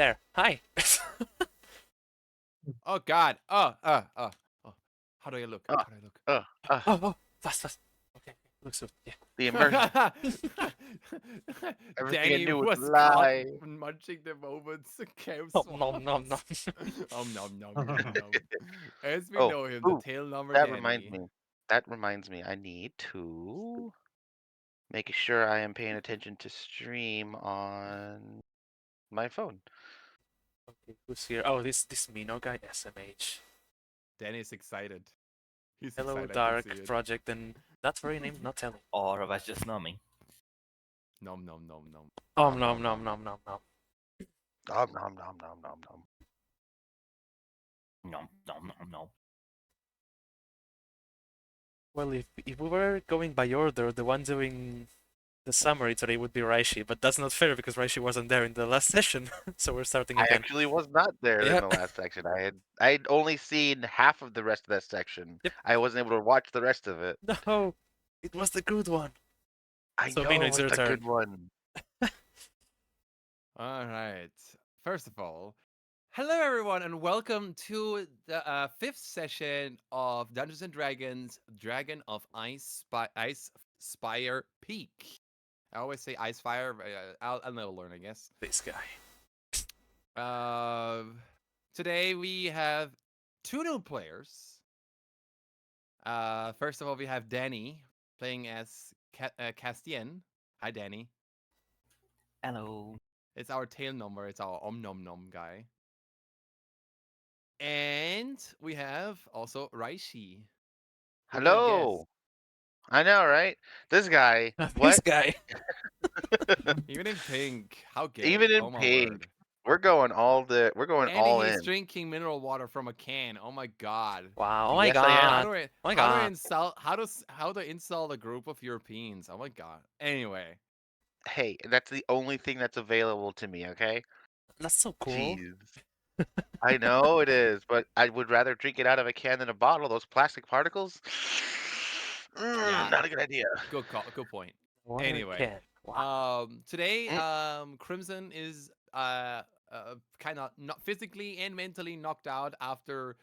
There. Hi. Oh God. Oh. How do I look? Uh, How do I look? uh, uh, oh, fast, fast. Okay, looks good. Yeah. the immersion. Everything I Danny knew was a was caught lie. munching the moment's cave Nom nom nom. swabs. Nom nom nom nom. As we Oh, know him, the ooh, tail number that reminds Danny. me. That reminds me. I need to make sure I am paying attention to stream on my phone. Okay, who's here? Oh, this Mino guy, SMH. Danny's excited. He's Hello, excited. I can see Dark it. Project, and that very name, not telling. Or was just numbing. Nom nom nom nom. Nom nom nom nom nom. Nom nom nom nom nom nom. No, no, no, no. Well, if we were going by order, the one doing the summary today would be Raishi, but that's not fair because Raishi wasn't there in the last session, so we're starting I again. actually was not there in Yeah. the last section. I'd only seen half of the rest of that section. Yep. I wasn't able to watch the rest of it. No, it was the good one. I So, know Mino, it it's was your the turn. good one. All right. First of all, hello everyone, and welcome to the fifth session of Dungeons and Dragons: Dragon of Ice Spire Peak. I always say icespire. But I'll never learn, I guess. This guy. Today we have two new players. First of all, we have Danny playing as Castien. Hi, Danny. Hello. It's our tail number. It's our Om Nom Nom guy. And we have also Raishi. Who would have guessed? Hello. I know, right? This guy. This What? guy. Even in pink. How gay. Even in Oh my pink. word. We're going And all he's in. drinking mineral water from a can. Oh my god. Wow. Oh my Yes, I How am. god. do I Oh my how do I god. insult how to insult a group of Europeans? Oh my god. Anyway. Hey, that's the only thing that's available to me, okay? That's so cool. Jeez. I know it is, but I would rather drink it out of a can than a bottle. Those plastic particles. Yeah. Not a good idea. Good call. Good point. Water Anyway. can. Wow. Today Mm, Crimson is kind of not physically and mentally knocked out after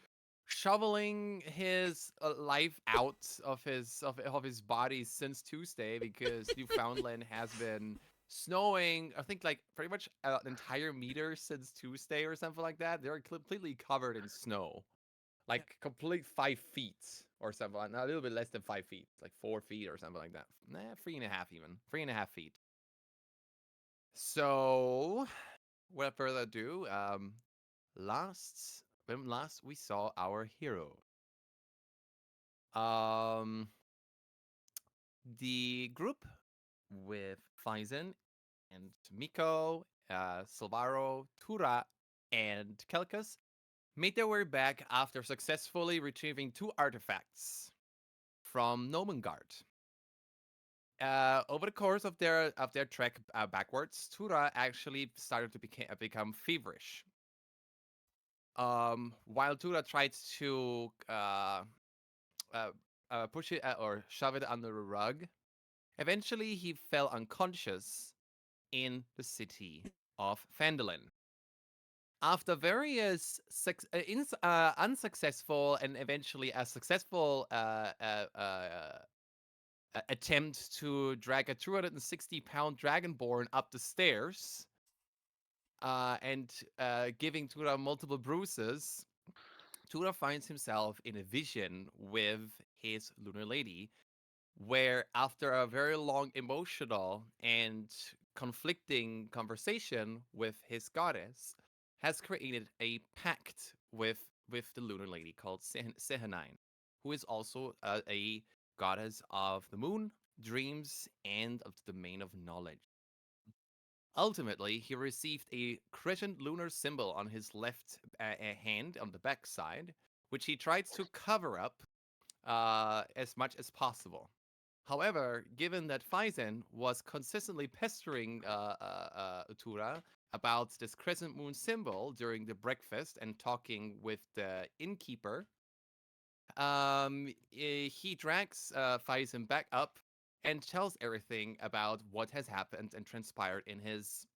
shoveling his life out of his body since Tuesday because Newfoundland has been snowing. I think like pretty much an entire meter since Tuesday or something like that. They're completely covered in snow, like complete 5 feet or something. A little bit less than 5 feet, like 4 feet or something like that. Nah, 3.5 even, 3.5 feet. So, without further ado, when last we saw our hero, um, the group with Faisen and Miko, Silvaro, Tura, and Kelkus made their way back after successfully retrieving two artifacts from Nomengard. Over the course of their trek backwards, Tura actually started to become feverish. While Tura tried to push it or shove it under the rug, eventually he fell unconscious in the city of Phandalin. After various unsuccessful and eventually a successful attempt to drag a 260-pound dragonborn up the stairs and giving Tura multiple bruises, Tura finds himself in a vision with his lunar lady, where after a very long emotional and conflicting conversation with his goddess, has created a pact with the lunar lady called Sehanine, who is also a goddess of the moon, dreams, and of the domain of knowledge. Ultimately, he received a crescent lunar symbol on his left hand on the backside, which he tried to cover up as much as possible. However, given that Faisen was consistently pestering Utura about this crescent moon symbol during the breakfast and talking with the innkeeper, he drags Faisen back up and tells everything about what has happened and transpired in his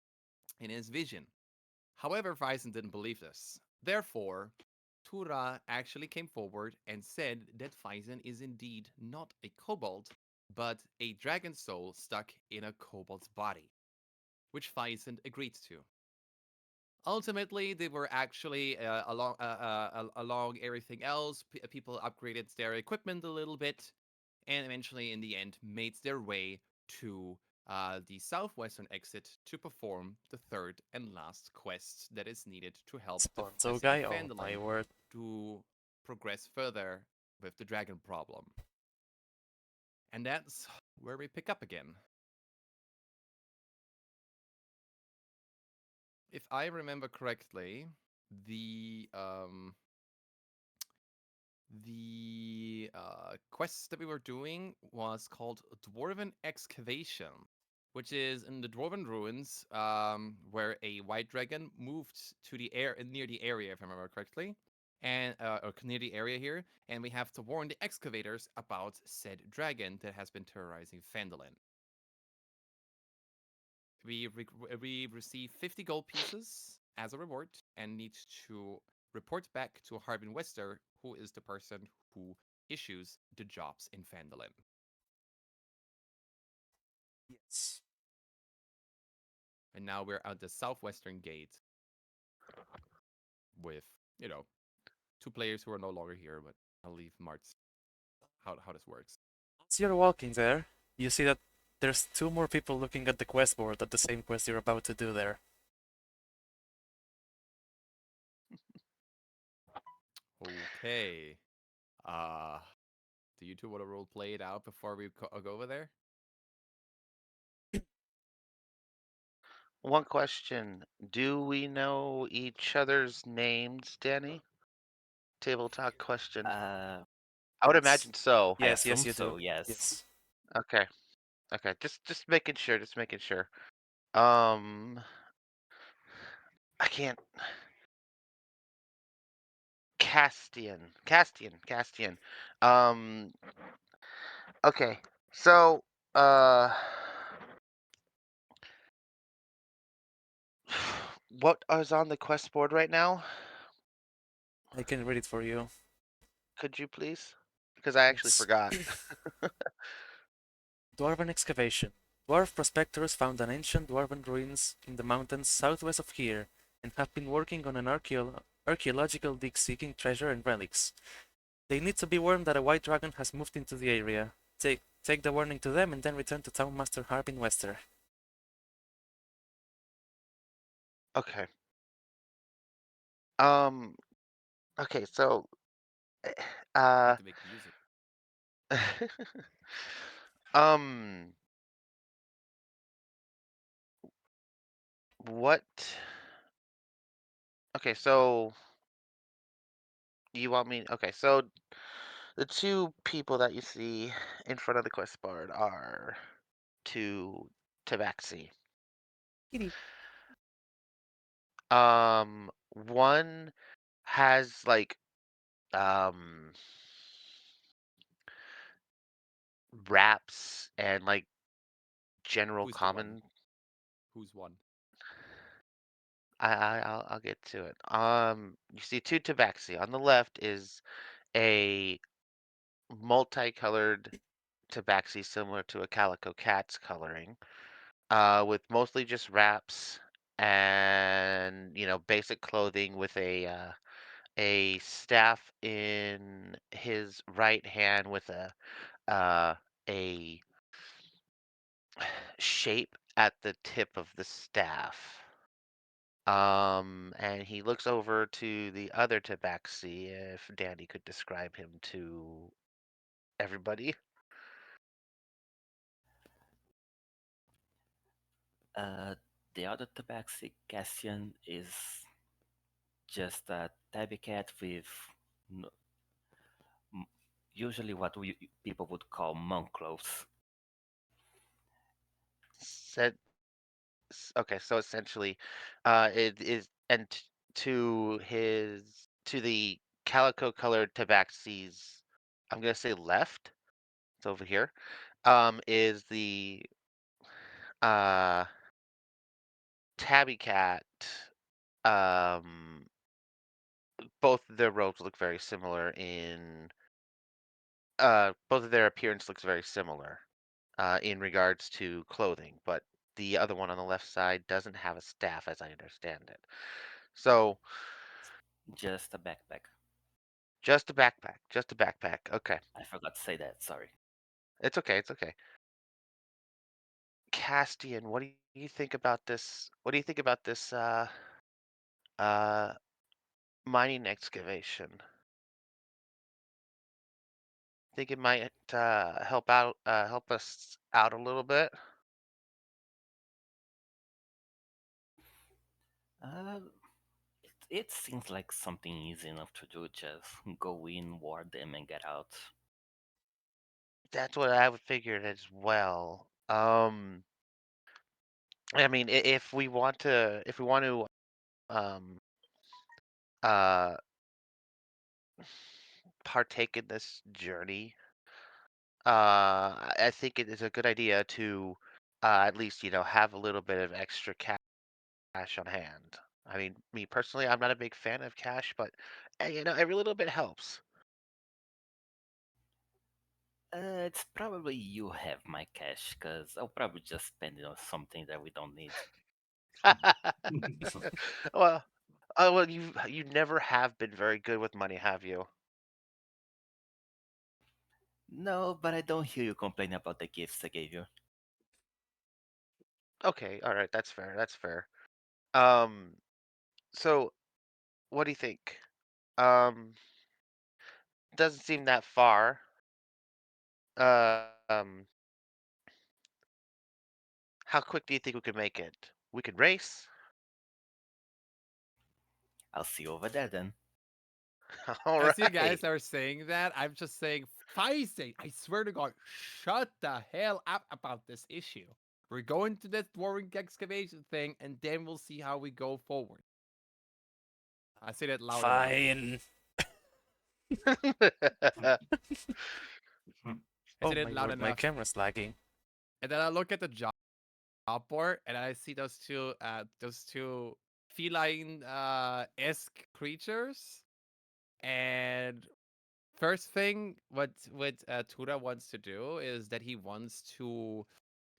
vision. However, Weizen didn't believe this. Therefore, Tura actually came forward and said that Weizen is indeed not a kobold, but a dragon soul stuck in a kobold's body, which Weizen agreed to. Ultimately, they were actually along everything else. People upgraded their equipment a little bit, and eventually, in the end, made their way to the southwestern exit to perform the third and last quest that is needed to help the Sponzo city guy? Oh my Phandalin word. to progress further with the dragon problem. And that's where we pick up again. If I remember correctly, the quest that we were doing was called Dwarven Excavation, which is in the Dwarven ruins, where a white dragon moved to the air near the area, if I remember correctly, and or near the area here, and we have to warn the excavators about said dragon that has been terrorizing Phandalin. We receive 50 gold pieces as a reward and need to report back to Harbin Wester, who is the person who issues the jobs in Phandalin. Yes. And now we're at the southwestern gate with, you know, two players who are no longer here, but I'll leave Mart's how this works. As you're walking there, you see that there's two more people looking at the quest board at the same quest you're about to do there. Okay. Uh do you two want to role play it out before we go over there? One question. Do we know each other's names, Danny? Table talk question. Uh, I would Yes. imagine so. I Yes, assume yes, you do. so. Yes. Yes. Okay. Okay. Just making sure. Just making sure. Um, I can't. Castian. Um, okay. So, uh, what is on the quest board right now? I can read it for you. Could you please? Because I actually It's forgot. Dwarven excavation. Dwarf prospectors found an ancient dwarven ruins in the mountains southwest of here and have been working on an archaeological dig seeking treasure and relics. They need to be warned that a white dragon has moved into the area. Take the warning to them and then return to Town Master Harbin Wester. Okay. Um. Okay. So, I uh, have to make music. um, what? Okay. So you want me? Okay. So the two people that you see in front of the quest board are two Tabaxi. Kitty. One has like um raps and like general Who's the one? common. Who's one? I'll get to it. You see two Tabaxi. On the left is a multicolored Tabaxi similar to a calico cat's coloring, with mostly just wraps and basic clothing with a staff in his right hand with a shape at the tip of the staff. And he looks over to the other tabaxi, if Danny could describe him to everybody. Uh, the other tabaxi Cassian is just a tabby cat with n- m- usually what people would call monk clothes. Said, okay, so essentially, it is, and to the calico colored tabaxis, I'm gonna say left. It's over here. Is the uh tabby cat Um, both of their robes look very similar both of their appearance looks very similar in regards to clothing, but the other one on the left side doesn't have a staff, as I understand it. So Just a backpack. just a backpack, just a backpack. Okay, I forgot to say that. Sorry. it's okay, it's okay. Castian, what do you think about this? What do you think about this uh mining excavation? Think it might help us out a little bit? Uh, it seems like something easy enough to do. Just go in, ward them, and get out. That's what I would figured as well. I mean, if we want to, um, uh, partake in this journey, I think it is a good idea to, at least, have a little bit of extra cash on hand. I mean, me personally, I'm not a big fan of cash, but every little bit helps. It's probably you have my cash, cause I'll probably just spend it on something that we don't need. Well, well, you never have been very good with money, have you? No, but I don't hear you complain about the gifts I gave you. Okay, all right, that's fair. That's fair. Um, so what do you think? Um, doesn't seem that far. Um, how quick do you think we could make it? We could race. I'll see you over there then. All As you right. guys are saying that, I'm just saying, Feisty, I swear to God, shut the hell up about this issue. We're going to this dwarven excavation thing, and then we'll see how we go forward. I say that loud enough. Fine. I Oh say that my loud word, my enough. camera's lagging. And then I look at the job board, and I see those two feline esque creatures. And first thing, what Tura wants to do is that he wants to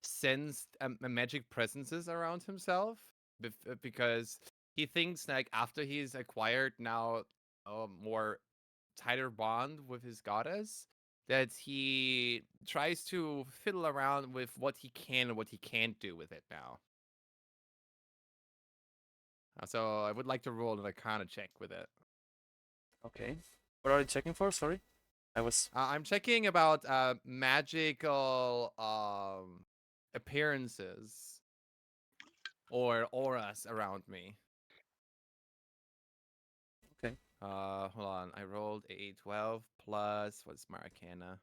sense magic presences around himself because he thinks like after he's acquired now a more tighter bond with his goddess that he tries to fiddle around with what he can and what he can't do with it now. So I would like to roll an Arcana check with it. Okay. What are you checking for? Sorry. I was. I'm checking about magical appearances or auras around me. Okay. Hold on. I rolled a 12 plus what's my arcana?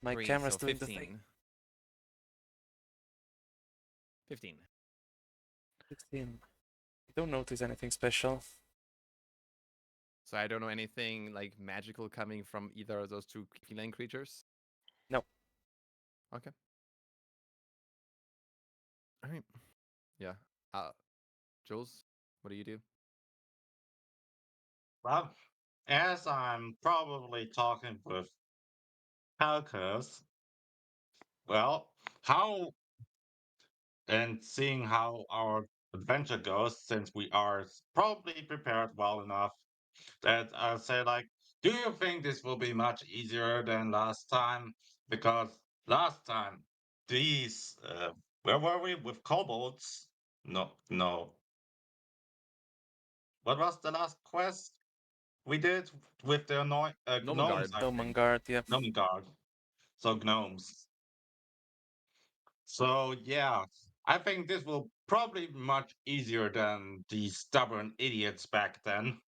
My 3, camera's so doing the thing. 15. 15. 16. I don't notice anything special. So I don't know anything like magical coming from either of those two feline creatures. No. Okay. All right. Yeah. Uh, Jules, what do you do? Well, as I'm probably talking with Palkus, well, how and seeing how our adventure goes, since we are probably prepared well enough, that I'll say, like, do you think this will be much easier than last time? Because last time, these, where were we with kobolds? No, no. What was the last quest we did with the gnomes, Nomengard. I No think. Mangard, yeah. Gnome guard. So gnomes. So yeah, I think this will probably be much easier than the stubborn idiots back then.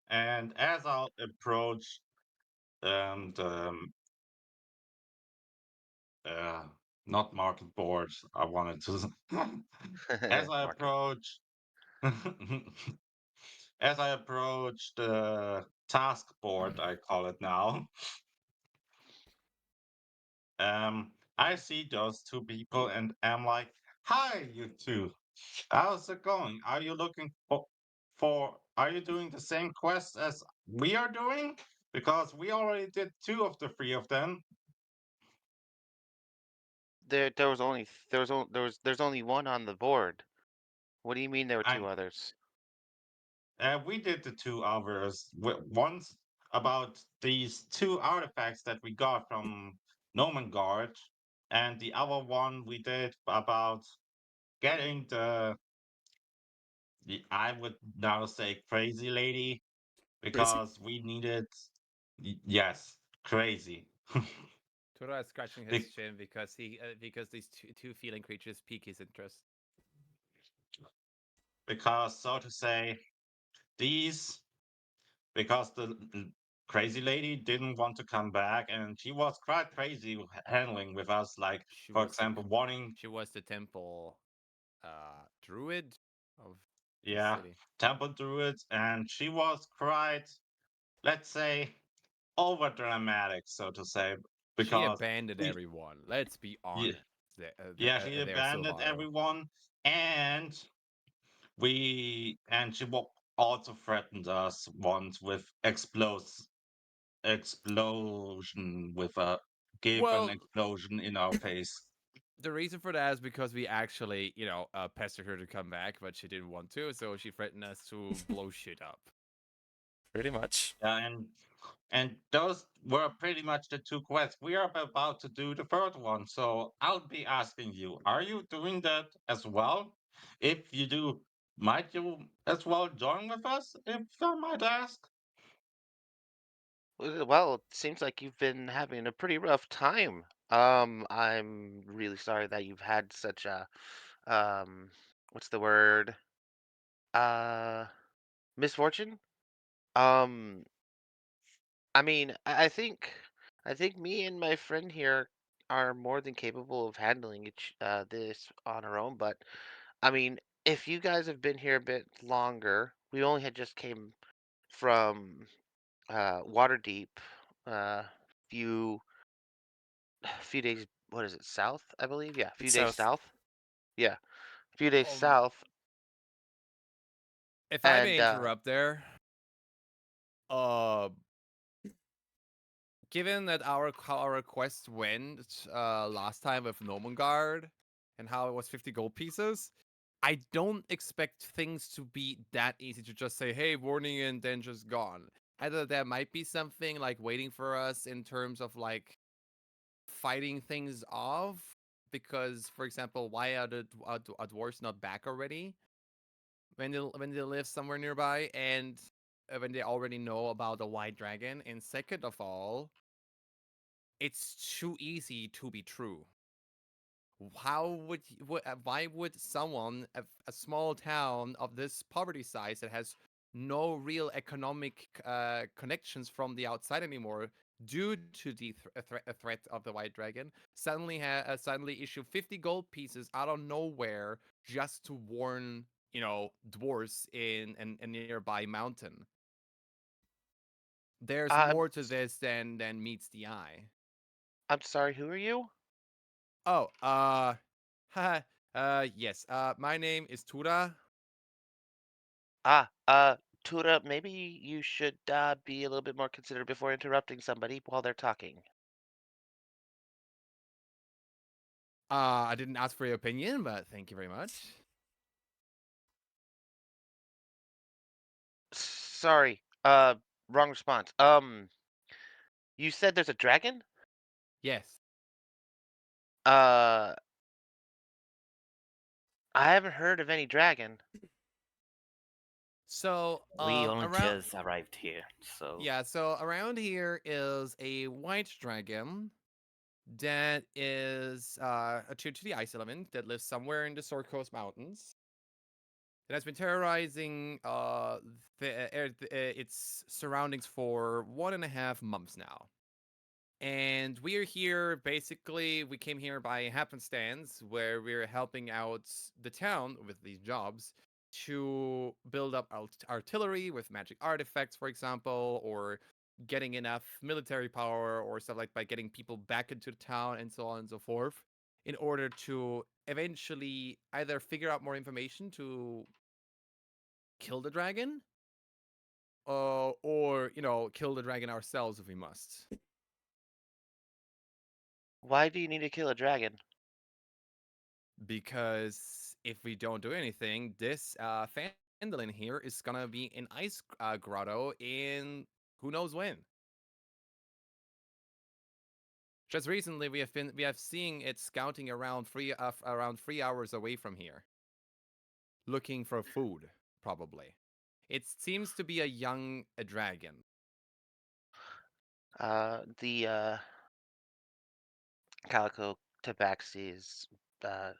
And as I'll approach the uh, not market board, I wanted to as I Market. approach as I approach the task board, I call it now. I see those two people and am like, Hi, you two. How's it going? Are you looking are you doing the same quest as we are doing? Because we already did two of the three of them. There was only there's only one on the board. What do you mean there were I two others? We did the two others. One's about these two artifacts that we got from Nomengard, and the other one we did about getting the I would now say crazy lady Crazy? because we needed yes, crazy. Tura is scratching his Be- chin because because these two feeling creatures pique his interest. because so to say these because crazy lady didn't want to come back and she was quite crazy handling with us, like She for was the example wanting she was the temple druid of this yeah city. temple druids, and she was quite, let's say, over dramatic, so to say, She because abandoned she everyone. Let's be yeah, honest. yeah she There, abandoned Silvaro. everyone, and she also threatened us once with explosion with a give an Well, explosion in our face. the reason for that is because we actually, pestered her to come back, but she didn't want to, so she threatened us to blow shit up. Pretty much. Yeah, and those were pretty much the two quests. We are about to do the third one, so I'll be asking you, are you doing that as well? If you do, might you as well join with us, if I might ask? Well, it seems like you've been having a pretty rough time. I'm really sorry that you've had such a what's the word? Uh, misfortune? Um, I mean, I think me and my friend here are more than capable of handling this on our own, but I mean, if you guys have been here a bit longer, we only had just came from Waterdeep, few few days. What is it? South, I believe. Yeah, a few It's days south. south. Yeah, a few days Um, south. if I may And interrupt there, uh, given that how our quest went last time with Nomengard and how it was 50 gold pieces, I don't expect things to be that easy to just say, hey, warning, and then just gone. Either there might be something like waiting for us in terms of like fighting things off. Because, for example, why are are dwarves not back already when they live somewhere nearby and when they already know about the white dragon? And second of all, it's too easy to be true. Why would someone a small town of this poverty size that has no real economic connections from the outside anymore due to the threat of the white dragon suddenly issue 50 gold pieces out of nowhere just to warn dwarves in a nearby mountain? There's I'm more to this than meets the eye. I'm sorry. Who are you? Oh, yes. My name is Tura. Ah, Tura. Maybe you should be a little bit more considerate before interrupting somebody while they're talking. I didn't ask for your opinion, but thank you very much. Sorry. Wrong response. You said there's a dragon? Yes. Uh, I haven't heard of any dragon. So, We only around just arrived here, so yeah, so around here is a white dragon that is attuned to the ice element that lives somewhere in the Sword Coast Mountains. It has been terrorizing its surroundings for 1.5 months now. And we're here basically, we came here by happenstance where we're helping out the town with these jobs to build up artillery with magic artifacts, for example, or getting enough military power or stuff like by getting people back into the town and so on and so forth. in order to eventually either figure out more information to kill the dragon, or kill the dragon ourselves if we must. Why do you need to kill a dragon? Because if we don't do anything, this Phandalin here is gonna be an ice grotto in who knows when. Just recently, we have seen it scouting around 3 hours away from here, looking for food. Probably, it seems to be a young dragon. The Calico Tabaxi is uh,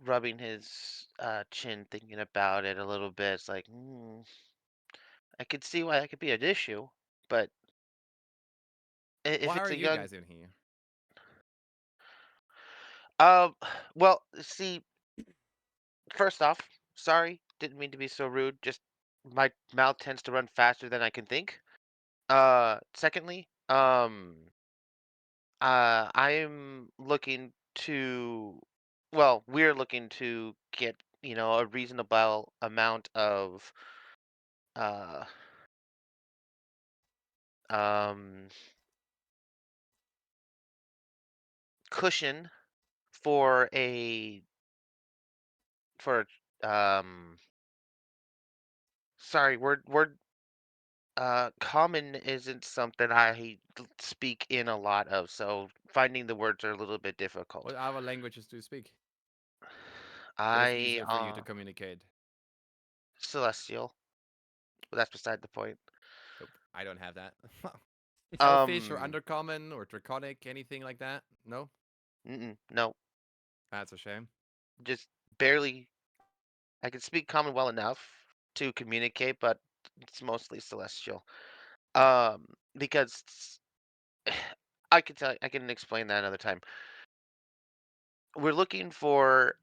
rubbing his chin, thinking about it a little bit. It's like, I could see why that could be an issue, but if Why it's are a you young, guys in here? um, well, see, first off, sorry, didn't mean to be so rude. Just my mouth tends to run faster than I can think. Secondly, I'm looking to, well, we're looking to get, a reasonable amount of, uh, um, cushion for for, um, sorry, common isn't something speak in a lot of, so finding the words are a little bit difficult. What other languages do you speak that is I, easier for you to communicate? celestial, but that's beside the point. Nope, I don't have that. Elfish or Um, Undercommon or Draconic, anything like that? No, no, that's a shame. just barely. I can speak common well enough to communicate, but it's mostly celestial. Because I can explain that another time. We're looking for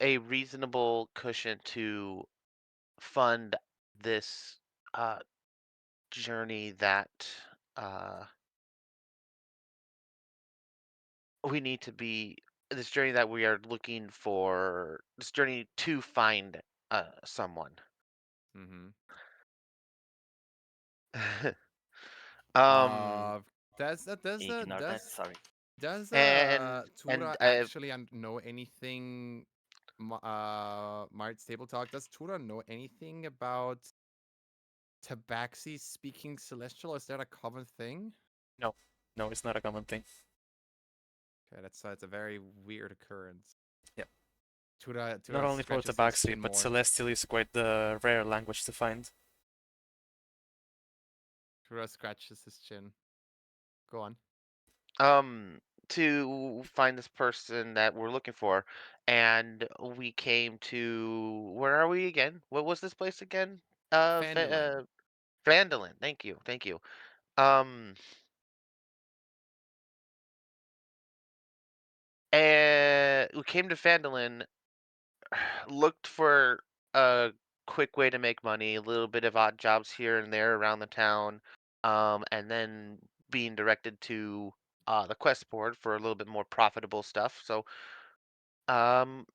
a reasonable cushion to fund this uh journey that uh we need to be this journey that we are looking for this journey to find someone. Mm-hmm. um Uh, does uh, does uh, Ignore that. does Sorry. does and Tura actually know anything? Mart's table talk. Does Tura know anything about Tabaxi speaking Celestial? Is that a common thing? No, no, it's not a common thing. Okay, it's a very weird occurrence. Yeah. Not Tura only for scratches his Tabaxi, chin but more. Celestial is quite the rare language to find. Tura scratches his chin. Go on. um to find this person that we're looking for, and we came to, where are we again? What was this place again? Phandalin. Vandalin. Thank you. Um, and we came to Vandalin, looked for a quick way to make money, a little bit of odd jobs here and there around the town, and then being directed to the quest board for a little bit more profitable stuff. So, um,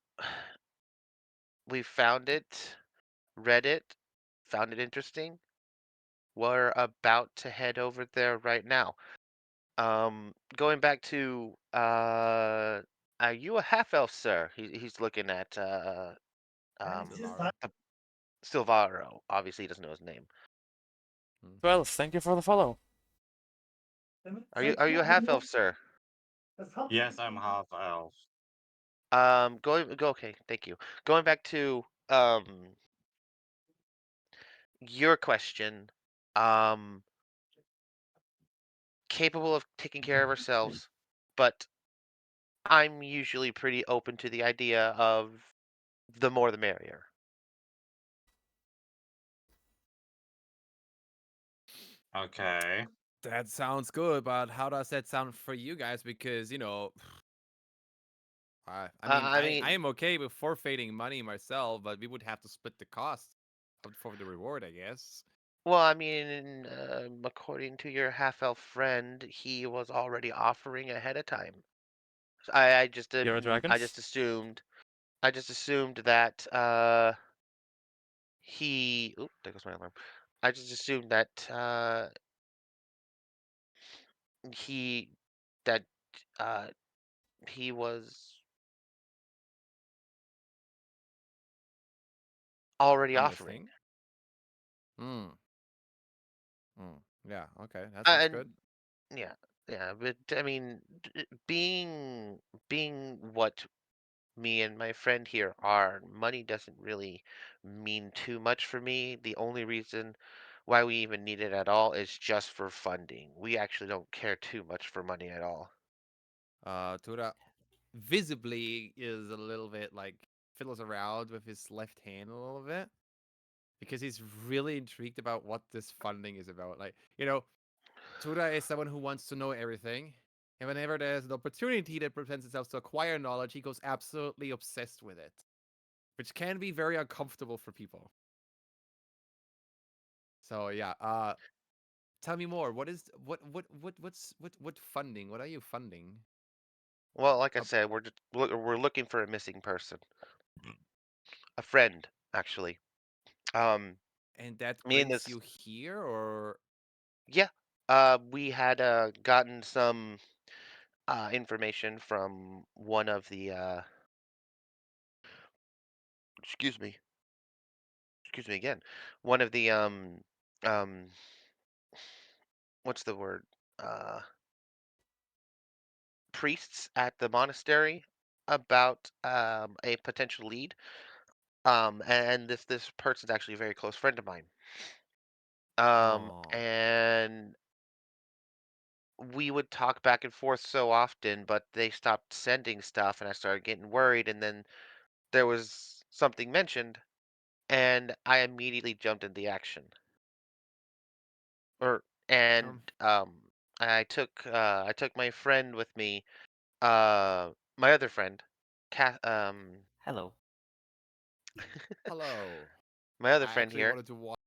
we found it, read it, found it interesting. We're about to head over there right now. Going back to, are you a half elf, sir? He's looking at Silvaro. uh, Silvaro. Obviously, he doesn't know his name. Hmm. 12, thank you for the follow. Are you a half elf, sir? Yes, I'm half elf. Okay, thank you. Going back to your question, um, capable of taking care of ourselves, but I'm usually pretty open to the idea of the more the merrier. Okay. That sounds good, but how does that sound for you guys? Because I mean, I I mean, am okay with forfeiting money myself, but we would have to split the cost for the reward, I guess. well, I mean, according to your half elf friend, he was already offering ahead of time. You're a dragon? I just assumed that he. Oop, there goes my alarm. I just assumed that he that uh he was already I'm offering. listening. Hmm. Hmm. Yeah. Okay. That sounds And good. yeah, yeah, but I mean, being what me and my friend here are, money doesn't really mean too much for me. The only reason why we even need it at all is just for funding. We actually don't care too much for money at all. Tura visibly is a little bit like fiddles around with his left hand a little bit because he's really intrigued about what this funding is about. Like, Tura is someone who wants to know everything. And whenever there's an opportunity that presents itself to acquire knowledge, he goes absolutely obsessed with it, which can be very uncomfortable for people. So yeah, tell me more. What is what funding? What are you funding? Well, like I Uh, said, we're looking for a missing person, a friend, actually. Um, and that me and brings this, you here, or yeah, we had gotten some information from one of the excuse me, excuse me again, one of the um what's the word? Uh, priests at the monastery about a potential lead. And this person's actually a very close friend of mine. oh, And we would talk back and forth so often, but they stopped sending stuff, and I started getting worried. And then there was something mentioned, and I immediately jumped into action. Or and um, I took my friend with me, my other friend, Cat, Hello. hello. my other I friend actually here,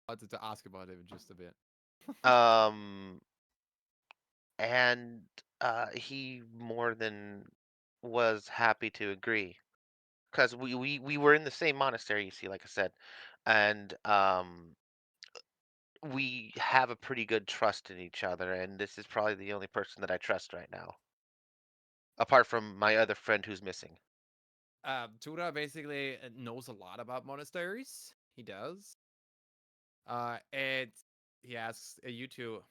wanted to ask about it just a bit. um, and he more than was happy to agree because we were in the same monastery, you see, like I said, and we have a pretty good trust in each other, and this is probably the only person that I trust right now, apart from my other friend who's missing. Tura basically knows a lot about monasteries. He does. And he asks you two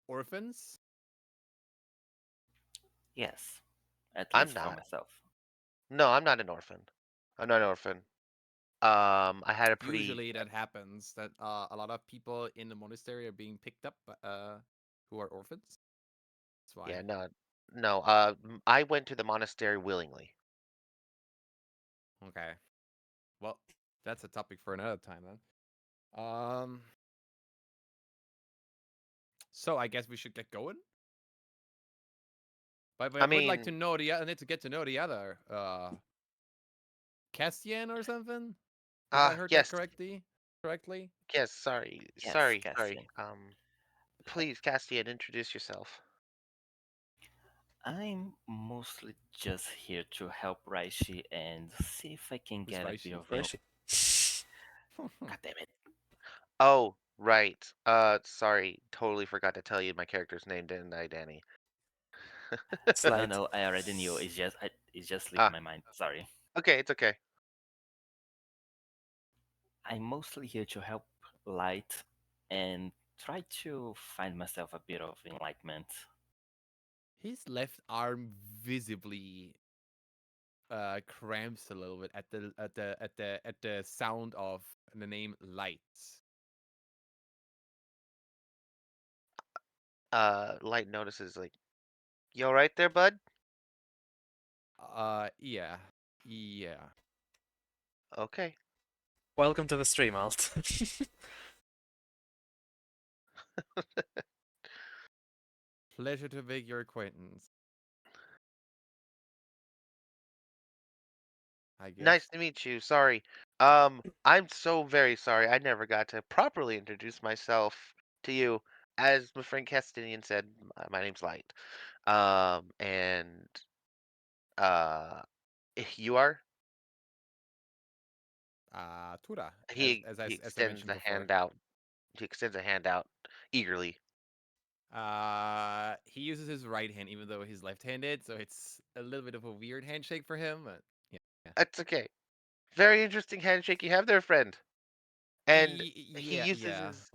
orphans. Yes, at I'm least for not. myself. No, I'm not an orphan. I'm not an orphan. I had a pretty Usually that happens. That a lot of people in the monastery are being picked up, who are orphans. That's why. yeah, no, no. I went to the monastery willingly. Okay. Well, that's a topic for another time then. So I guess we should get going. But I I would like to mean, know the. I need to get to know the other. Castian or something. If I heard that yes, correctly. Correctly. yes. Sorry, Yes, sorry, sorry. Cassian. Please, Castian, introduce yourself. I'm mostly just here to help Raishi and see if I can Who's get a bit Raishi? of Where is she? God damn it. Oh, right. Sorry, totally forgot to tell you my character's name, didn't I, Danny? No, Slide. no, I already knew. It just slipped Ah, my mind. Sorry. okay, it's okay. I'm mostly here to help Light and try to find myself a bit of enlightenment. His left arm visibly cramps a little bit at the sound of the name Lights. Light notices like, you all right there, bud? Yeah. Yeah. Okay. Welcome to the stream, Alt. Pleasure to make your acquaintance, I Nice guess. to meet you. Sorry. I'm so very sorry. I never got to properly introduce myself to you. As my friend Castinian said, my name's Light. And Uh, you are. Tura, He he as I extends mentioned a before. hand out. He extends a hand out eagerly. He uses his right hand, even though he's left-handed, so it's a little bit of a weird handshake for him. But yeah, That's okay. Very interesting handshake you have there, friend. And he uses yeah. his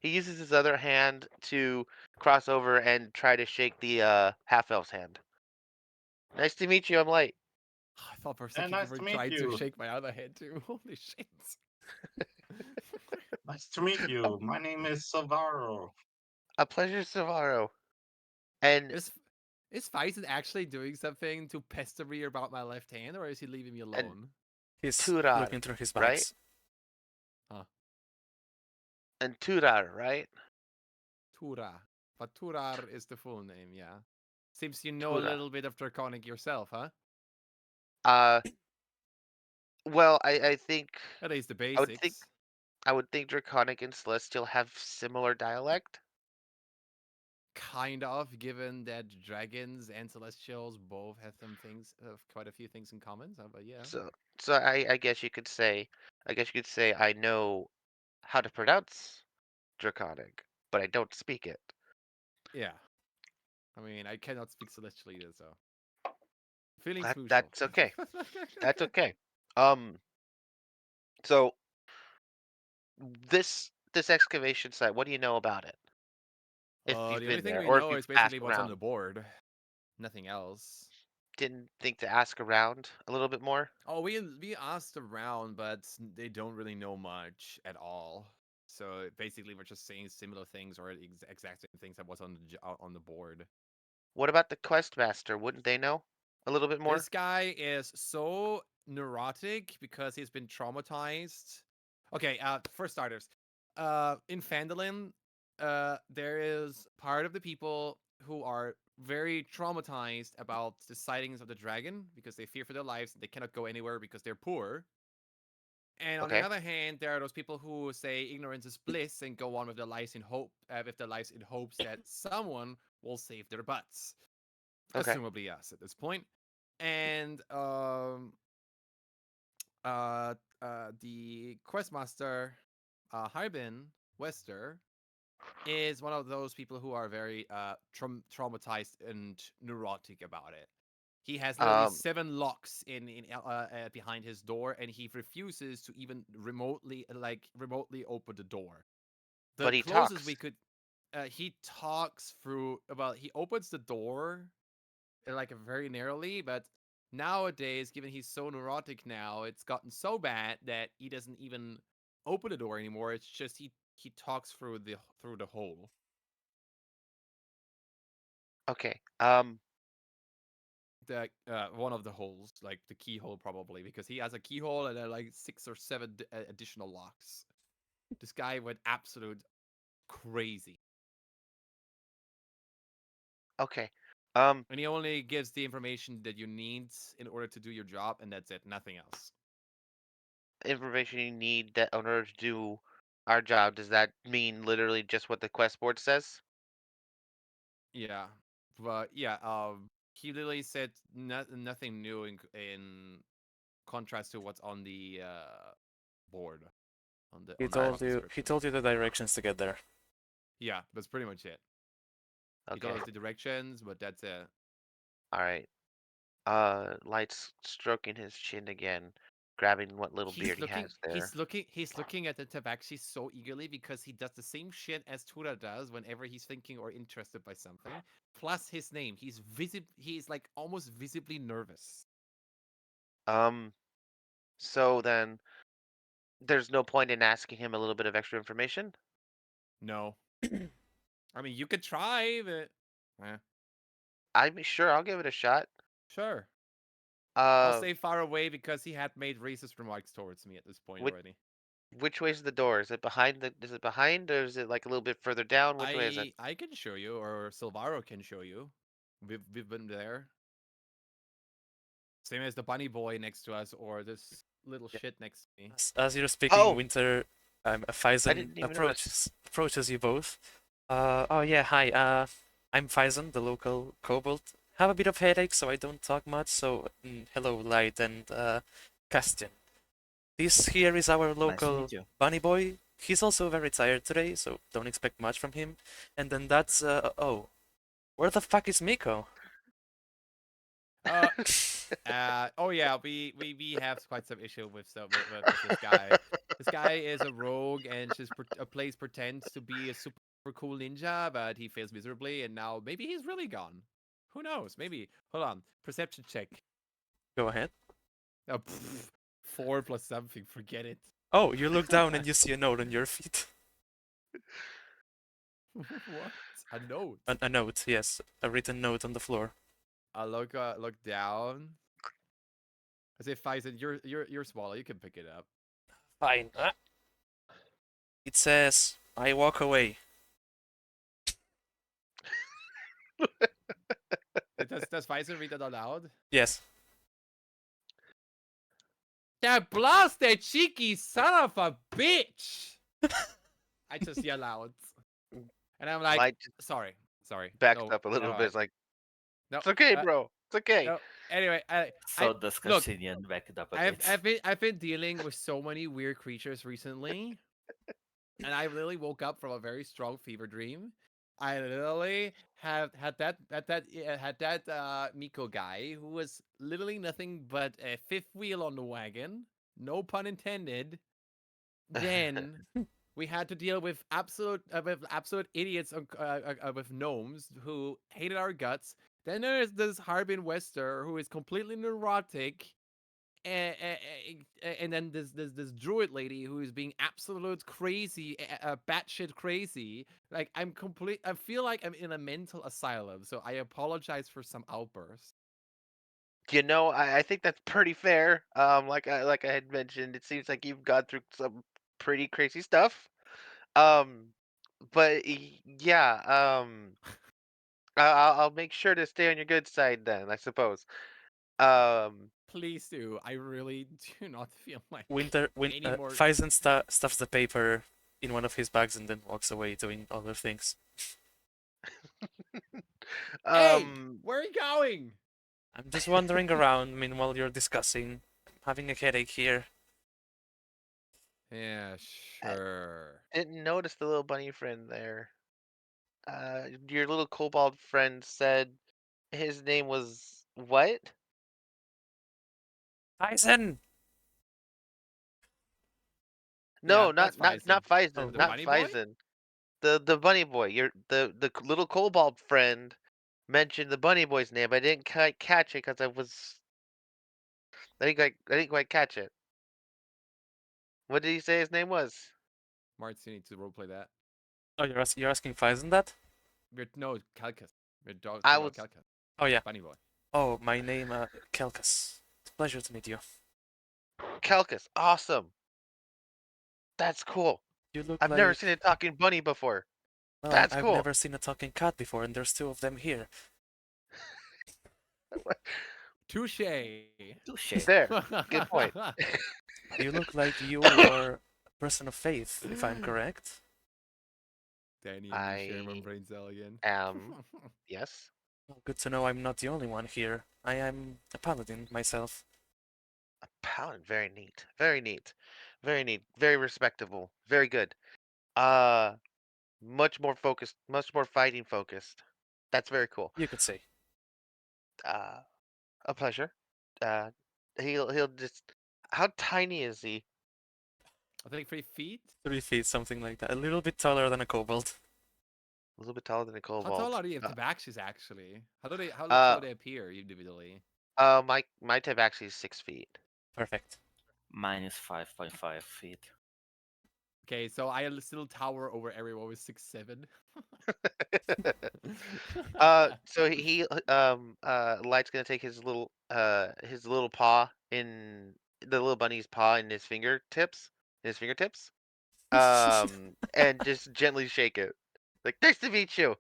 he uses his other hand to cross over and try to shake the half elf's hand. Nice to meet you. I'm light. I thought for a And second you nice were to meet trying to you. shake my other hand too. Holy shit! Nice to meet A, you. My name is Salvaro. a pleasure, Savaro. And is is Faison actually doing something to pester me about my left hand, or is he leaving me and alone? He's Turar, looking through his right? bags. Huh? And Turar, right? Tura. But Turar is the full name, yeah. Seems you know a Turar. little bit of Draconic yourself, huh? Uh, well, I think At least the I would think basics. I would think Draconic and Celestial have similar dialect. Kind of, given that dragons and celestials both have some things, quite a few things in common. So, but yeah, So so I guess you could say I know how to pronounce Draconic, but I don't speak it. yeah. I mean, I cannot speak celestial either, so feelings mutual. That's okay. That's okay. Um, so this excavation site, what do you know about it? If you've The only been thing there we or if know you've is passed basically what's on the around, board. Nothing else. didn't think to ask around a little bit more. Oh, we asked around, but they don't really know much at all. So basically, we're just saying similar things or exact same things that was on on the board. What about the quest master? Wouldn't they know a little bit more? This guy is so neurotic because he's been traumatized. Okay, for starters, in Phandalin, there is part of the people who are very traumatized about the sightings of the dragon because they fear for their lives. They cannot go anywhere because they're poor. And on the Okay, other hand, there are those people who say ignorance is bliss and go on with their lives in hope, with their lives in hopes that someone will save their butts, okay. assumably us at this point. And the questmaster, Harbin Wester, is one of those people who are very traumatized and neurotic about it. He has literally Um, 7 locks in behind his door, and he refuses to even remotely open the door. The but he closest talks. we could, he talks through. Well, he opens the door like very narrowly, but nowadays, given he's so neurotic now, it's gotten so bad that he doesn't even open the door anymore. It's just he talks through the hole. Okay. The one of the holes, like the keyhole probably, because he has a keyhole and then like 6 or 7 additional locks. This guy went absolute crazy, Okay. Um, and he only gives the information that you need in order to do your job, and that's it, nothing else. information you need that in order to do our job. Does that mean literally just what the quest board says? Yeah, but yeah, he literally said nothing new in contrast to what's on the board He on the All right. job told you he description. told you the directions to get there. Yeah, that's pretty much it. He told Okay. us the directions, but that's it. All right. Light's stroking his chin again, grabbing what little beard he has there. He's looking at the tabaxi so eagerly because he does the same shit as Tura does whenever he's thinking or interested by something. Plus his name. He's like almost visibly nervous. Um, so then there's no point in asking him a little bit of extra information. No. I mean you could try, but I'm sure I'll give it a shot. sure. I'll Uh, stay far away because he had made racist remarks towards me at this point which already. which way's the door? Is it behind the? Is it behind, or is it like a little bit further down? Which way is it? I can show you, or Silvaro can show you. We've been there. Same as the bunny boy next to us, or this little Yeah. shit next to me. As you're speaking, Oh, Winter, I Faison didn't even notice. approaches you both. Oh yeah, hi. I'm Faison, the local kobold have a bit of headache, so I don't talk much. So hello, Light and Castian. This here is our Nice to local meet you. bunny boy. He's also very tired today, so don't expect much from him. And then that's oh, where the fuck is Miko? Uh, oh yeah, we have quite some issue with with this guy. This guy is a rogue and just plays pretends to be a super cool ninja, but he fails miserably, and now maybe he's really gone. Who knows? Maybe. Hold on. Perception check. Go ahead. Oh, 4 plus something. Forget it. Oh, you look down and you see a note on your feet. What? A note. A note, yes, a written note on the floor. I look down. I say, Faison, you're smaller. You can pick it up. Fine. It says, I walk away. Does Faison read that aloud? Yes. That blasted cheeky son of a bitch! I just yell out. And I'm like, Light sorry. backs No, up a little never bit. mind. It's like, No, it's okay, bro. It's okay. no. Anyway, So I does look. Cassinian back it up a bit. I've been dealing with so many weird creatures recently, and I literally woke up from a very strong fever dream. I literally had that Miko guy who was literally nothing but a fifth wheel on the wagon. No pun intended. Then we had to deal with absolute idiots with gnomes who hated our guts. Then there's this Harbin Wester who is completely neurotic, and, and then this druid lady who is being absolute crazy, batshit crazy. Like I feel like I'm in a mental asylum. So I apologize for some outbursts. I think that's pretty fair. Like I had mentioned, it seems like you've gone through some pretty crazy stuff. Um, but yeah, I'll make sure to stay on your good side then, I suppose. Um, Please do. I really do not feel like any more. Faison stuffs the paper in one of his bags and then walks away doing other things. Hey, um, where are you going? I'm just wandering around meanwhile you're discussing. I'm having a headache here. Yeah, I sure. didn't notice the little bunny friend there. Your little kobold friend said his name was what? Faison! No, Yeah, that's not Faison. Oh, Phison, The not bunny boy? Phison. The bunny boy. The little kobold friend mentioned the bunny boy's name. I didn't quite catch it because I didn't quite catch it. What did he say his name was? Marts, you need to roleplay that. oh you're asking Faison that? No, Calcus. We're I talking about was Calcus. Oh yeah. Bunny boy. Oh, my name, Kelkas. It's a pleasure to meet you. Kelkus. Awesome. That's cool. You look I've never like... seen a talking bunny before. Well, That's I've cool. never seen a talking cat before, and there's two of them here. Touche. Touche. There. Good point. You look like you are a person of faith, if I'm correct. Danny and me share one I brain cell again. am. Yes. Well, good to know I'm not the only one here. I am a paladin myself. Paladin. Very neat. Very neat. Very neat. Very respectable. Very good. Uh, much more focused. Much more fighting focused. That's very cool. You could say. Uh, a pleasure. Uh, he'll just. How tiny is he? I think 3 feet. 3 feet, something like that. A little bit taller than a kobold. A little bit taller than a How tall kobold. are the tabaxis actually? How tall Uh, they appear individually? my type actually is 6 feet. Perfect. Mine is 5.5 feet. Okay, so I still tower over everyone with 6'7". So Light's gonna take his little paw in the little bunny's paw in his fingertips, and just gently shake it. Like, nice to meet you.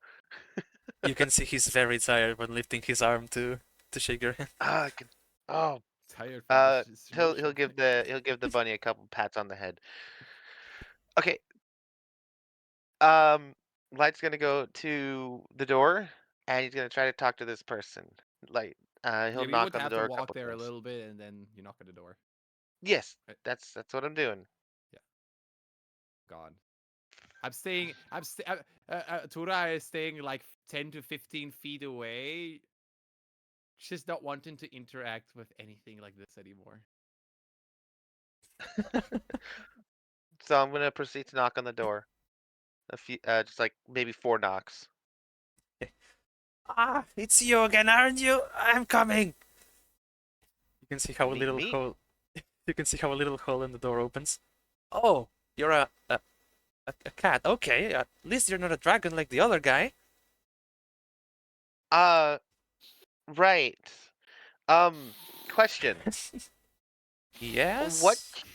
You can see he's very tired when lifting his arm to shake your hand. I can, oh, Tired from the he'll motion. give the bunny a couple pats on the head. Okay, um, Light's gonna go to the door and he's gonna try to talk to this person. Like, he'll Yeah, we would knock on the have to door a walk couple there a times. little bit and then you knock at the door. Yes, Right? that's what I'm doing. Yeah. God. I'm staying. Tura is staying like 10 to 15 feet away, just not wanting to interact with anything like this anymore. So I'm gonna proceed to knock on the door. A few, just like maybe 4 knocks. Ah, it's you again, aren't you? I'm coming. You can see how a little Me? hole. You can see how a little hole in the door opens. Oh, you're a cat. Okay, at least you're not a dragon like the other guy. Uh, right. Um, question. What Yes.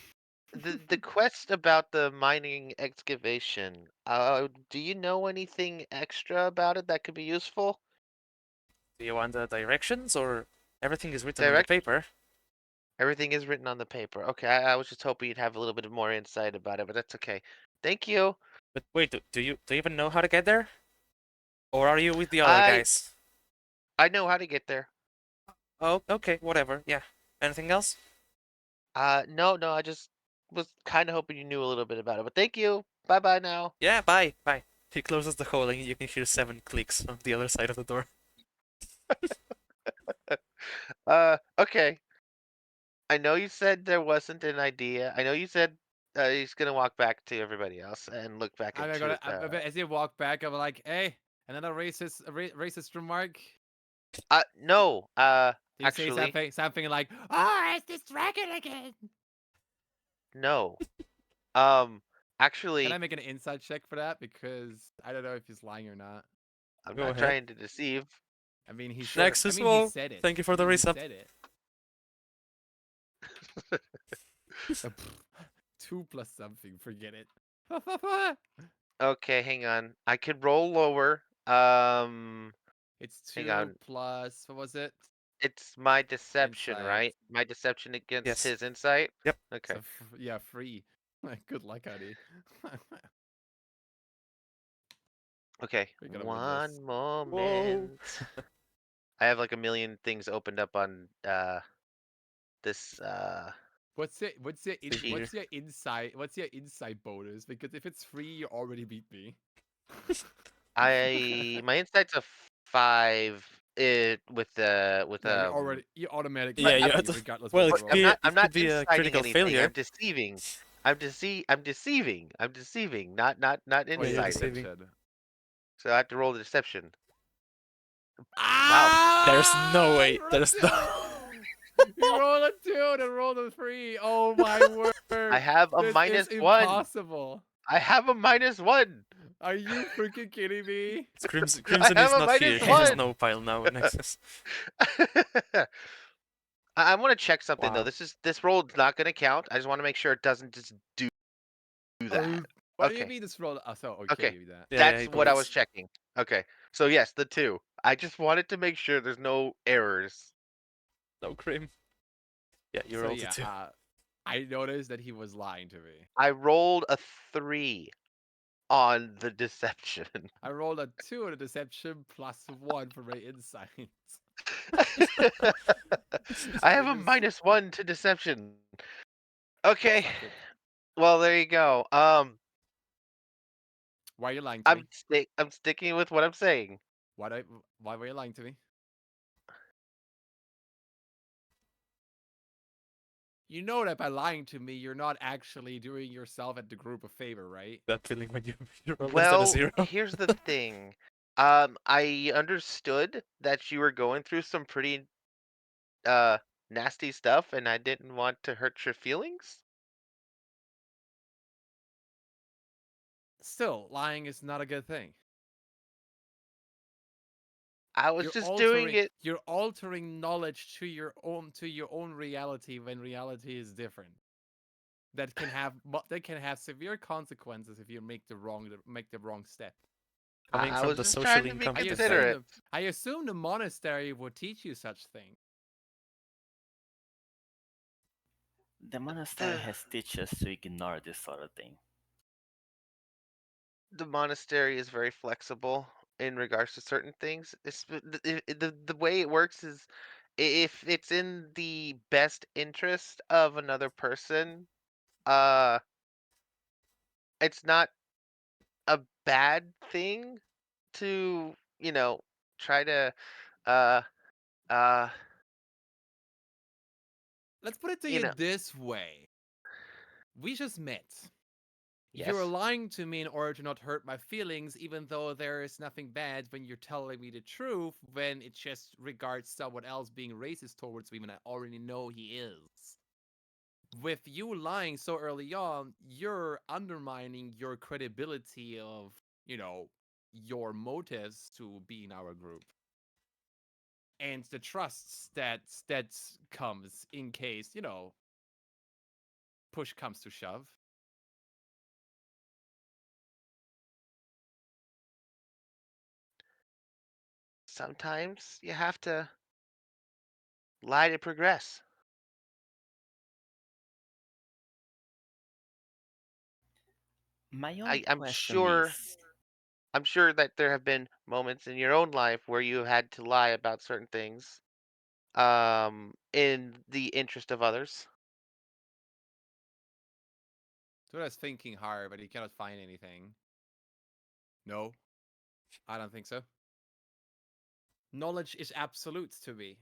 the quest about the mining excavation? Do you know anything extra about it that could be useful? Do you want the directions or everything is written on the Direct. paper? Everything is written on the paper. Okay, I was just hoping you'd have a little bit more insight about it, but that's okay. Thank you. But wait, do you even know how to get there? Or are you with the other I guys? I know how to get there. Oh, okay, whatever. Yeah. Anything else? No, no, I just was kind of hoping you knew a little bit about it, but thank you. Bye bye now. Yeah, bye, bye. He closes the hole and you can hear 7 clicks on the other side of the door. Okay. I know you said there wasn't an idea. I know you said he's gonna walk back to everybody else and look back I'm into gonna. As you walk back, I'm like, "Hey, another racist remark." no, Do you say actually, something like, "Oh, it's this dragon again"? no. Um, Can I actually, make an inside check for that? Because I don't know if he's lying or not. I'm Go not ahead. trying to deceive. I mean, he said. I Nexus mean, he wall. said it. Thank you for I the mean, he resub. said it. 2 plus something. Forget it. Okay, hang on. I could roll lower. It's Hang 2 on. plus. What was it? It's my deception, Insight. right? My deception against Yes. his insight. Yep. Okay. So yeah, free. Good luck, honey. Okay. We're gonna win this. One Whoa. moment. I have like a million things opened up on this See here. what's your insight bonus? Because if it's free, you already beat me. I my insight's a 5 it with Yeah, you automatically Yeah, but beat yeah. me regardless what Well, you it but could roll. I'm it not could be a inciting critical anything. I'm failure. deceiving. I'm deceiving, not Oh, Yeah, you're you're inciting. deceiving. deception. So I have to roll the deception. Wow. There's no Ah! way. You rolled a There's no. two. You rolled a 2, then rolled a 3. Oh my I word! have a This is -1. impossible. I have a -1. Are you freaking kidding me? I Crimson have is a not here. minus He has one. no pile now in Nexus. I want to check something though. Wow. This roll is not going to count. I just want to make sure it doesn't just do Oh, that. what do you Okay. mean this roll? Oh, so okay, Okay. give me that. Yeah, yeah. That's what I was It's checking. Okay. So yes, the 2. I just wanted to make sure there's no errors. no crim. Yeah, you So rolled a yeah, 2. I noticed that he was lying to me. I rolled a 3 on the deception. I rolled a 2 on a deception plus 1 for my insights. I have Which a is -1 to deception. Okay. suck it. Well, there you go. Why are you lying to me? I'm sticking with what I'm saying. Why were you lying to me? You know that by lying to me, you're not actually doing yourself and the group a favor, right? That feeling when you roll less than a Well, 0. here's the thing. I understood that you were going through some pretty uh nasty stuff and I didn't want to hurt your feelings. Still, lying is not a good thing. I was just doing it. You're altering knowledge to your own reality when reality is different. That can have severe consequences if you make the wrong step. Coming I from was the just trying socially to be incompetent guy. considerate. I assume the monastery would teach you such things. The monastery The has teachers to ignore this sort of thing. the monastery is very flexible. in regards to certain things. The way it works is if it's in the best interest of another person, uh, it's not a bad thing to, try to, uh, uh, Let's put it to you you know, this way. We just met. You're yes, lying to me in order to not hurt my feelings, even though there is nothing bad when you're telling me the truth, when it just regards someone else being racist towards me when I already know he is. With you lying so early on, you're undermining your credibility of, you know, your motives to be in our group. And the trusts that comes in case, push comes to shove. sometimes you have to lie to progress. My only I, I'm question sure is, I'm sure that there have been moments in your own life where you had to lie about certain things, in the interest of others. Tura's thinking hard, but he cannot find anything. No, I don't think so. Knowledge is absolute to me.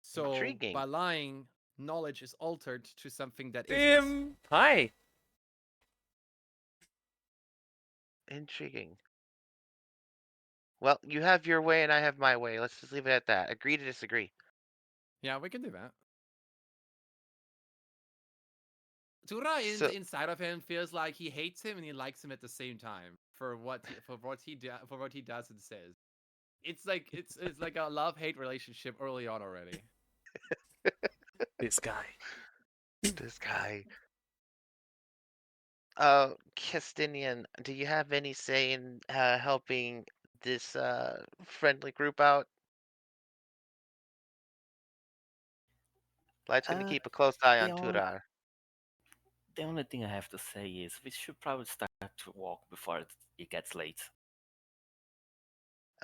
So Intriguing, by lying, knowledge is altered to something that isn't. Tim! Hi! intriguing. Well, you have your way and I have my way. Let's just leave it at that. Agree to disagree. Yeah, we can do that. Tura So, inside of him feels like he hates him and he likes him at the same time for what he does and says. It's like a love hate relationship early on already. This guy. this guy. Castinian, do you have any say in helping this friendly group out? Light's gonna uh, keep a close eye the on only Turar. the only thing I have to say is we should probably start to walk before it gets late.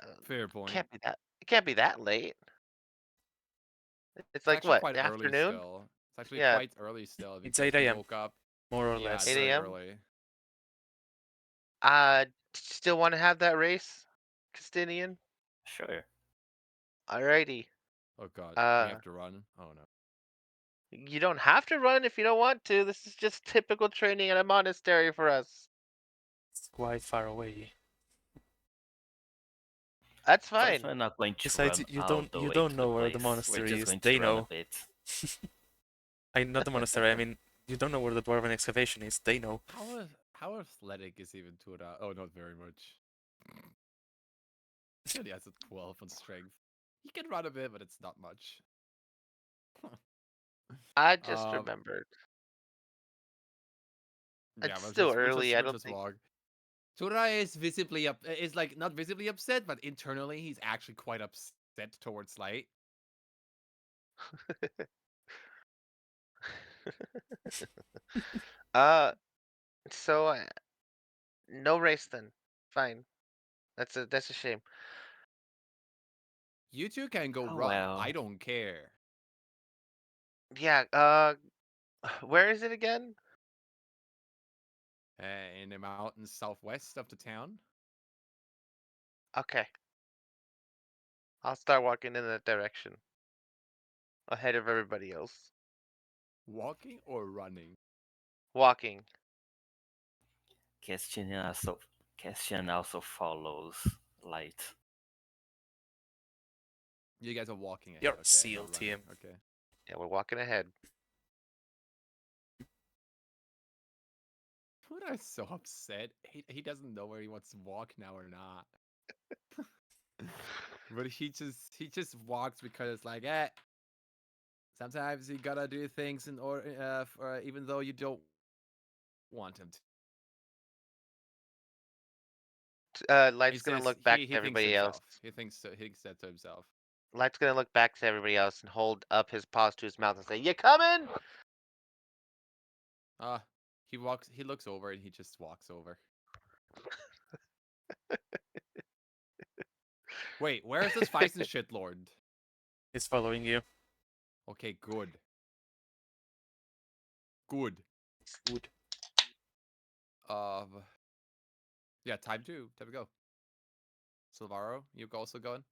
Uh, Fair point. can't be that. It can't be that late. It's It's like actually what? quite early Afternoon? still. It's actually Yeah, quite early still It's because 8 we a.m., woke up. more or Yeah, it's 8 less. very a.m. early. Still want to have that race, Castinian? Sure. Alrighty. Oh god, we Uh, have to run. Oh no. you don't have to run if you don't want to. This is just typical training at a monastery for us. It's quite far away. That's First, fine. we're not going to Besides, run you all don't the you way don't to the know where the place. We're monastery just is. going to They run a know. bit. I not the monastery. I mean, you don't know where the dwarven excavation is. They know. How athletic is even Tura? Oh, not very much. He only has a 12 on strength. He can run a bit, but it's not much. I just um, remembered. yeah, It's still early. I we'll don't just think. walk. Tura is visibly is like not visibly upset, but internally he's actually quite upset towards Light. uh, so no race then. Fine. That's a shame. You two can go Oh run. I well. don't care. Yeah. Where is it again? In the mountains southwest of the town, Okay. I'll start walking in that direction ahead of everybody else. walking or running. Walking. Castian also Castian also follows Light. You guys are walking ahead, You're a okay, seal, not running, Tim. okay. Yeah, we're walking ahead. Tura is so upset. He doesn't know where he wants to walk now or not. But he just walks because it's like, sometimes you gotta do things in order, even though you don't want him to. He Light's gonna says look back he to thinks to everybody else. himself. He thinks that to himself. Light's gonna look back to everybody else and hold up his paws to his mouth and say, "You coming?" He walks. He looks over and he just walks over. Wait, where's this Feisen shit lord? He's following you. Okay, good. Good. Wood. Um, yeah, time to go. Silvaro, you also going?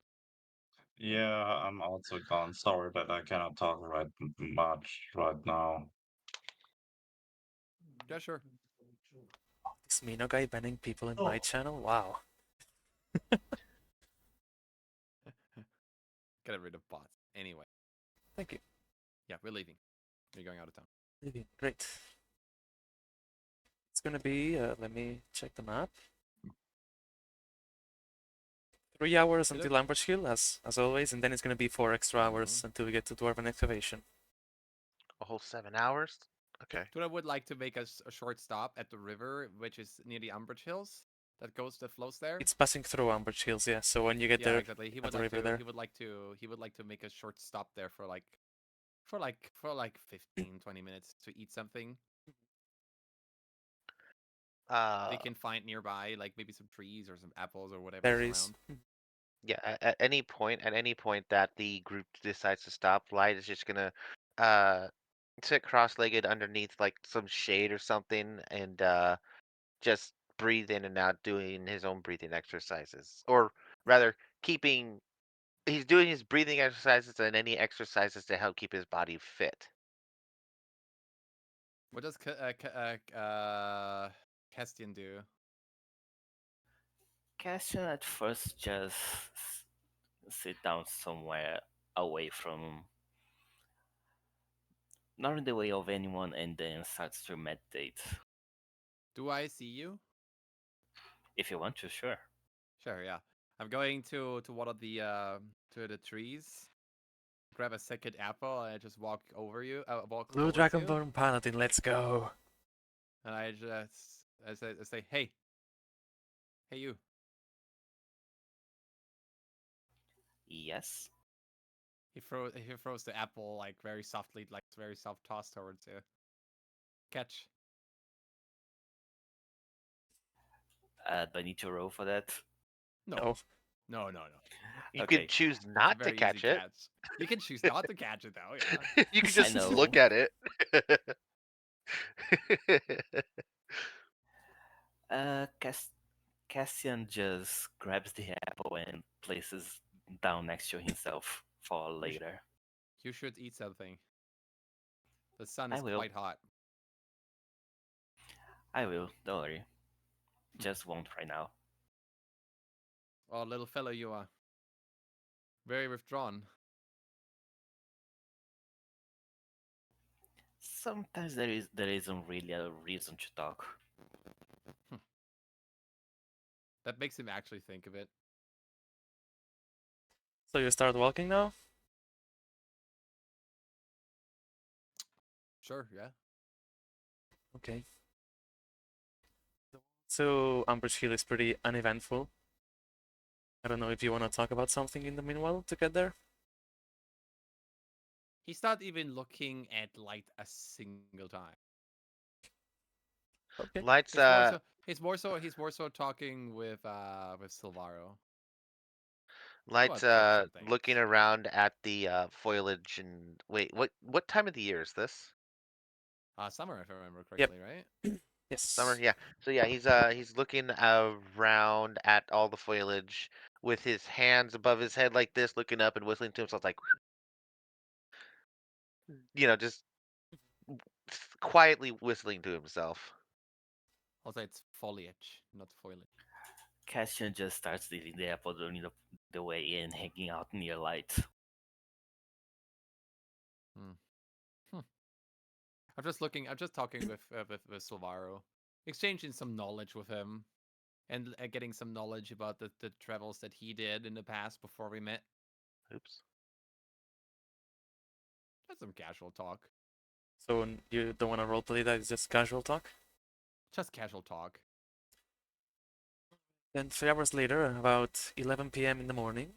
Yeah, I'm also gone. Sorry, but I cannot talk much right now. Yeah, sure. This Mino guy banning people in my channel? Wow. Get rid of bots. Anyway, Thank you. yeah, we're leaving. We're going out of town. Great. It's gonna be, let me check the map. 3 hours It until is. Ambush Hill, as always, and then it's gonna be 4 extra hours until we get to Dwarven Excavation. A whole 7 hours? Okay. Tuna would like to make a short stop at the river, which is near the Umbridge Hills. That flows there. It's passing through Ambush Hills, yeah, so when you get Yeah, there, exactly. He at would the like river to. there. He would like to make a short stop there for like 15, 20 minutes to eat something. Uh, They can find nearby, like maybe some trees or some apples or whatever is Berries. around. yeah, at any point that the group decides to stop, Light is just gonna uh sit cross-legged underneath like some shade or something and just breathe in and out doing his own breathing exercises. Or rather, he's doing his breathing exercises and any exercises to help keep his body fit. What does Castian do? Cassian at first just sit down somewhere away from, not in the way of anyone, and then starts to meditate. Do I see you? If you want to, sure. Sure, yeah. I'm going to one of the trees, grab a second apple, and I just walk Blue towards you, Dragonborn Paladin, let's go! and I say, hey, you. Yes. He throws the apple like very softly, like very soft toss towards you. Catch. Do I need to roll for that? No, No. no. You could Okay. choose It's a not to very easy catch it. catch. You can choose not to catch it though. Yeah. You could I just know. look at it. Cassian just grabs the apple and places down next to himself for later. You should eat something. The sun I is will. quite hot. I will. Don't worry. Just won't right now. Oh, little fellow, you are very withdrawn. Sometimes there isn't really a reason to talk. That makes him actually think of it. So you start walking now? Sure, yeah. Okay. So Ambush Hill is pretty uneventful. I don't know if you want to talk about something in the meanwhile to get there? He's not even looking at light a single time. Okay. Light's He's more so talking with Silvaro Light's about trips and looking things. around at the foliage and wait, what time of the year is this? Summer, if I remember Yep. correctly, right? Summer, Yes. yeah. So yeah, he's looking around at all the foliage with his hands above his head like this, looking up and whistling to himself like just quietly whistling to himself. Also, it's foliage, not foliage. Cassian just starts leaving the apple during the way and hanging out near light. I'm just looking. I'm just talking with Silvaro, exchanging some knowledge with him, and getting some knowledge about the travels that he did in the past before we met. Oops. Just some casual talk. So you don't want to roleplay that, it's just casual talk? Just casual talk. Then 3 hours later, about 11 p.m. in the morning,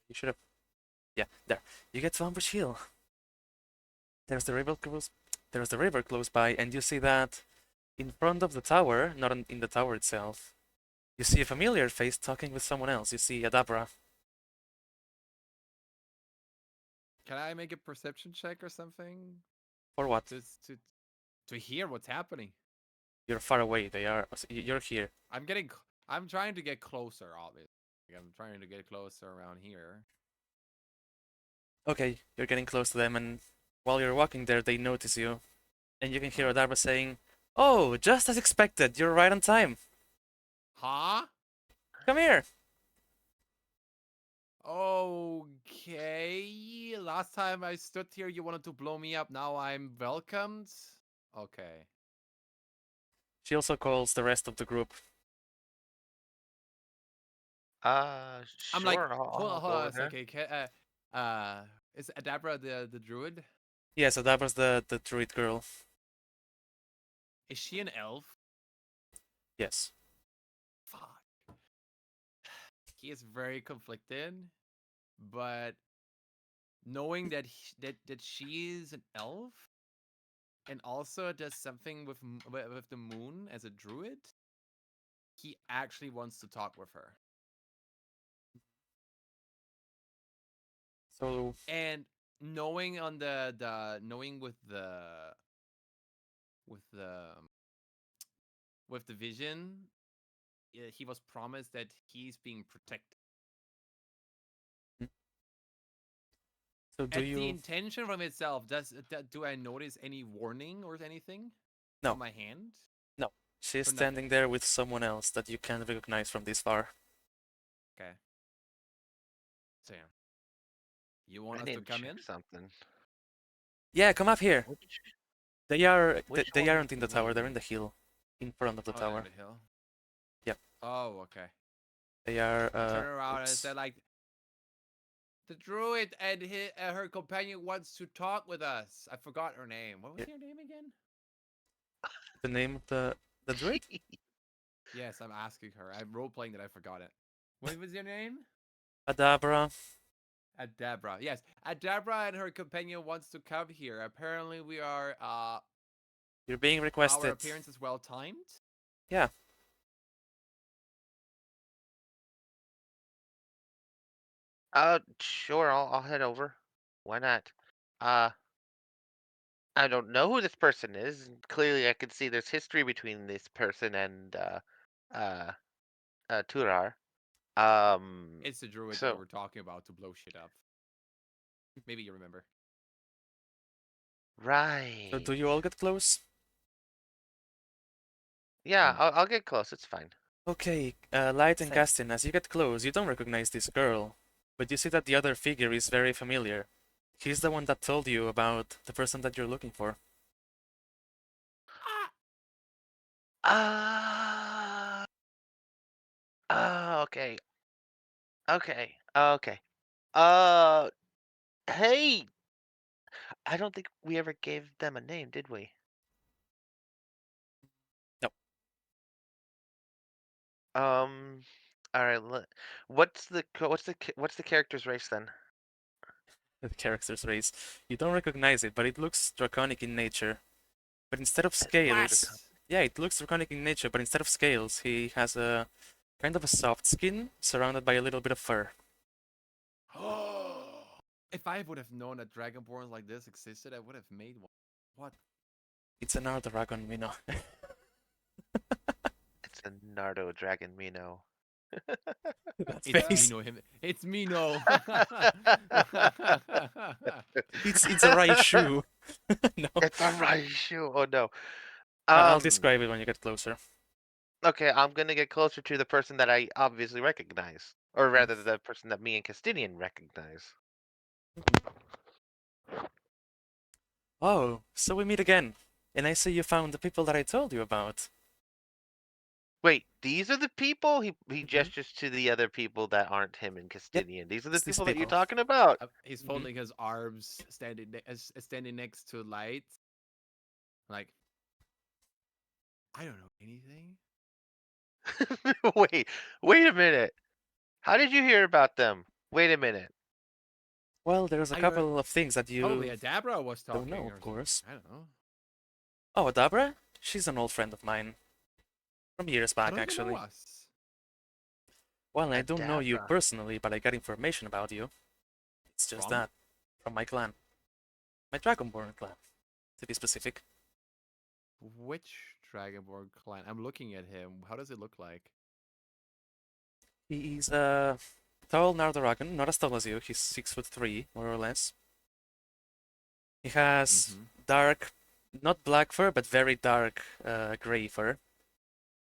you should have... Yeah, there. You get to Ambush Hill. There's the river close by, and you see that in front of the tower, not in the tower itself, You see a familiar face talking with someone else. You see Adabra. Can I make a perception check or something Or what? to hear what's happening? You're far away. They are. You're here. I'm trying to get closer, obviously. I'm trying to get closer around here. Okay, you're getting close to them, and while you're walking there, they notice you, and you can hear Adabra saying, "Oh, just as expected. You're right on time. Huh? Come here." Okay. Last time I stood here, you wanted to blow me up. Now I'm welcomed. Okay. She also calls the rest of the group. I'm like, Sure, hold on, I'll hold go on over a there. second. Is Adabra the druid? Yes, Adabra's the druid girl. Is she an elf? Yes. Fuck. He is very conflicted, but knowing that that she is an elf and also does something with the moon as a druid, he actually wants to talk with her. So And knowing on the knowing with the with the vision, he was promised that he's being protected. so do At the you? intention from itself, do I notice any warning or anything No, on my hand? no. She's So standing nothing. there with someone else that you can't recognize from this far. Okay. So yeah. You want I us to need to come check in? something. Yeah, come up here. Which They which they one? aren't in the tower. They're in the hill, in front of the Oh, they're in tower. the hill. Yep. Oh, okay. They are. I turn around and Oops. said, like, the druid and her companion wants to talk with us. I forgot her name. What was Yeah, your name again? the name of the druid? Yes, I'm asking her. I'm role playing that I forgot it. What was your name? Adabra. Adabra. Yes, Adabra and her companion wants to come here. Apparently, we are. You're being Our requested. appearance is well timed. Yeah. Sure, I'll head over. Why not? Uh, I don't know who this person is. And clearly, I can see there's history between this person and uh, Turar. Um, It's the druid that we so were talking about to blow shit up. Maybe you remember. So right. do you all get close? Yeah, No. I'll get close. It's fine. Okay, Light and Same. Castian, as you get close, you don't recognize this girl, but you see that the other figure is very familiar. He's the one that told you about the person that you're looking for. Ah, okay, okay. Uh, hey, I don't think we ever gave them a name, did we? No, Um, all right. What's the character's race then? the character's race. You don't recognize it, but it looks draconic in nature. But instead of What? scales, yeah, it looks draconic in nature, but instead of scales, he has a kind of a soft skin surrounded by a little bit of fur. If I would have known that dragonborns like this existed, I would have made one. What? It's an Arthur dragon, we know. It's a Nardo Dragon Mino. That It's face. Mino him. It's Mino. It's a right shoe. No, It's a Raishu. Oh no. I'll Um. describe it when you get closer. Okay, I'm gonna get closer to the person that I obviously recognize, or Mm. rather, the person that me and Castinian recognize. Oh, so we meet again. And I see you found the people that I told you about. Wait, these are the people? He Hmm. gestures to the other people that aren't him and Yep, Castinian. These are the it's these people that you're people. talking about. He's Hmm. folding his arms, standing next to Light. Like, I don't know anything. Wait, wait a minute. How did you hear about them? Wait a minute. Well, there's a I heard couple of things that probably you Adabra was don't know, talking of or something. course. I don't know. Oh, Adabra? She's an old friend of mine. From years How back, don't you know actually. us? Well, I don't know you Adabra. personally, but I got information about you. It's just From that. From my clan. My Dragonborn clan, to be specific. which Dragonborn clan? I'm looking at him. How does it look like? He's a tall Nardoragon, not as tall as you. He's 6'3", more or less. He has Mm-hmm. dark, not black fur, but very dark gray fur,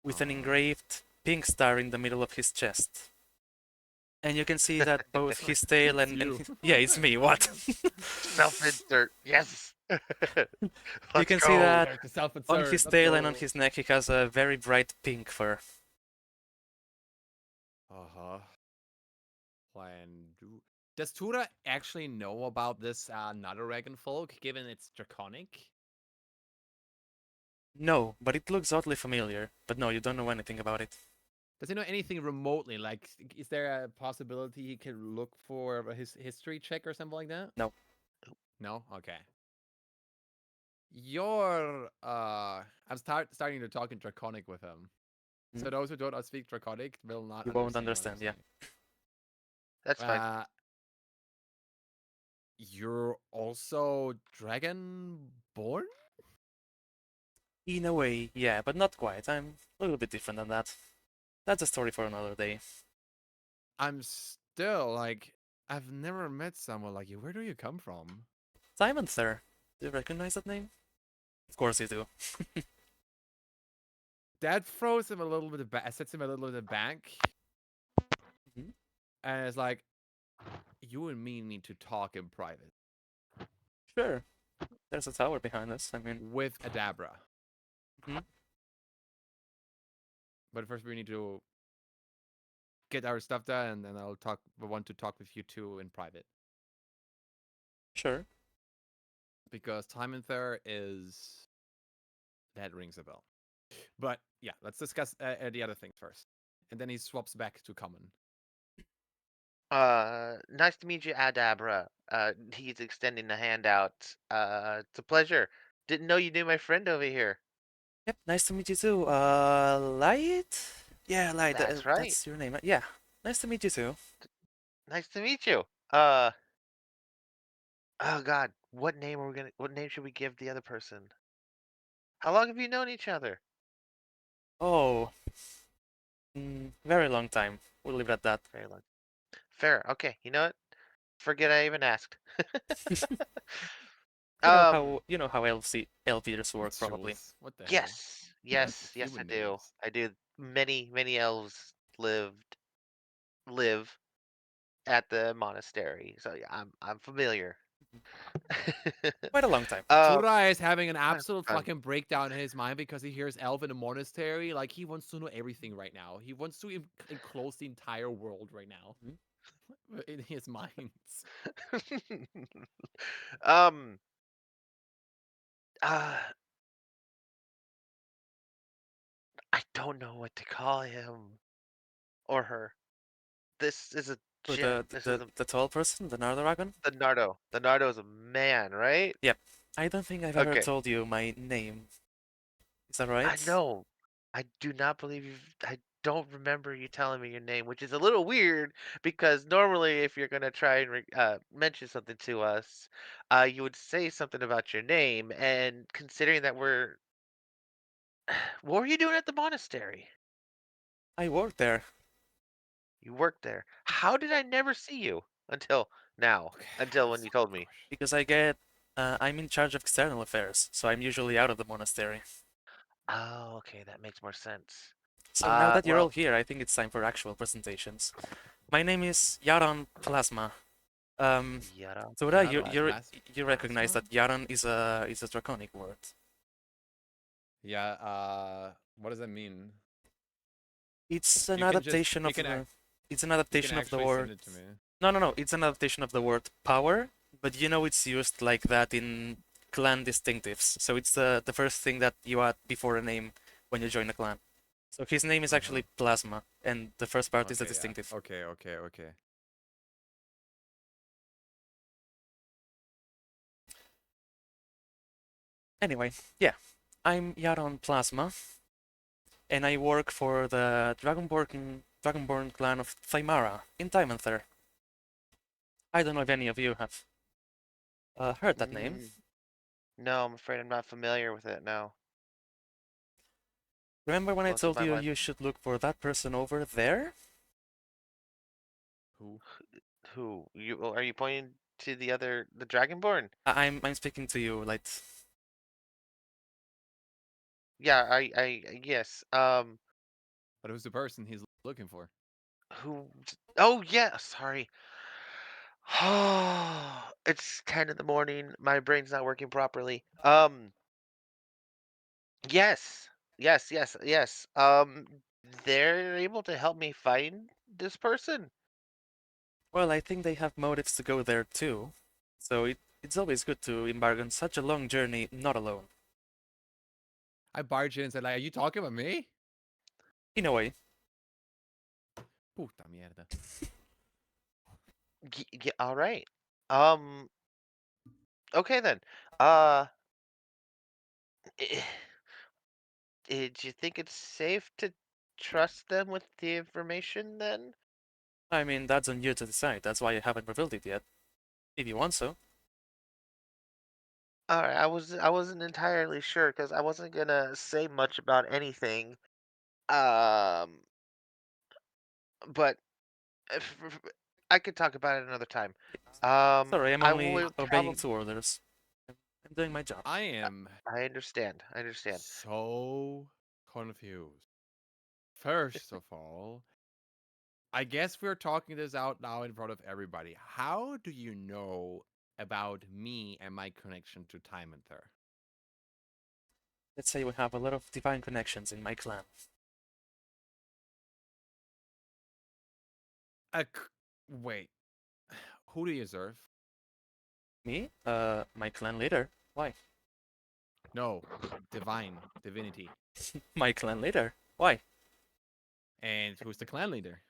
with an Uh-huh. engraved pink star in the middle of his chest. And you can see that both his tail It's and you. his, yeah, it's me. What? Self-insert. Yes. You Let's can see go. that Character self-insert. on his Let's tail and on go. his neck he has a very bright pink fur. Uh-huh. Plan do. Does Tura actually know about this Nutaragon folk, given it's draconic? No, but it looks oddly familiar. But no, you don't know anything about it. Does he know anything remotely? Like, is there a possibility he could look for his history check or something like that? No. No? Okay. You're I'm starting to talk in draconic with him. So Mhm. those who don't speak draconic will not You won't understand what I'm understand, yeah. That's fine. saying. You're also dragonborn? In a way, yeah, but not quite. I'm a little bit different than that. That's a story for another day. I'm still like I've never met someone like you. Where do you come from? Simon, sir. Do you recognize that name? Of course you do. That throws him a little bit back, sets him a little bit back, Mhm. and it's like, you and me need to talk in private Sure. There's a tower behind us. I mean, with Adabra. mhm. But first, we need to get our stuff done, and then I'll talk. I want to talk with you two in private Sure. because time and there is that rings a bell. But yeah, let's discuss the other things first, and then he swaps back to common. Nice to meet you, Adabra. He's extending the hand out. It's a pleasure. Didn't know you knew my friend over here. Yep, nice to meet you too. Light? Yeah, Light, That's right. that's your name. Yeah, nice to meet you too. Nice to meet you. Oh God, what name should we give the other person? How long have you known each other? Oh, very long time. We'll leave it at that. Very long. Fair. Okay. You know what? Forget I even asked. Um, You know how elf eaters work, probably. Jules, what the hell? yes, That's yes, I human do. names. I do. Many elves live at the monastery, so yeah, I'm familiar. Quite a long time. Tura is having an Quite absolute a- fucking breakdown in his mind because he hears elf in a monastery. Like he wants to know everything right now. He wants to enclose the entire world right now in his minds. um, uh, I don't know what to call him or her. This is a Or gem. This is the tall person, the Nardoragon? the Nardo. The Nardo is a man, right? Yep. I don't think I've ever Okay. told you my name. Is that I right? know. I do not believe you. I don't remember you telling me your name, which is a little weird because normally, if you're gonna try and mention something to us, you would say something about your name. And considering that what were you doing at the monastery? I work there You worked there. How did I never see you until now? Okay, Until when that's you not a told good me. question. because I'm in charge of external affairs, so I'm usually out of the monastery. Oh, okay, that makes more sense. So now that you're all Well, here, I think it's time for actual presentations. My name is Yaron Plasma. Um, yada Tora, Yaron you recognize Plasma? that Yaron is a draconic word. Yeah. What does that mean? It's an You can just adaptation you of can the it's an you can adaptation of the actually send word. it to me. No. It's an adaptation of the word power, but you know it's used like that in clan distinctives. So it's the first thing that you add before a name when you join a clan. So his name is Uh huh. actually Plasma, and the first part is the Okay. Yeah. distinctive. Okay. Anyway, yeah, I'm Yaron Plasma, and I work for the Dragonborn Dragonborn clan of Thymara in Timenther. I don't know if any of you have heard that name. Mm, no, I'm afraid I'm not familiar with it. No, Remember when I most of told my you life. you should look for that person over there? Who? Who you are you pointing to the Dragonborn? I'm speaking to you, like, Yeah, I yes. But who's the person he's looking for? Who? Oh yeah, sorry. It's 10 in the morning. My brain's not working properly. Yes. Yes. They're able to help me find this person. well, I think they have motives to go there too. So it's always good to embark on such a long journey not alone. I barged in and said, like, are you talking about me? In a way, Puta mierda. Yeah, all right. Um, okay then. Uh, do you think it's safe to trust them with the information then? I mean, that's on you to decide. That's why I haven't revealed it yet. If you want so. All right, I wasn't entirely sure because I wasn't gonna say much about anything. Um, but I could talk about it another time. Sorry, I'm I only will obeying probably. to orders. I'm doing my job. I am I understand. I understand. so confused. First of all, I guess we're talking this out now in front of everybody. How do you know about me and my connection to Time and Ther? Let's say we have a lot of divine connections in my clan. Wait, who do you serve? Me? My clan leader. Why? No, divine, divinity. My clan leader. Why? And who's the clan leader?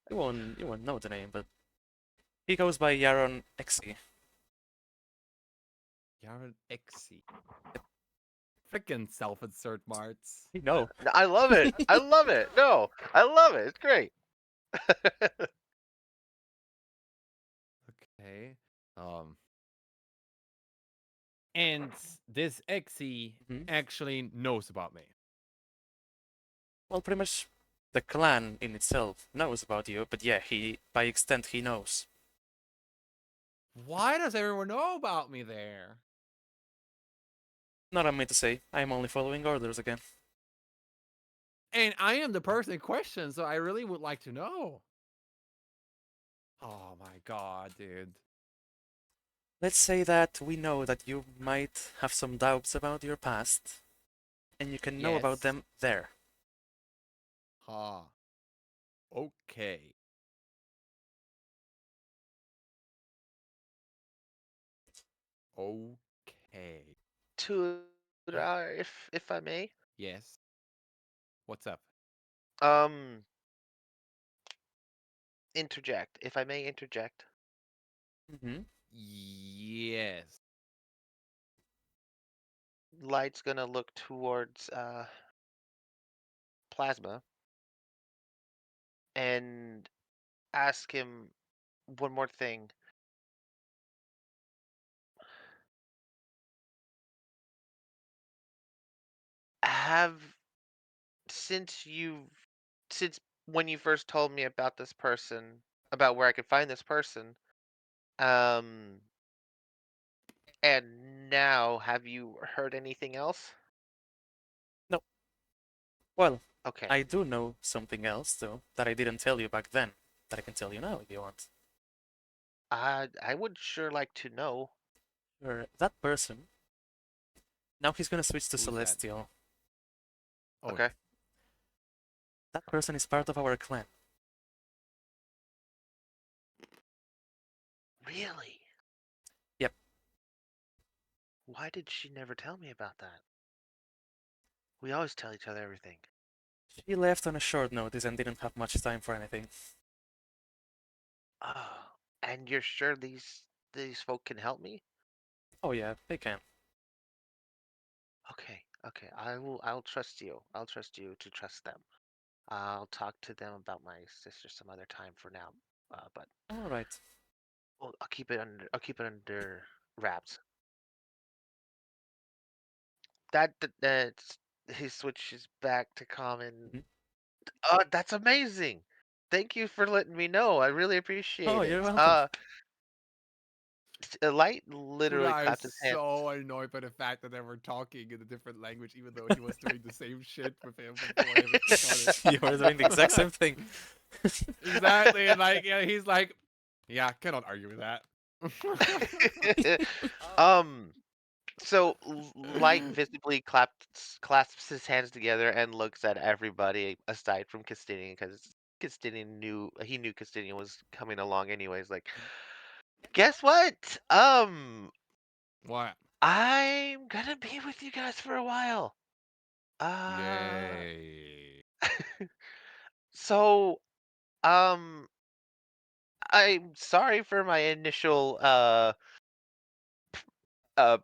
You won't know the name, but he goes by Yaron Exi. Yaron Exi. Frickin' self-insert marts. You know. I love it. I love it. No, I love it. It's great. Okay. Um, and this Exi Mhm. actually knows about me. Well, pretty much the clan in itself knows about you, but yeah, he by extent he knows. Why does everyone know about me there? Not on me to say. I am only following orders again. And I am the person in question, so I really would like to know. Oh my god, dude. Let's say that we know that you might have some doubts about your past, and you can know about Yes. them there. Ha. Okay. Okay. Tutor, if I may. Yes. What's up? Um, interject. If I may interject. Mm-hmm. Yes. Light's gonna look towards Plasma and ask him one more thing. Have since you since when you first told me about this person, about where I could find this person, um, and now have you heard anything else? No. Well, Okay. I do know something else, though, that I didn't tell you back then, that I can tell you now if you want. I would sure like to know. Sure, that person, now he's gonna switch to Who's that? Celestial. Oh, Okay. That person is part of our clan. Really? Yep, Why did she never tell me about that? We always tell each other everything. she left on a short notice and didn't have much time for anything. Oh, and you're sure these folk can help me? Oh yeah, they can. Okay. I'll trust you. I'll trust you to trust them. I'll talk to them about my sister some other time for now. But All right. well, I'll keep it under wraps. That's he switches back to common. Mhm. That's amazing. Thank you for letting me know. I really Oh, appreciate it. you're welcome. Light Dude, literally I'm clapped his hands. so annoyed by the fact that they were talking in a different language, even though he was doing the same shit with him before everything started. You are doing the exact same thing. Exactly, and like, yeah, he's like, yeah, cannot argue with that. um, so Light visibly clasps his hands together and looks at everybody aside from Castinian because he knew Castinian was coming along anyways. Like, guess what? What? I'm gonna be with you guys for a while. Uh, Yay. so um, I'm sorry for my initial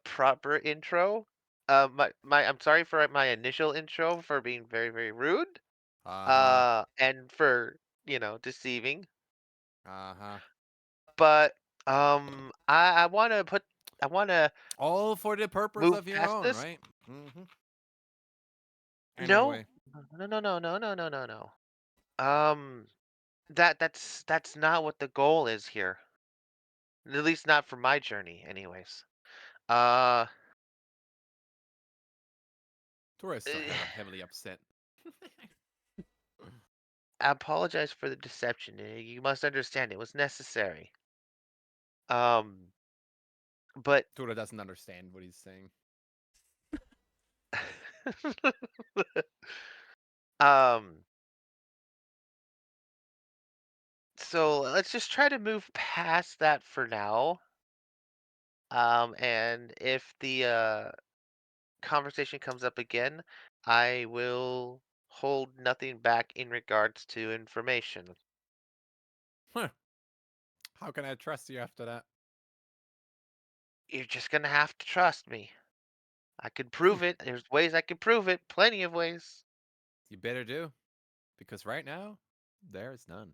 proper intro. I'm sorry for my initial intro for being very, very rude. Uh-huh. And for, deceiving. Uh-huh. But I wanna All for the purpose move of your past own, this. right? Mm-hmm. No, Anyway, no, no, no, no, no, no, no, no. That's not what the goal is here. At least not for my journey, anyways. Uh, Tora is still eh, heavily upset. I apologize for the deception. You must understand it was necessary. Um, but Tora doesn't understand what he's saying. um, so let's just try to move past that for now. And if the conversation comes up again, I will hold nothing back in regards to information. Huh. How can I trust you after that? You're just gonna have to trust me. I could Hmm. prove it. There's ways I could prove it. Plenty of ways. You better do. Because right now, there's none.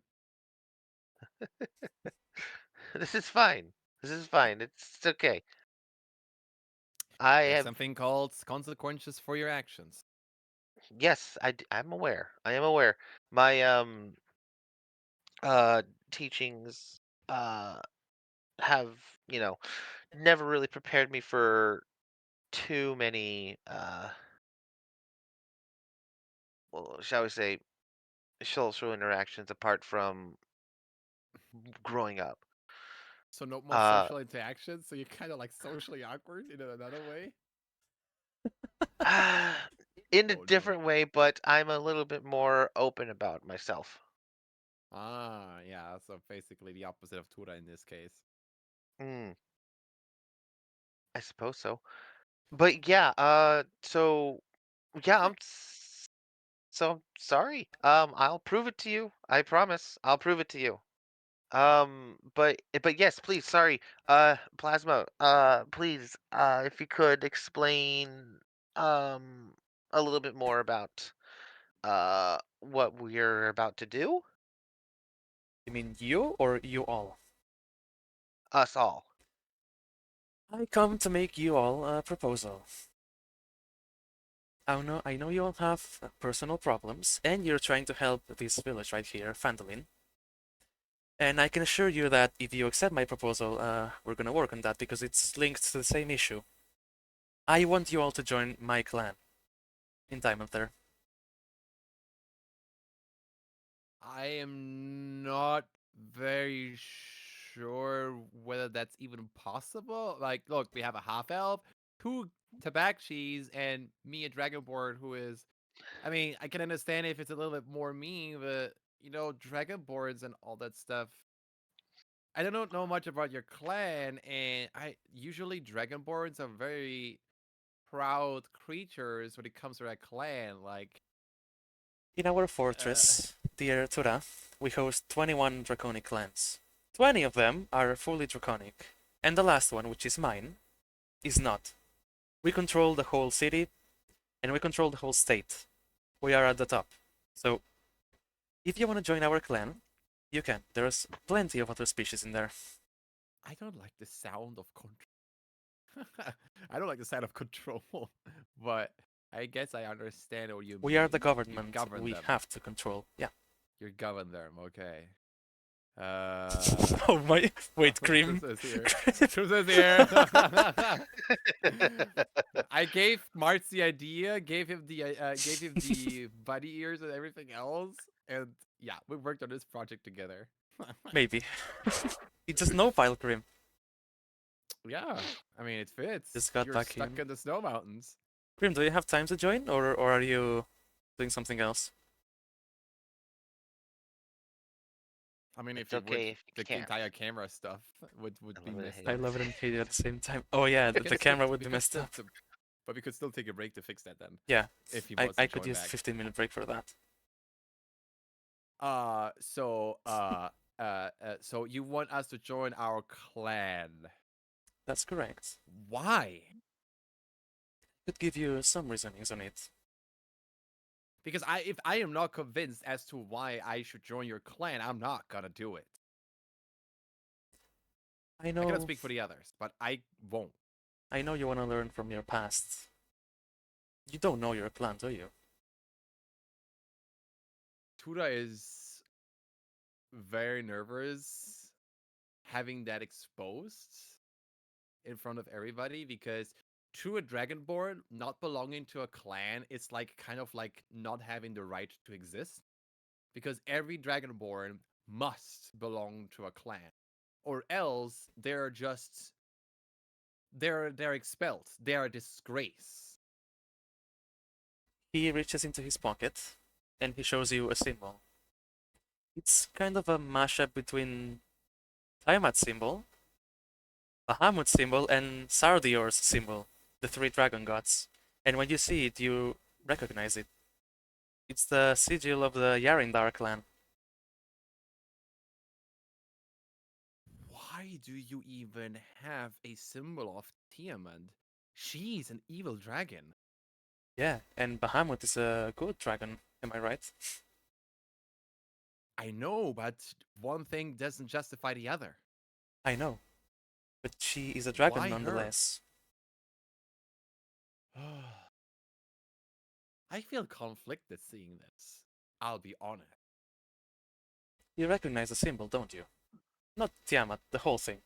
This is fine. This is fine. It's okay. I There's have something called consequences for your actions. yes, I'm aware. I am aware. My uh teachings uh have, you know, never really prepared me for too many well, shall we say social interactions apart from growing up. So no more Uh social interaction. So you're kind of like socially awkward in another way. in a Oh no. different way, but I'm a little bit more open about myself. Ah, yeah. So basically the opposite of Tura in this case. Mm, I suppose so. But yeah, so yeah, so sorry. I'll prove it to you. I promise. I'll prove it to you. But yes, please, sorry. Plasma, please, if you could explain um a little bit more about what we're about to do. You mean you or you all? Us all. I come to make you all a proposal. I know you all have personal problems, and you're trying to help this village right here, Fandolin. And I can assure you that if you accept my proposal, we're gonna work on that because it's linked to the same issue. I want you all to join my clan in Diamond there. I am not very sure whether that's even possible. Like, look, we have a half elf, two tabaxis, and me, a dragonborn who is. I mean, I can understand if it's a little bit more mean, but dragonborns and all that stuff. I don't know much about your clan, and I usually dragonborns are very proud creatures when it comes to that clan. Like, In our uh, fortress, dear Tura, we host 21 draconic clans. 20 of them are fully draconic, and the last one, which is mine, is not. We control the whole city, and we control the whole state. We are at the top. So If you want to join our clan, you can. There's plenty of other species in there. I don't like the sound of control. I don't like the sound of control, but I guess I understand what you We are mean. the You government. govern We them. have to control. Yeah. You govern them. Okay. Oh my! Wait, Cream. Truth is here. Truth is here. I gave Marts the idea, gave him the bunny ears and everything else, and yeah, we worked on this project together. Maybe. It's just no pile, Cream. Yeah, I mean it fits. Just got You're back stuck in. in the snow mountains. Cream, do you have time to join, or are you doing something else? I mean, if It's you would, okay if you the can't. entire camera stuff would I be love it, I messed hate I up. it. love it and hate it at the same time. Oh yeah, We the, can the still, camera would we be could messed still, up. but we could still take a break to fix that then, Yeah, if he I, wants to I could join use back. 15-minute break for that. So you want us to join our clan? That's correct. Why? Could give you some reasonings on it. Because if I am not convinced as to why I should join your clan, I'm not gonna do it. I I cannot know, speak for the others, but I won't. I know you want to learn from your past. You don't know your clan, do you? Tuda is very nervous having that exposed in front of everybody because to a dragonborn, not belonging to a clan, it's like kind of like not having the right to exist. Because every dragonborn must belong to a clan. Or else they're just they're expelled. They're a disgrace. He reaches into his pocket and he shows you a symbol. It's kind of a mashup between Tiamat's symbol, Bahamut's symbol, and Sardior's symbol, the three dragon gods. And when you see it, you recognize it. It's the sigil of the Yarindar clan. Why do you even have a symbol of Tiamat? She's an evil dragon. Yeah, and Bahamut is a good dragon, am I right? I know, but one thing doesn't justify the other. I know. But she is a dragon Why her? nonetheless. I feel conflicted seeing this. I'll be honest. You recognize the symbol, don't you? Not Tiamat, the whole thing.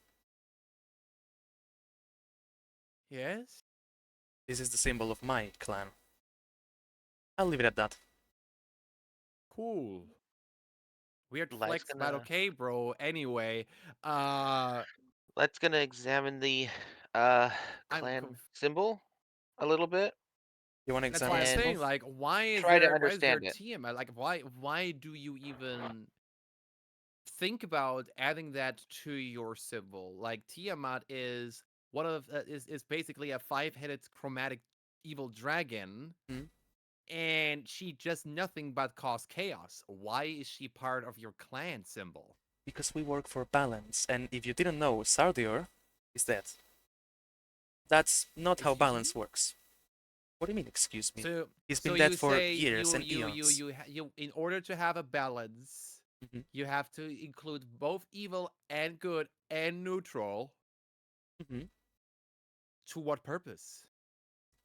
Yes? This is the symbol of my clan. I'll leave it at that. Cool. Weird Light's flex, but gonna okay, bro. Anyway, Light's gonna examine the I'm clan symbol a little bit You want to that's examine why the I'm and symbol? saying like try to why is there understand it. TM? Like why do you even think about adding that to your symbol? Like Tiamat is one of is basically a five-headed chromatic evil dragon, Hmm? and she does nothing but cause chaos. Why is she part of your clan symbol? Because we work for balance, and if you didn't know, Sardior is dead. That's not how Excuse me? balance works. What do you mean, excuse me? So He's so been dead you for say years and eons. you in order to have a balance, Mhm, you have to include both evil and good and neutral. mhm. To what purpose?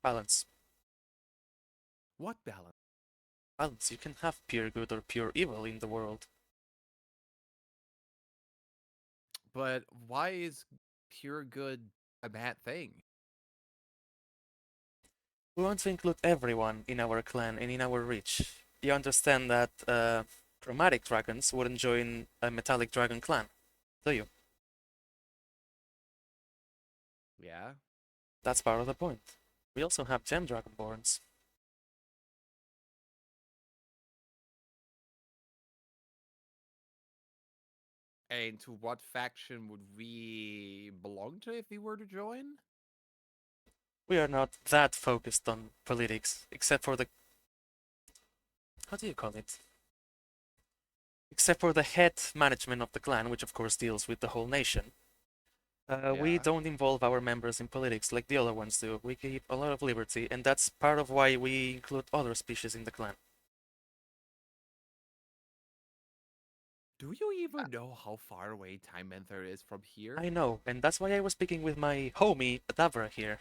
Balance. What balance? Balance. You can have pure good or pure evil in the world. But why is pure good a bad thing? We want to include everyone in our clan and in our reach. You understand that chromatic dragons wouldn't join a metallic dragon clan, do you? Yeah. That's part of the point. We also have gem dragonborns. And to what faction would we belong to if we were to join? We are not that focused on politics, except for the... How do you call it? Except for the head management of the clan, which of course deals with the whole nation. We Yeah. don't involve our members in politics like the other ones do. We keep a lot of liberty, and that's part of why we include other species in the clan. Do you even know how far away Time Menther is from here? I know, and that's why I was speaking with my homie Adavra here.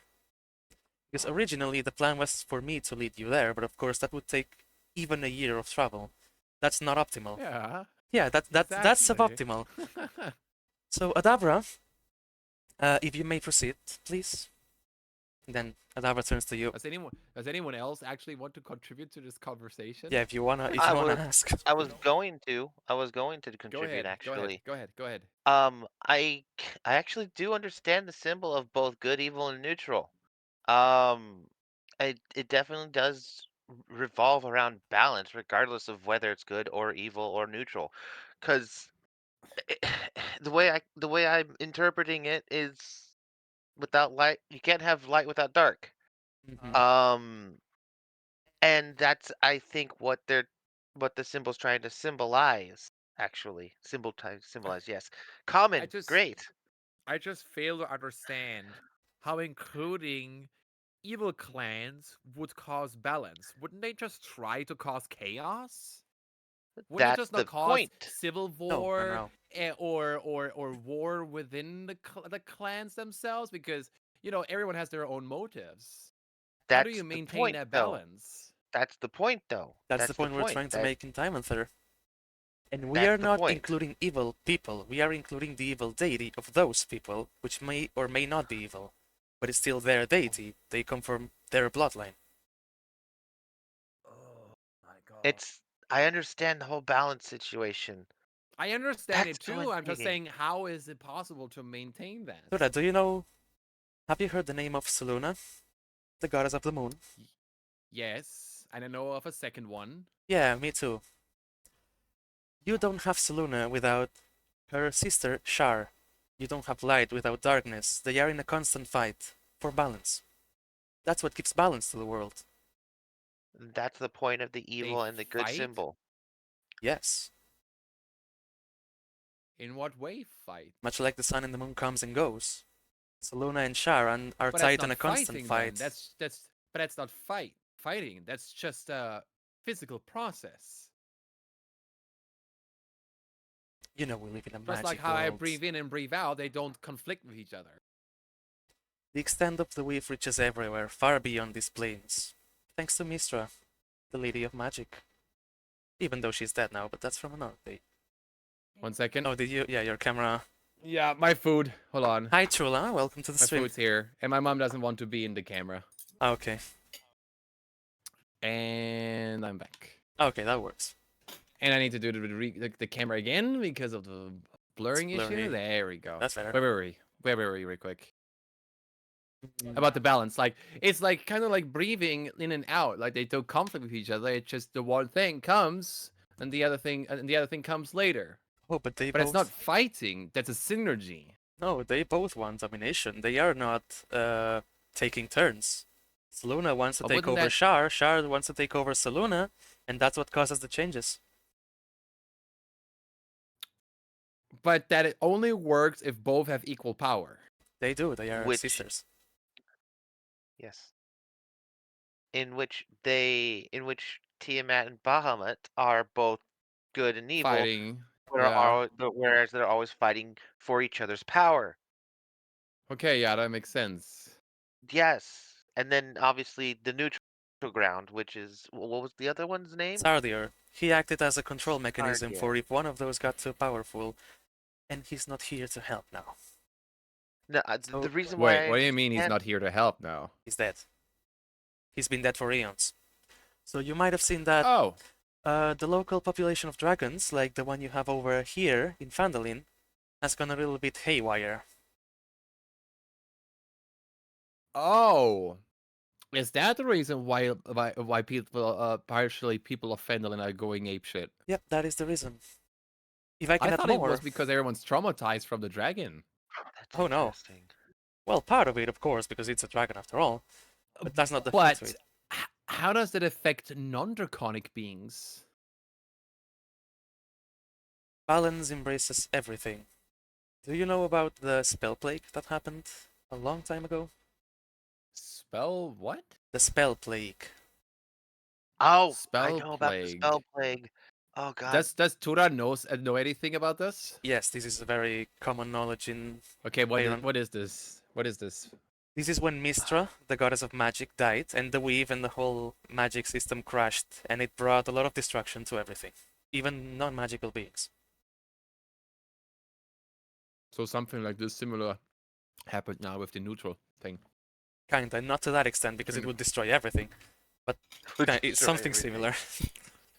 Because originally the plan was for me to lead you there, but of course that would take even a year of travel. That's not optimal. Yeah, Yeah, that's exactly. suboptimal. So Adavra, if you may proceed, please. Then Adavra turns to you. Does anyone else actually want to contribute to this conversation? Yeah, if I you wanna was ask. I was going to Go contribute ahead. Go ahead. actually. Go ahead. Go ahead. I actually do understand the symbol of both good, evil, and neutral. Um, it definitely does revolve around balance, regardless of whether it's good or evil or neutral. Because the way I'm interpreting it is without light, you can't have light without dark. Mhm. Um, and that's I think what the symbol's trying to symbolize. Actually, symbolize. Yes, I common, just great. I just fail to understand how including evil clans would cause balance. Wouldn't they just try to cause chaos? Wouldn't it That's just not the cause point. civil No, no, war no. or war within the clans themselves? Because everyone has their own motives. How do That's you the maintain point, that though. balance? That's the point, though. That's the That's the point we're point. trying to make in Time Ether. And we That's are the not point. including evil people. We are including the evil deity of those people, which may or may not be evil. But it's still their deity. They come from their bloodline. Oh my god. It's I understand the whole balance situation. I understand That's it so too. I'm just intriguing. saying, how is it possible to maintain that? Tura, do you know? Have you heard the name of Seluna, the goddess of the moon? Yes, and I know of a second one. Yeah, me too. You don't have Seluna without her sister Shar. You don't have light without darkness. They are in a constant fight for balance. That's what gives balance to the world. That's the point of the They evil and the good fight? symbol. Yes, In what way fight? much like the sun and the moon comes and goes. Seluna and Sharon are But that's tied in not a constant fighting then. fight. That's not fighting. That's just a physical process. You know, we live in a Just like magic how I world. breathe in and breathe out, they don't conflict with each other. The extent of the weave reaches everywhere, far beyond these planes. Thanks to Mistra, the Lady of Magic. Even though she's dead now, but that's from another day. 1 second. Oh, did you? Yeah, your camera. Yeah, my food. Hold on. Hi, Chula. Welcome to the My stream. food's here. And my mom doesn't want to be in the camera. Okay. And I'm back. Okay, that works. And I need to do the camera again because of the blurring issue. blurry. There we go. That's better. Where were we? Where were we, real quick? Mm, About the balance. Like, it's like kind of like breathing in and out. Like, they don't conflict with each other. It's just the one thing comes and the other thing comes later. Oh, but they But it's not both. fighting. That's a synergy. No, they both want domination. They are not taking turns. Seluna wants to But take wouldn't over that Shar, Shar wants to take over Seluna, and that's what causes the changes. but that it only works if both have equal power. They do, they are Which sisters. yes, in which Tiamat and Bahamut are both good and evil, Fighting. but Yeah. whereas they're always fighting for each other's power. Okay, yeah, that makes sense. Yes, and then obviously the neutral ground, which is what was the other one's name? Sardier, he acted as a control mechanism Sardia. for if one of those got too powerful, and he's not here to help now. No, So the reason Wait, why I what do you mean he's understand not here to help now? he's dead. He's been dead for eons. So you might have seen that Oh, the local population of dragons, like the one you have over here in Phandalin, has gone a little bit haywire. oh, is that the reason why people partially people of Fendelin are going apeshit? Yep, that is the reason. If I I can add thought it was more. because everyone's traumatized from the dragon. that's Oh no. interesting. Well, part of it, of course, because it's a dragon after all, but that's not the key to But it. how does that affect non-draconic beings? Balance embraces everything. Do you know about the spell plague that happened a long time ago? Spell what? The spell plague. Oh, I Spell know about the plague. spell plague. Oh God. Does Tura know anything about this? Yes, this is a very common knowledge in Okay, Iron. what is this? What is this? This is when Mistra, the goddess of magic, died, and the weave and the whole magic system crashed, and it brought a lot of destruction to everything, even non-magical beings. So something like this similar happened now with the neutral thing. Kinda, not to that extent because it Between would destroy everything, but Would it's destroy something everything. similar.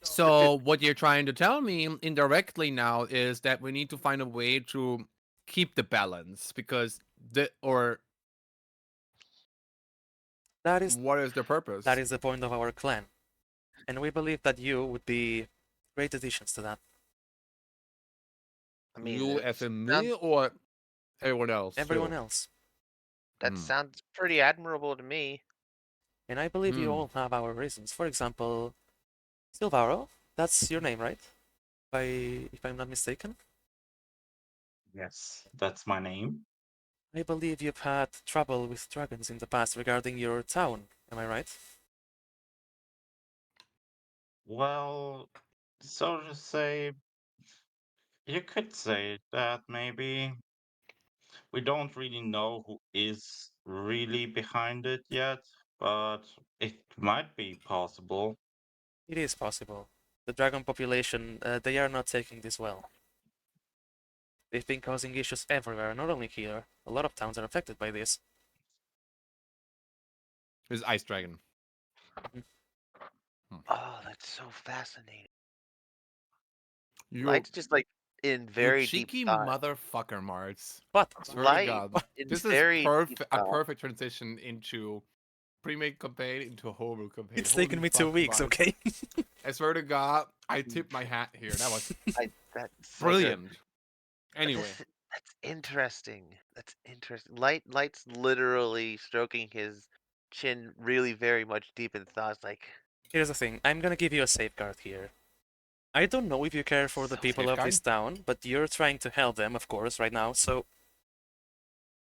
So what you're trying to tell me indirectly now is that we need to find a way to keep the balance because that is what is the that purpose? is the point of our clan, and we believe that you would be great additions to that. I mean, You as in sounds me or everyone else Everyone too? else, that Hmm. sounds pretty admirable to me. and I believe you Hmm. all have our reasons. For example, Silvaro, that's your name, right? If I'm not mistaken. Yes, that's my name. I believe you've had trouble with dragons in the past regarding your town. Am I right? Well, so to say, you could say that maybe we don't really know who is really behind it yet, but it might be possible. It is possible. The dragon population, they are not taking this well. They've been causing issues everywhere, not only here. A lot of towns are affected by this. This ice dragon. Mhm. Hmm. Oh, that's so fascinating. You Light's just like in you very deep cheeky thought. motherfucker, Marts. But Swear to Light God, in this is very deep perfect. A thought. perfect transition into pre-made campaign into a homebrew campaign. it's Holy taken me two fuck, weeks, Marts! okay? I swear to God, I tip my hat here. That was That's so good. brilliant. But Anyway, that's interesting. That's interesting. Light's literally stroking his chin really very much deep in thoughts like Here's the thing, I'm gonna give you a safeguard here. I don't know if you care for the so people of safeguard. this town, but you're trying to help them, of course, right now, so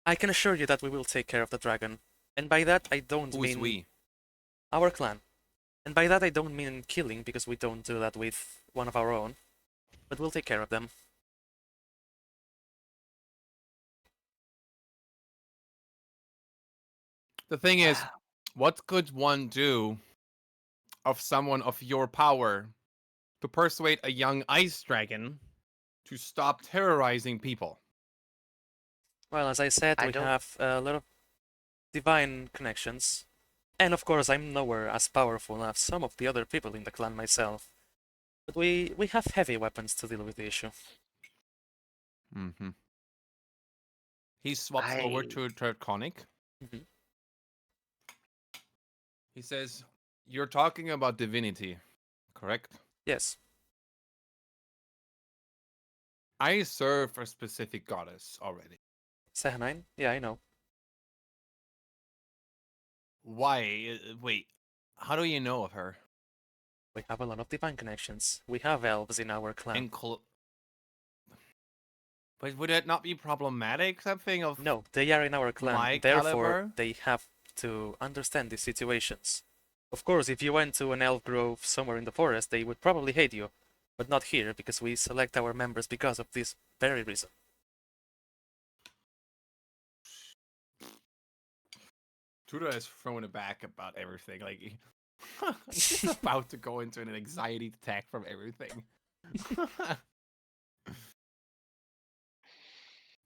I can assure you that we will take care of the dragon. And by that, I don't Who is mean we? our clan. And by that, I don't mean killing, because we don't do that with one of our own. But we'll take care of them. The thing is, wow. what could one do of someone of your power to persuade a young ice dragon to stop terrorizing people? Well, as I said, I we don't have a lot of divine connections. And of course, I'm nowhere as powerful as some of the other people in the clan myself. But we have heavy weapons to deal with the issue. Mm-hmm. He swaps over I to Draconic. Mhm. He says, "You're talking about divinity, correct? Yes, I serve a specific goddess already. Sehanine? Yeah, I know. Why? Wait, how do you know of her? We have a lot of divine connections. We have elves in our clan. And but would it not be problematic? Something of No, they are in our clan, my therefore caliber? they have to understand these situations. Of course, if you went to an elf grove somewhere in the forest, they would probably hate you. But not here, because we select our members because of this very reason. Tuda is throwing it back about everything. Like he's about to go into an anxiety attack from everything.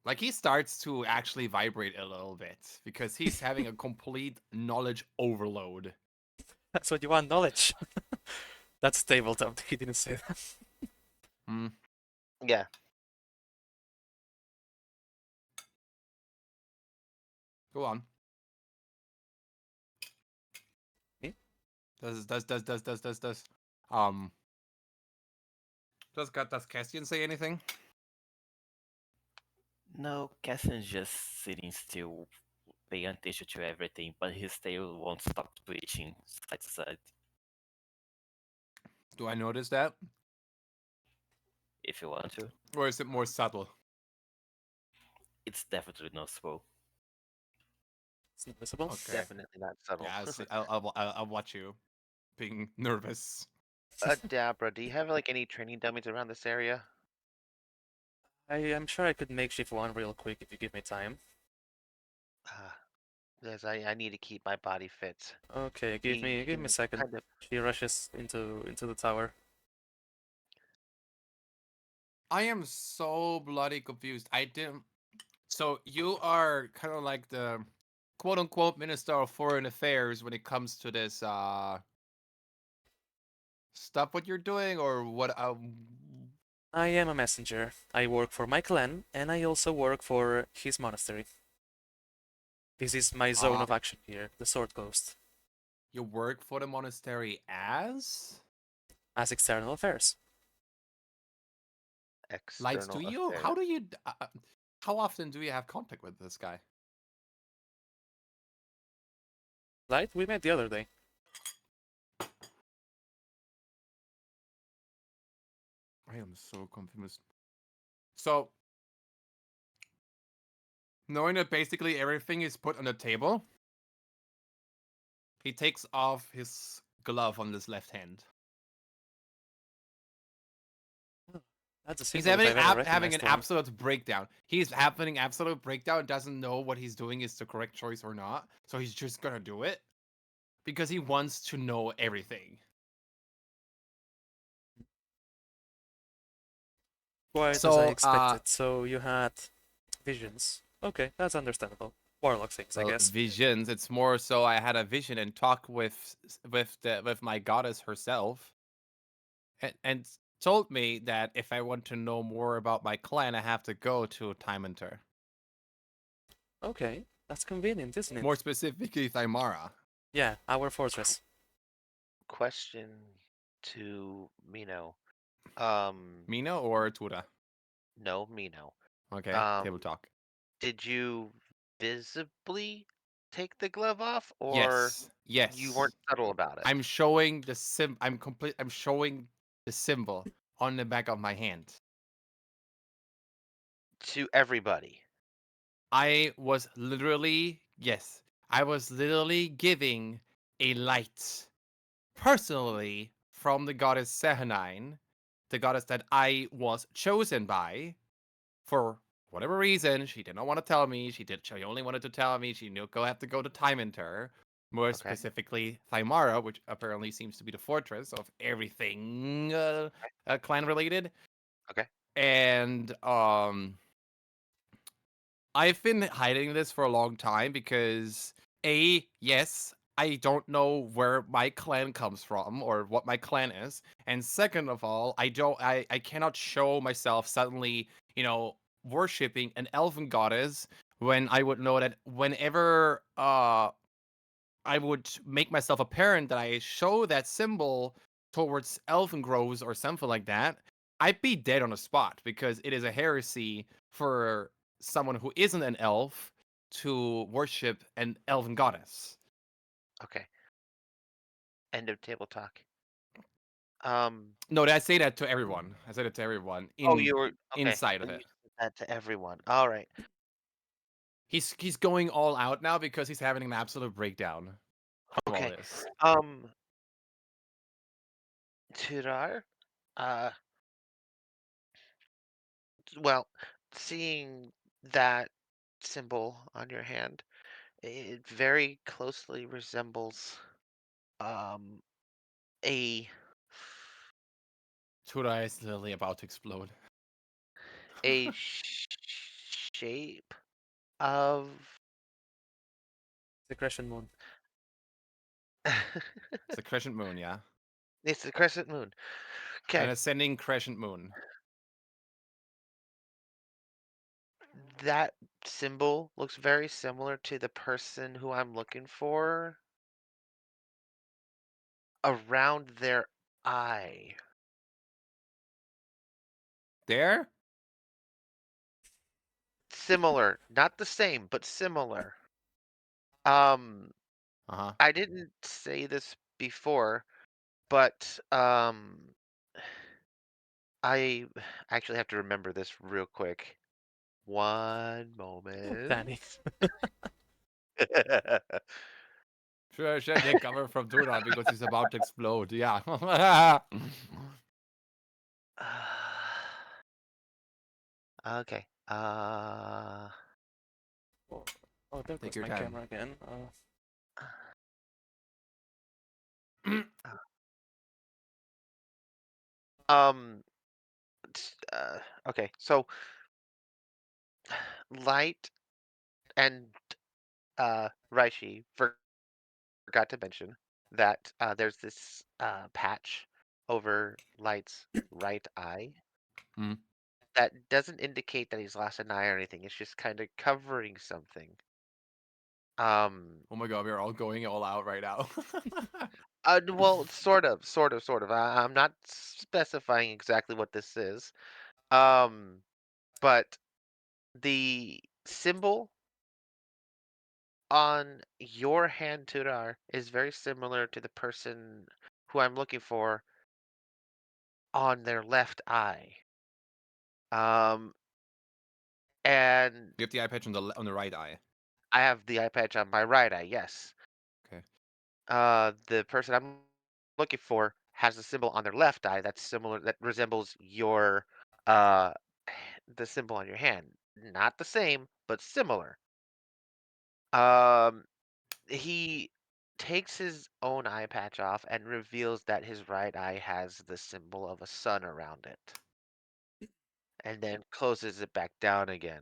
Like he starts to actually vibrate a little bit because he's having a complete knowledge overload. That's what you want, knowledge. That's tabletop, he didn't say that. Hmm. yeah. Go on. Eh? Does um does Castian say anything? No, Cassian's just sitting still, paying attention to everything, but his tail won't stop twitching side to side. Do I notice that? If you want to, Or is it more subtle? it's definitely noticeable. It's not visible. Okay. Definitely not subtle. Yeah, I'll watch you being nervous. Dabra, do you have like any training dummies around this area? I'm sure I could makeshift one real quick if you give me time. Uh, because I need to keep my body fit. Okay, He give me a seems second. kind of She rushes into the tower. I am so bloody confused. I didn't. So you are kind of like the quote unquote Minister of Foreign Affairs when it comes to this stuff what you're doing or what I am a messenger. I work for my clan, and I also work for his monastery. This is my zone uh of action here, the Sword Coast, you work for the monastery as as external affairs. lights external to you? affairs. How often do you have contact with this guy? Right? We met the other day. I am so confused. So, knowing that basically everything is put on the table, he takes off his glove on his left hand. Oh, that's a He's symbol if I've ever having recognized an one. absolute breakdown. He's having absolute breakdown, doesn't know what he's doing is the correct choice or not. So he's just gonna do it because he wants to know everything. Quite as I So, expected. So you had visions. Okay, that's understandable. Warlock things, I well, guess. visions. It's more so I had a vision and talk with my goddess herself, and told me that if I want to know more about my clan, I have to go to Time Hunter. Okay, that's convenient, isn't it? More specifically, Thymara. Yeah, our fortress. Question to Mino. Um, Mina or Tura? no, Mino. Okay, table Um, talk. did you visibly take the glove off, or Yes, you yes. weren't subtle about it? I'm showing the sim. I'm showing the symbol on the back of my hand. To everybody. I was literally yes. I was literally giving a light personally from the goddess Sehanine, the goddess that I was chosen by for whatever reason. She did not want to tell me. She only wanted to tell me she knew go have to go to Time Inter, more Okay. specifically Thymara, which apparently seems to be the fortress of everything clan related. Okay. And I've been hiding this for a long time because yes, I don't know where my clan comes from or what my clan is. And second of all, I cannot show myself suddenly, worshipping an elven goddess when I would know that whenever I would make myself apparent that I show that symbol towards elven groves or something like that, I'd be dead on the spot because it is a heresy for someone who isn't an elf to worship an elven goddess. Okay. End of table talk. Um, No, I say that to everyone. I said it to everyone oh, in you were okay. inside of You it. said that to everyone. All right. He's going all out now because he's having an absolute breakdown from all Okay. this. Um, Turar, uh, well, seeing that symbol on your hand, it very closely resembles um a Tura is literally about to explode. shape of The Crescent Moon. It's a crescent moon, yeah, it's the crescent moon. an Okay, ascending crescent moon. that symbol looks very similar to the person who I'm looking for around their eye. There? Similar, not the same, but similar. Um, Uh huh. I didn't say this before, but I actually have to remember this real quick. One Don't moment. panic. Should take cover from Tuna because he's about to explode. Yeah. Okay. Oh, oh, there Take goes your my time. camera again. Um. Okay. So Light and Raishi forgot to mention that there's this patch over Light's right eye Mm. that doesn't indicate that he's lost an eye or anything. It's just kind of covering something. Um, Oh my god, we're all going all out right now. well, sort of. I'm not specifying exactly what this is. Um, but the symbol on your hand, Tudor, is very similar to the person who I'm looking for on their left eye. Um, and You have the eye patch on the right eye. I have the eye patch on my right eye, yes. Okay. The person I'm looking for has a symbol on their left eye that's similar, that resembles your uh the symbol on your hand. Not the same, but similar. Um, he takes his own eye patch off and reveals that his right eye has the symbol of a sun around it, and then closes it back down again.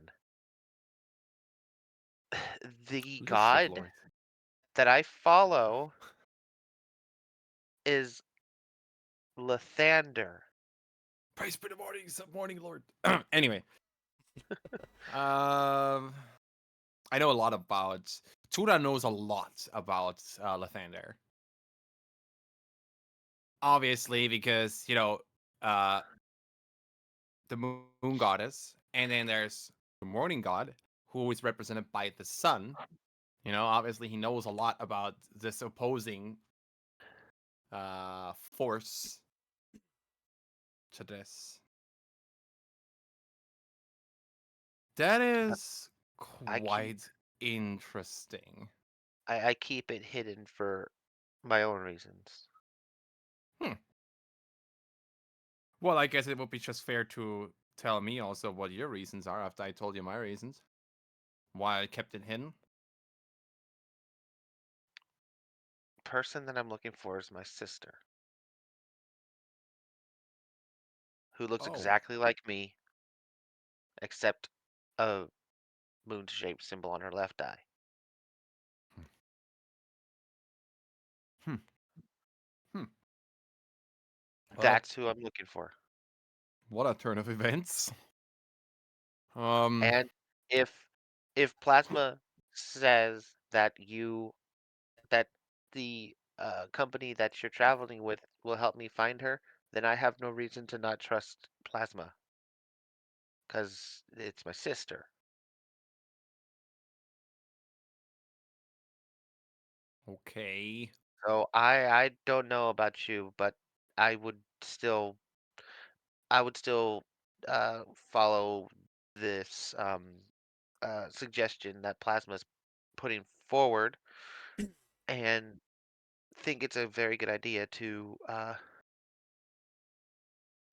The Leadership, god Lord. that I follow is Lathander. Praise be the morning, Lord. Anyway, um, I know a lot about. Tura knows a lot about Lathander. Obviously, because uh, the moon goddess, and then there's the morning god, who is represented by the sun. Obviously, he knows a lot about this opposing force to this. That Uh, is I keep quite interesting. I keep it hidden for my own reasons. Hmm. Well, I guess it would be just fair to tell me also what your reasons are after I told you my reasons. Why I kept it hidden. Person that I'm looking for is my sister, who looks Oh. exactly like me, except a moon-shaped symbol on her left eye. Hmm. Hmm. Well, That's who I'm looking for. what a turn of events. Um. And if if Plasma says that the company that you're traveling with will help me find her, then I have no reason to not trust Plasma, because it's my sister. Okay. So I don't know about you, but I would still I would still follow this suggestion that Plasma is putting forward, and think it's a very good idea to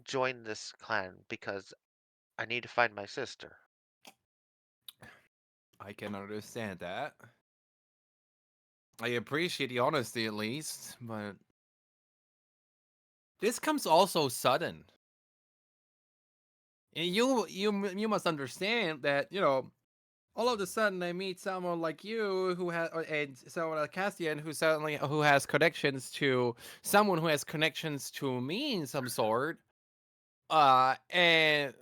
join this clan because I need to find my sister. I can understand that. I appreciate the honesty at least, but this comes also sudden. And you must understand that all of a sudden I meet someone like you who has and someone like Castian who has connections to someone who has connections to me in some sort. And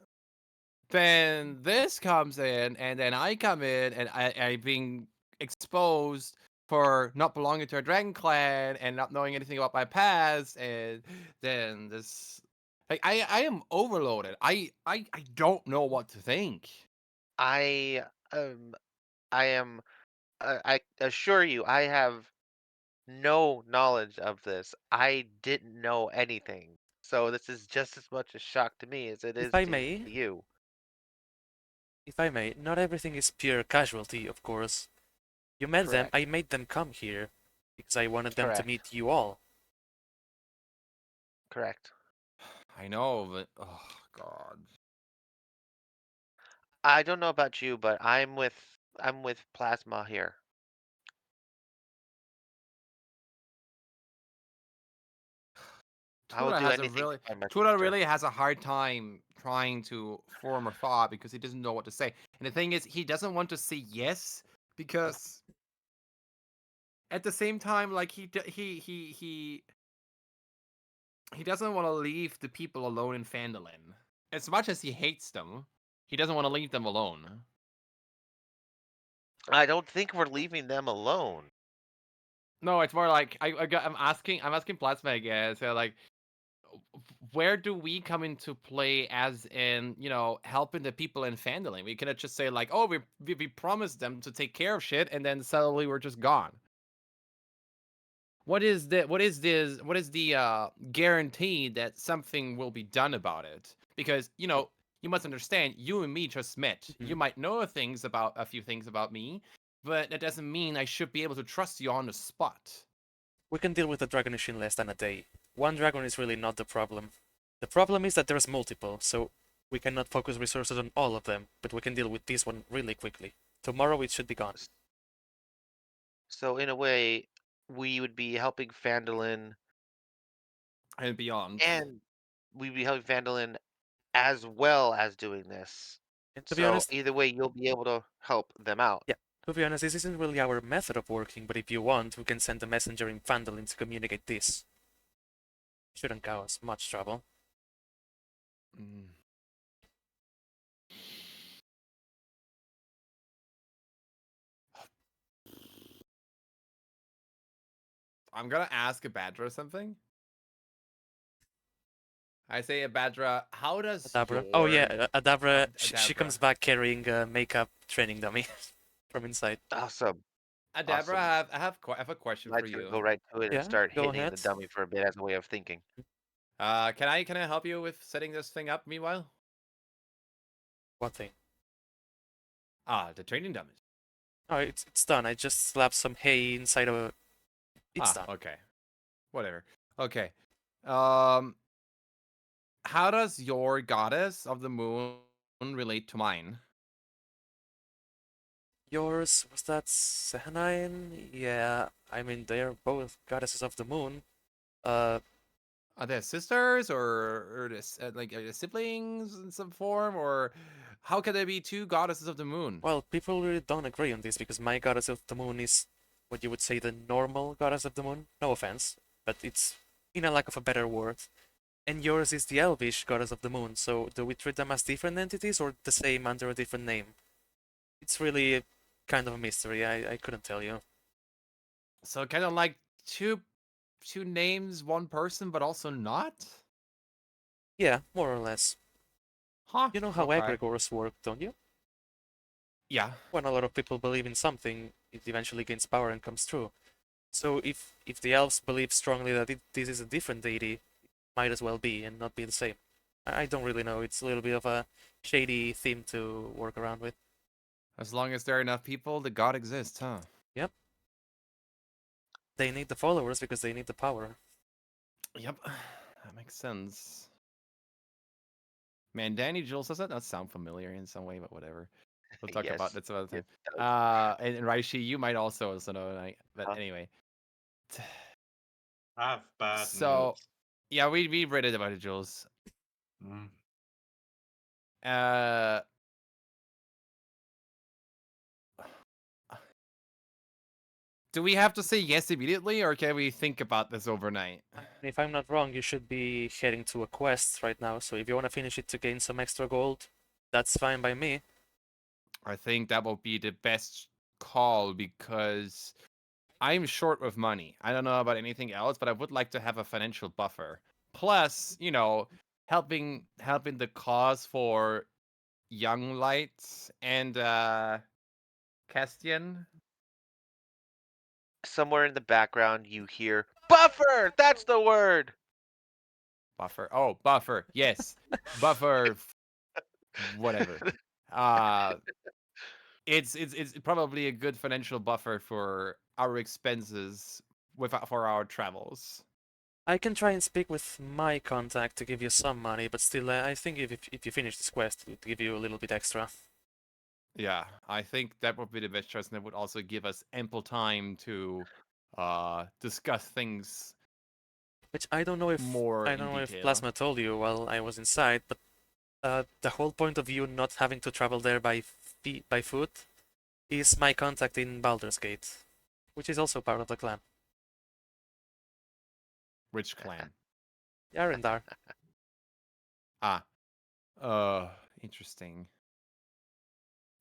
then this comes in, and then I come in, and I being exposed for not belonging to a dragon clan and not knowing anything about my past, and then this, like, I am overloaded. I don't know what to think. I um I am I assure you I have no knowledge of this. I didn't know anything. So this is just as much a shock to me as it If is I to may, you. not everything is pure casualty, of course. You met them, Correct. I made them come here. because I wanted them to Correct. meet you all. Correct. I know, but oh god. I don't know about you, but I'm with Plasma here. I will Tuna do has a anything to really find my Tuna sister. really has a hard time trying to form a thought because he doesn't know what to say. And the thing is, he doesn't want to say yes because at the same time, like he doesn't want to leave the people alone in Phandalin. As much as he hates them, he doesn't want to leave them alone. I don't think we're leaving them alone. No, it's more like I'm asking Plasma again. So like, where do we come into play as in helping the people in Phandalin? We cannot just say like, oh, we promised them to take care of shit, and then suddenly we're just gone. What is the guarantee that something will be done about it? Because you must understand, you and me just met. Mhm. You might know a few things about me, but that doesn't mean I should be able to trust you on the spot. We can deal with the dragonish in less than a day. One dragon is really not the problem. The problem is that there's multiple, so we cannot focus resources on all of them, but we can deal with this one really quickly. Tomorrow it should be gone. S- So in a way, we would be helping Fandolin, And beyond. and we'd be helping Fandolin as well as doing this. And to be So honest, either way, you'll be able to help them out. yeah, to be honest, this isn't really our method of working, but if you want, we can send a messenger in Phandalin to communicate this. Shouldn't cause much trouble. Mm. I'm gonna ask a Badra something. I say, Badra, how does Adabra. Oh your yeah, Adabra, she Adabra comes back carrying a makeup training dummy from inside. Awesome. Adabra, Awesome. I have a question My for turn to you. go right to it and Yeah, start go hitting the ahead. dummy for a bit as a way of thinking. Can I help you with setting this thing up? Meanwhile, One thing. the training dummies. Oh, it's done. I just slapped some hay inside of a. It's done. Okay, whatever. Okay, um, how does your goddess of the moon relate to mine? Yours was that Sehanine? Yeah, I mean they're both goddesses of the moon. Uh, Are they sisters or this like are they siblings in some form, or how can there be two goddesses of the moon? well, people really don't agree on this because my goddess of the moon is what you would say the normal goddess of the moon. No offense, but it's in a lack of a better word. And yours is the elvish goddess of the moon. So do we treat them as different entities or the same under a different name? It's really kind of a mystery. I couldn't tell you. So kind of like two names, one person, but also not. Yeah, more or less. Huh? You know how Okay. egregores work, don't you? Yeah. When a lot of people believe in something, it eventually gains power and comes true. So if the elves believe strongly that this is a different deity, it might as well be and not be the same. I don't really know. It's a little bit of a shady theme to work around with. As long as there are enough people, the god exists, huh? Yep, they need the followers because they need the power. Yep. That makes sense. Man, Danny Jules, does that not sound familiar in some way? But whatever. We'll talk about Yes. that some other Yes, time. it does. And Raishi, you might also know. But Huh? anyway, I have bad so news. yeah, we read it about it, Jules. Mm. Uh, do we have to say yes immediately, or can we think about this overnight? I mean, if I'm not wrong, you should be heading to a quest right now. So if you want to finish it to gain some extra gold, that's fine by me. I think that will be the best call because I'm short of money. I don't know about anything else, but I would like to have a financial buffer. Plus, helping the cause for Young Lights and Castian. Somewhere in the background, you hear buffer. That's the word. Buffer. Oh, buffer. Yes. Buffer whatever. Uh it's probably a good financial buffer for our expenses for our travels. I can try and speak with my contact to give you some money, but still, I think if you finish this quest, it would give you a little bit extra. Yeah, I think that would be the best choice, and that would also give us ample time to discuss things Which I don't know if more I in don't know if detail. Plasma told you while I was inside, but the whole point of you not having to travel there by foot is my contact in Baldur's Gate, which is also part of the clan. Which clan? Arendar. Ah, interesting.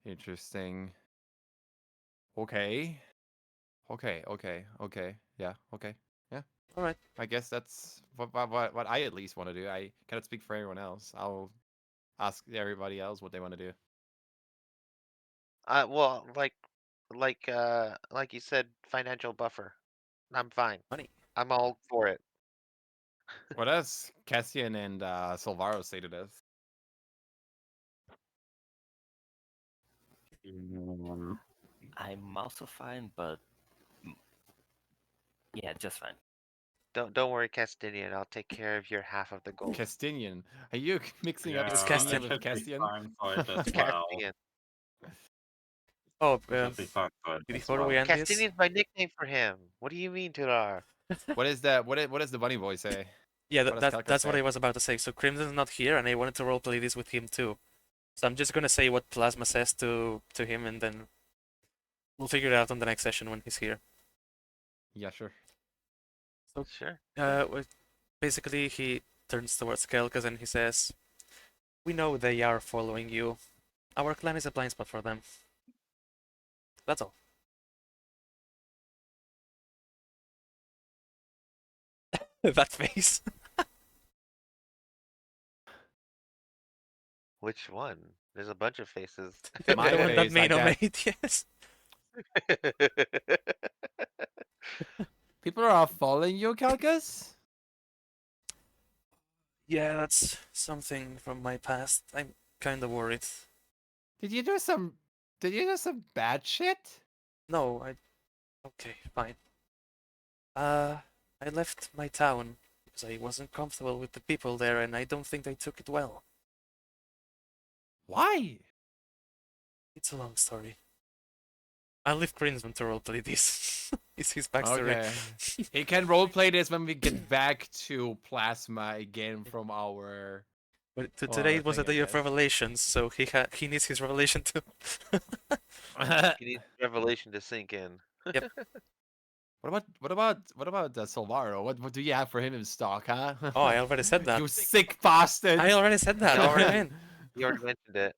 Interesting. Okay. Okay. Yeah. Okay. Yeah. All right. I guess that's what I at least want to do. I cannot speak for everyone else. I'll ask everybody else what they want to do. Well, like you said, financial buffer. I'm fine. Money. I'm all for it. What does Cassian and Silvaro say to this? Mm, I'm also fine, but mm, yeah, just fine. Don't worry, Castinian. I'll take care of your half of the gold. Castinian. Are you mixing up It's Yeah, I Castinian Castian. with should be Cassian? fine for it as well. Castian. Oh, I should be fine for it as before we well. end this, Castinian's my nickname for him. What do you mean, Tudor? What is that? What does the bunny boy say? yeah, What does Calico that's what say? I was about to say. So Crimson's not here, and I wanted to roleplay this with him too. So I'm just gonna say what Plasma says to him, and then we'll figure it out on the next session when he's here. Yeah, sure. So, Sure. basically, he turns towards Kelkas and he says, "We know they are following you. Our clan is a blind spot for them. That's all." That face. Which one? There's a bunch of faces. My The one that face like Mano that. made, yes. People are following you, Calcus? Yeah, that's something from my past. I'm kind of worried. Did you do some? Did you do some bad shit? No, okay, fine. Uh, I left my town because I wasn't comfortable with the people there, and I don't think they took it well. Why? It's a long story. I'll leave Crimson to roleplay this. It's his backstory. Okay. He can roleplay this when we get back to Plasma again from our But today it was a thing, I day of guess. revelations, so he needs his revelation too. He needs revelation to sink in. What about Silvaro? What do you have for him in stock, huh? Oh, I already said that. You sick bastard! I already said that. You What do you already, mean? you already mentioned it.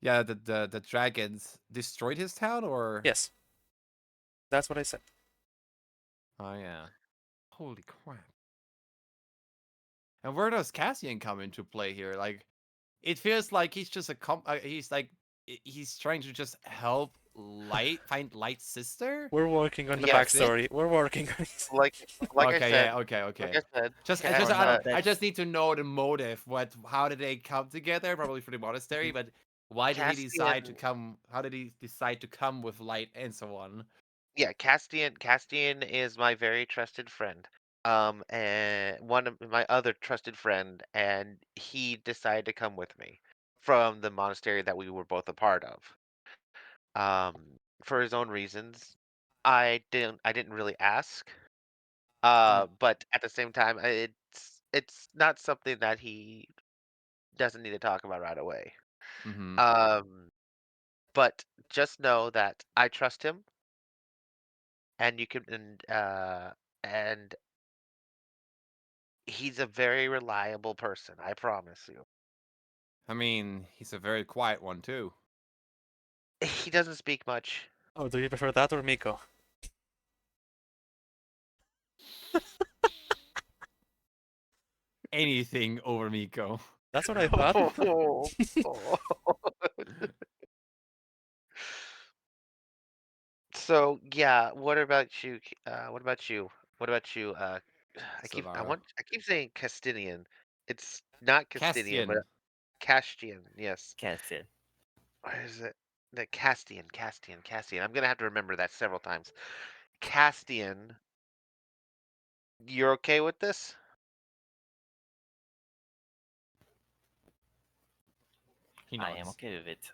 Yeah, the dragons destroyed his town, or Yes, that's what I said. oh yeah, holy crap! And where does Cassian come into play here? Like, it feels like he's just he's like he's trying to just help Light find Light's sister. We're working on the Yes. That's it? backstory. We're working on it. Like Okay, I said, yeah, okay. like I said, Just, Cat- For now, I that's just need to know the motive. How did they come together? Probably for the monastery, but why did he decide to Castian, come? How did he decide to come with Light and so on? yeah, Castian is my very trusted friend. And one of my other trusted friend, and he decided to come with me from the monastery that we were both a part of. Um, for his own reasons. I didn't really ask. But at the same time, it's not something that he doesn't need to talk about right away. Mm-hmm. Um, but just know that I trust him, and you can and he's a very reliable person, I promise you. I mean, he's a very quiet one too. He doesn't speak much. Oh, do you prefer that or Miko? Anything over Miko. That's what I thought. So yeah, what about you? What about you? What about you? Silvaro. I keep saying Castilian. It's not Castilian, but Castian. Castian. Yes. Cassian. What is it? The Castian. I'm gonna have to remember that several times. Castian. You're okay with this? He I am nods. okay with it.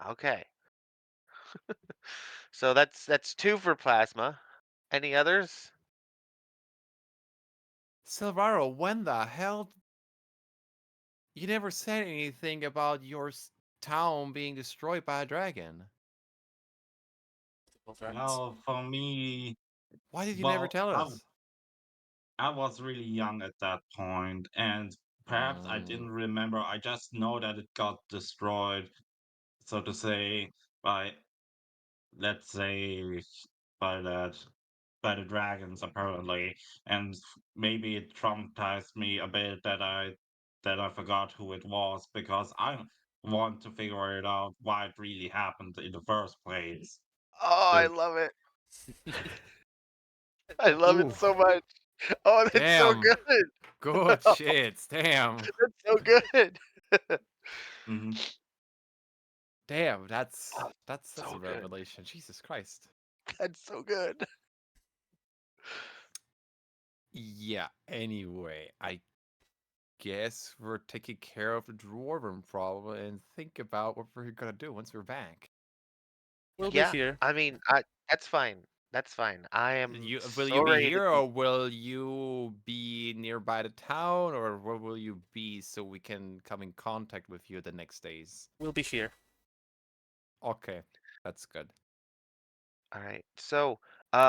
Okay. So that's two for plasma. Any others? Silvaro, when the hell? You never said anything about your town being destroyed by a dragon. Multiple dragons. Well, for me, Why did you never well, tell us? I was really young at that point, and perhaps I Mm. didn't remember. I just know that it got destroyed, so to say, by, let's say, by that, by the dragons apparently, and maybe it traumatized me a bit that I forgot who it was because I want to figure it out why it really happened in the first place. Oh, I But love it. I love it Ooh, so much. Oh, that's so damn. good. Good shit. Damn. That's so good. mhm. Damn, Oh, that's a so good. revelation. Jesus Christ. That's so good. Yeah, anyway, I guess we're taking care of the dwarven problem and think about what we're gonna do once we're back. We'll be Yeah, here. I mean, that's fine. That's fine. I am Will so you be ready to here do. or will you be nearby the town or where will you be so we can come in contact with you the next days? We'll be here. Okay, that's good. All right. So,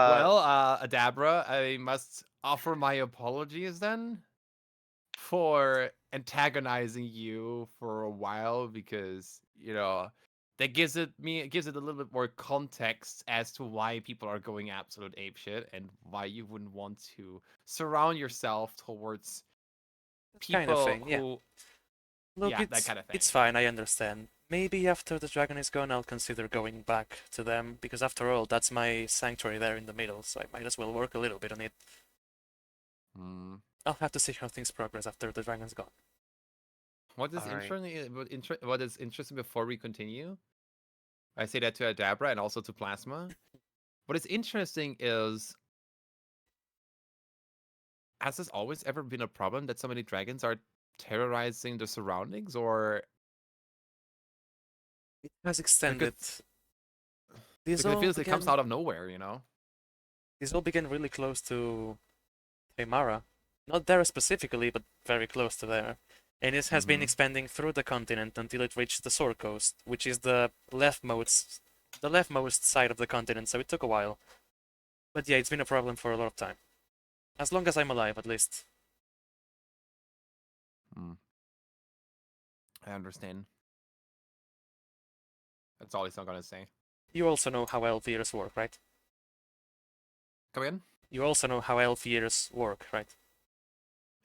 Well, Adabra, I must offer my apologies then for antagonizing you for a while because, that gives it a little bit more context as to why people are going absolute apeshit and why you wouldn't want to surround yourself towards Kind of people thing, yeah. who, Look, yeah, that kind of it's thing. fine, I understand. Maybe after the dragon is gone, I'll consider going back to them, because after all, that's my sanctuary there in the middle, so I might as well work a little bit on it. Hmm. I'll have to see how things progress after the dragon's gone. What is all right. interesting? What is interesting before we continue? I say that to Adabra and also to Plasma. What is interesting is, has this always ever been a problem that so many dragons are terrorizing the surroundings, or It has because extended. This it all feels it comes began. out of nowhere? This all began really close to Taimara. Not there specifically, but very close to there. And it has been Mm-hmm. expanding through the continent until it reached the Sword Coast, which is the leftmost side of the continent, so it took a while. But yeah, it's been a problem for a lot of time. As long as I'm alive, at least. Mm, I understand. That's all he's not gonna say. You also know how elf years work, right? Come again? You also know how elf years work, right?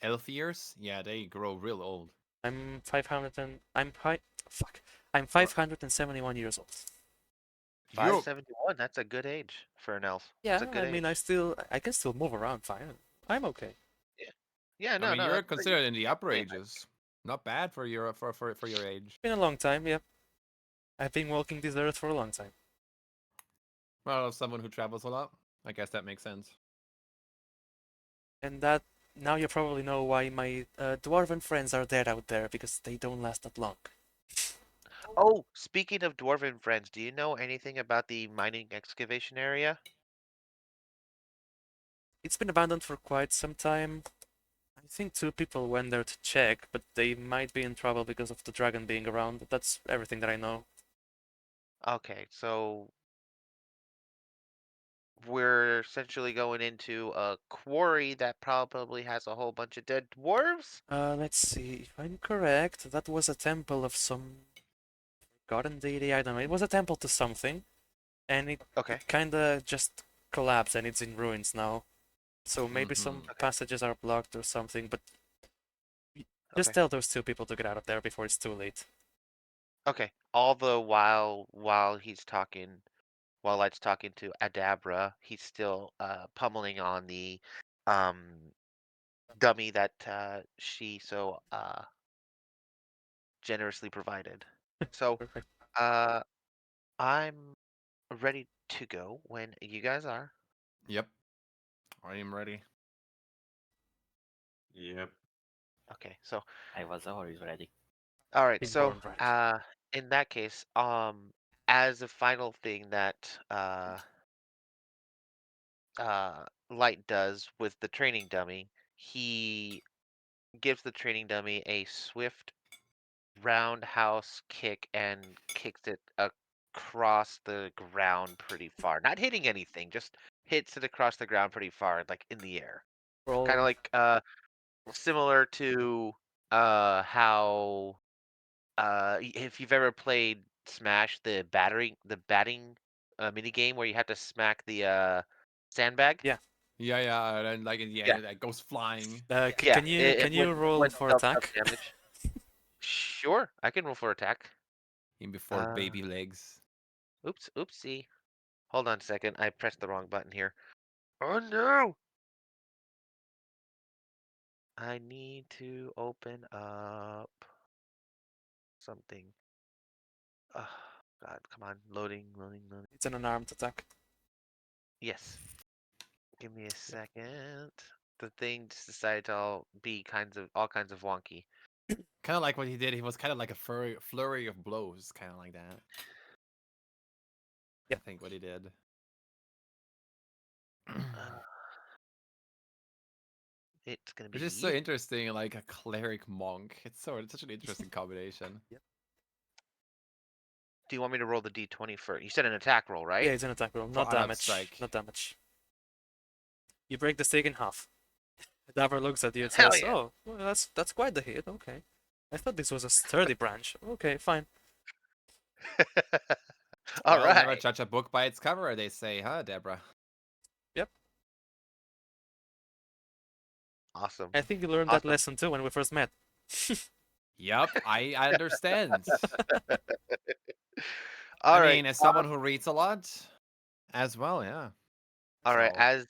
Elf years? Yeah, they grow real old. I'm 500 and I'm high. Fuck. I'm Or 571 years old. you're. 571. That's a good age for an elf. That's Yeah, a good I mean, age. I can still move around fine. I'm okay. Yeah. Yeah. I No. mean, No. you're That's pretty. considered in the upper Pretty nice. ages. Not bad for your age. Been a long time, yeah. I've been walking this earth for a long time. Well, as someone who travels a lot, I guess that makes sense. And that, now you probably know why my dwarven friends are dead out there, because they don't last that long. Oh, speaking of dwarven friends, do you know anything about the mining excavation area? It's been abandoned for quite some time. I think two people went there to check, but they might be in trouble because of the dragon being around. That's everything that I know. Okay, so we're essentially going into a quarry that probably has a whole bunch of dead dwarves. Let's see. If I'm correct, that was a temple of some forgotten deity. I don't know. It was a temple to something, and Okay, it kinda just collapsed and it's in ruins now. So maybe Mm-hmm. some okay, passages are blocked or something, but just okay, tell those two people to get out of there before it's too late. okay. All the while he's talking, while Light's talking to Adabra, he's still pummeling on the um dummy that she so generously provided. So Perfect. uh I'm ready to go when you guys are. Yep. I'm ready. Yep. Okay, so I was always ready. all right, Been so born ready. in that case, as a final thing that Light does with the training dummy, he gives the training dummy a swift roundhouse kick and kicks it across the ground pretty far. Not hitting anything, just hits it across the ground pretty far, like in the air. Kind of Roll. like similar to how if you've ever played Smash, the batting mini game where you have to smack the sandbag. Yeah. Yeah, and then like in the Yeah, end, it goes flying. yeah. Can you It roll went for double up attack? damage. Sure, I can roll for attack. In before Uh, baby legs. oops, oopsie. Hold on a second. I pressed the wrong button here. Oh no! I need to open up something. Oh, God, come on. Loading, loading, loading. It's an unarmed attack. Yes. Give me a Yep. second. The thing just decided to be all kinds of wonky. Kind of like what he did. He was kind of like a flurry of blows, kind of like that. I Yep. think what he did. Uh, it's gonna Which is so be. interesting, like a cleric monk. It's such an interesting combination. Yep. Do you want me to roll the d20 first? You said an attack roll, right? Yeah, it's an attack roll, For not unarmed damage. strike. Not damage. You break the stick in half. Davar looks at you and Hell says, yeah! "Oh, well, that's quite the hit. Okay, I thought this was a sturdy branch. Okay, fine." All Well, never right. judge a book by its cover, they say, huh, Deborah? Yep. Awesome. I think you learned that Awesome. lesson too when we first met. Yep, I understand. All I right. mean, as someone who reads a lot, as well, yeah. All right. So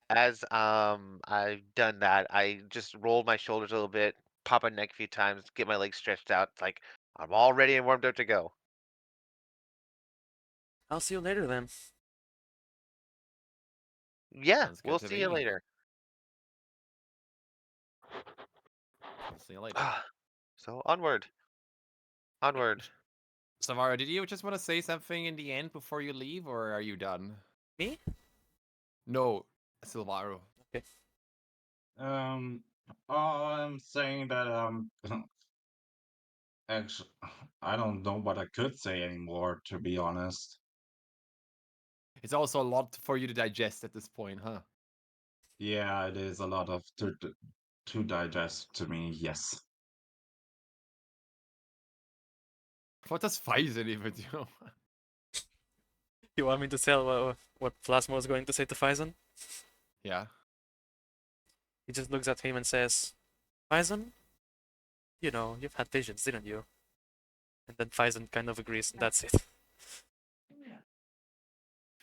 As I've done that, I just rolled my shoulders a little bit, pop my neck a few times, get my legs stretched out. It's like I'm all ready and warmed up to go. I'll see you later then. Yeah, sounds good we'll to see you me. later. We'll see you later. So onward. Onward. Savara, did you just want to say something in the end before you leave, or are you done? Me? No, Silvaro. Okay. Um, I'm saying that actually, I don't know what I could say anymore, to be honest. It's also a lot for you to digest at this point, huh? Yeah, it is a lot of to digest to me. Yes. What does Phison even do? You want me to tell what Plasma was going to say to Faison? Yeah. He just looks at him and says, "Faison, you know, you've had visions, didn't you?" And then Faison kind of agrees, and that's it.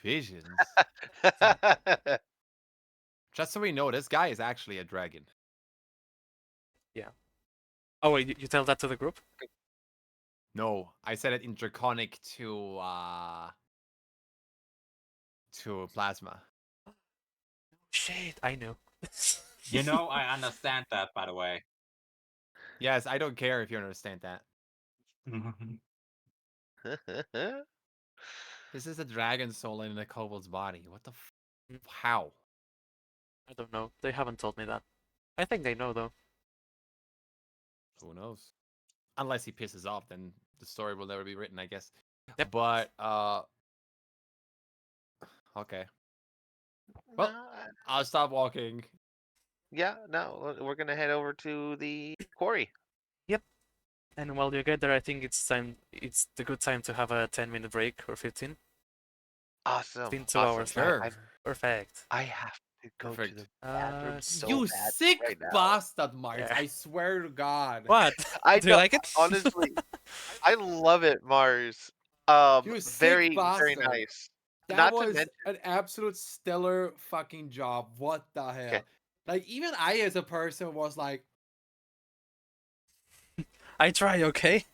Visions. Just so we know, this guy is actually a dragon. Yeah. Oh wait, you tell that to the group? No, I said it in Draconic to Plasma. Shit, I knew. You know, I understand that, by the way. Yes, I don't care if you understand that. This is a dragon soul in a kobold's body. What the how? I don't know. They haven't told me that. I think they know though. Who knows? Unless he pisses off, then the story will never be written, I guess. Yep. But okay. Well, No, I'll stop walking. yeah, no, we're gonna head over to the quarry. Yep. And while you get there, I think it's time. It's the good time to have a 10-minute break or 15. It's Awesome, been 2 hours awesome. now. Sure. Perfect. I have to go to the Perfect. bathroom so You bad sick right now. bastard, Mars. Yeah. I swear to God. What? I Do you know, like it? honestly, I love it, Mars. You sick Very, very bastard. nice. That Not to was mention, an absolute stellar fucking job. What the okay, hell? Like, even I, as a person, was like, I try, okay?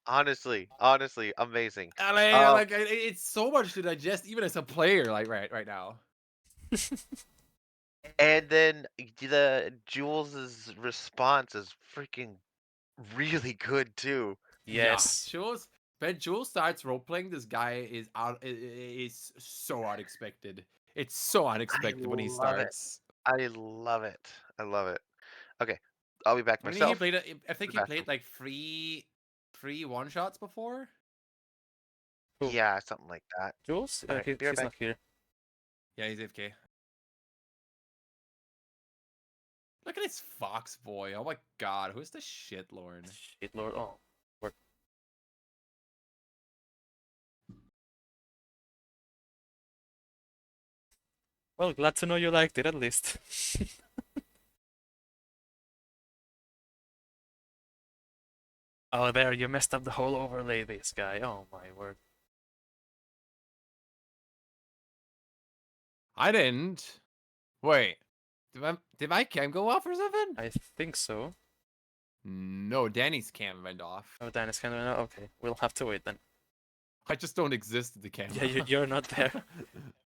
honestly, amazing. like it's so much to digest, even as a player, like right now. And then the Jules's response is freaking really good too. Yeah, Yes. Jules. When Jules starts role playing, this guy is so unexpected. It's so I unexpected when he love it. starts. I love it. I love it. Okay, I'll be back I mean, he myself. played. I think The he played bathroom. like three one shots before. Who? Yeah, something like that. Jules? All right, be right He's not back. here. Yeah, he's AFK. Look at this fox boy. Oh my god, who's the shit lord? Shit, Lord. Oh, word. Well, glad to know you liked it at least. Oh, there, you messed up the whole overlay, this guy. Oh my word. I didn't. Wait, did my cam go off or something? I think so. No, Danny's cam went off. Oh, Dan is kind of okay. We'll have to wait then. I just don't exist in the camera. Yeah, you're not there.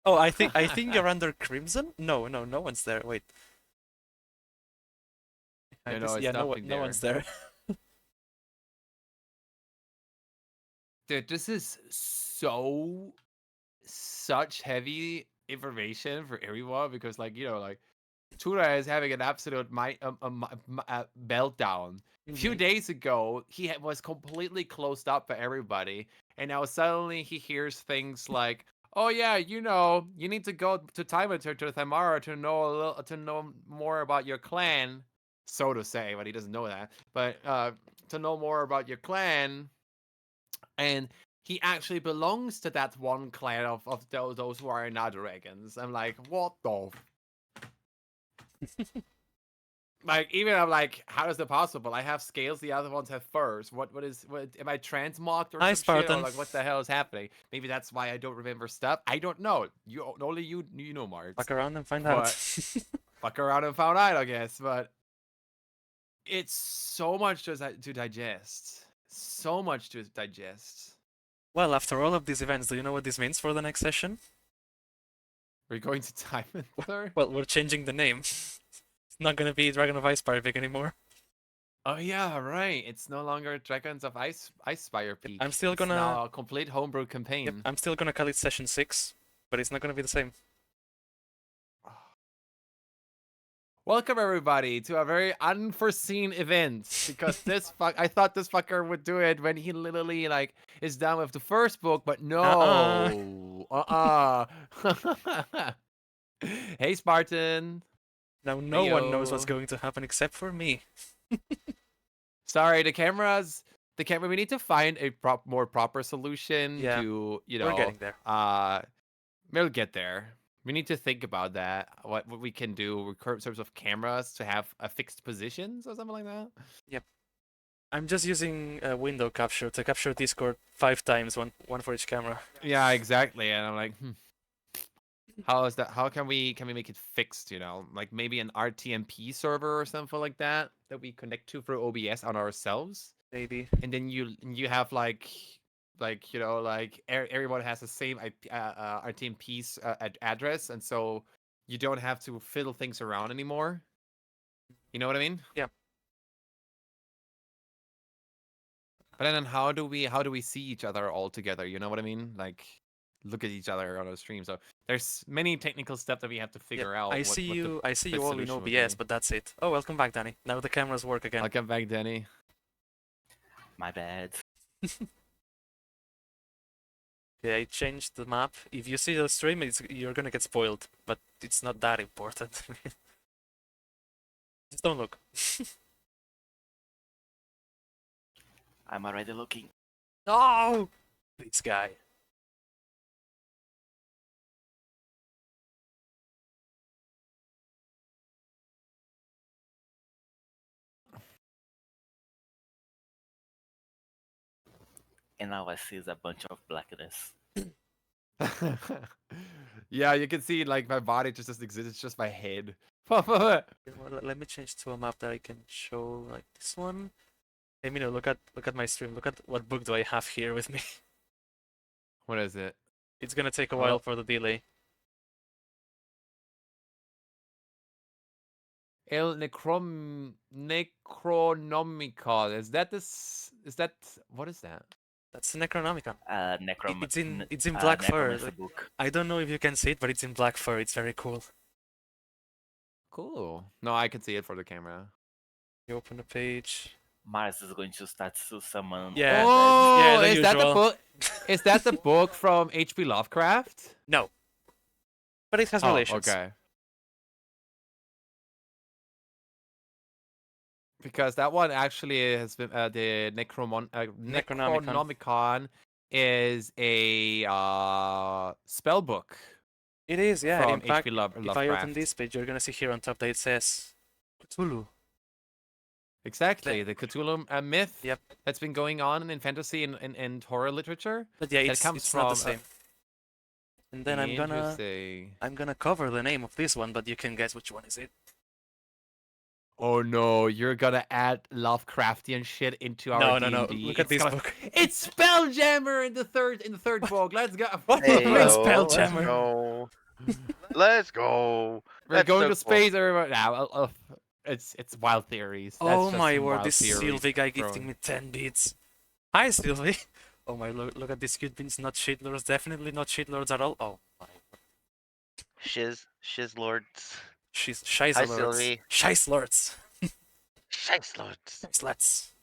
Oh, I think you're under Crimson. No, no one's there. Wait. Yeah, no, it's Yeah, nothing no there. one's there. Dude, this is such heavy information for everyone because, like, like Tura is having an absolute meltdown. A few Mhm. days ago, he was completely closed up for everybody, and now suddenly he hears things like, "Oh yeah, you need to go to Timatur to Thamara to know more about your clan," so to say, but he doesn't know that. But to know more about your clan, and he actually belongs to that one clan of those who are not dragons. I'm like, what the like, even I'm like, how is it possible? I have scales, the other ones have furs. What am I transmogged or Hi, some shit? Or Spartan. like, what the hell is happening? Maybe that's why I don't remember stuff. I don't know. Only you know, Marks. Fuck around and find But out. fuck around and found out, I guess. But it's so much to digest. So much to digest. Well, after all of these events, do you know what this means for the next session? We're going to time it, sir? Well, we're changing the name. It's not gonna be Dragon of Icespire Peak anymore. Oh yeah, right. It's no longer Dragons of Icespire Peak. I'm still It's gonna. now a complete homebrew Yep, campaign. I'm still gonna call it Session 6, but it's not gonna be the same. Welcome everybody to a very unforeseen event because I thought this fucker would do it when he literally like is done with the first book, but no. Hey Spartan. Now no one knows what's Heyo. going to happen except for me. Sorry, the cameras. The camera. We need to find a more proper solution Yeah, to we're getting there. We'll get there. We need to think about that. What we can do in terms of cameras to have a fixed positions or something like that. Yep. I'm just using a window capture to capture Discord 5 times, one for each camera. Yeah, exactly. And I'm like, how is that? How can we make it fixed? Like maybe an RTMP server or something like that we connect to through OBS on ourselves, Maybe. and then you have like everyone has the same RTMP address, and so you don't have to fiddle things around anymore. You know what I mean? Yeah. But then how do we see each other all together? You know what I mean? Like look at each other on a stream. So there's many technical stuff that we have to figure out. I see you the all in solution would OBS, be. but that's it. Oh, welcome back, Danny. Now the cameras work again. I'll come back, Danny. My bad. Yeah, I changed the map. If you see the stream, you're gonna get spoiled, but it's not that important. Just don't look. I'm already looking. No! This guy. And now I see a bunch of blackness. Yeah, you can see like my body just doesn't exist. It's just my head. Let me change to a map that I can show, like this one. Hey, Mino, look at my stream. Look at what book do I have here with me. What is it? It's gonna take a while for the delay. El Necronomicon. Is that this? Is that what is that? That's the Necronomicon. It's in black fur. Necromancer book. I don't know if you can see it, but it's in black fur. It's very cool. Cool. No, I can see it for the camera. You open the page. Mars is going to start to summon Yeah. Oh, Yeah, the is that the usual. book? Is that the book from H.P. Lovecraft? No, but it has Oh, relations. okay. Because that one actually has been the Necronomicon. Necronomicon is a spell book It is, yeah. In from fact, H.P. if I open Lovecraft. this page, you're gonna see here on top that it says Cthulhu. Exactly, the Cthulhu myth Yep. that's been going on in fantasy and horror literature. But yeah, That it's comes it's not the from, same. And then Interesting. I'm gonna cover the name of this one, but you can guess which one is it. Oh no, you're gonna add Lovecraftian shit into our No. D&D. Look at this book. It's Spelljammer in the third book. Let's go. What? Hey, Prince yo, let's Spelljammer. go. Let's go. We're That's going so to cool. space, everybody. Now, it's wild theories. That's Oh just my some word, wild this theories Sylvie guy thrown. gifting me 10 beats. Hi, Sylvie. Oh my, look at these cute beans. Not shitlords. Definitely not shitlords at all. Oh my. Shiz lords. She's Hi, Scheisselords. Sylvie. Scheisslords. Shiz lords. Slats.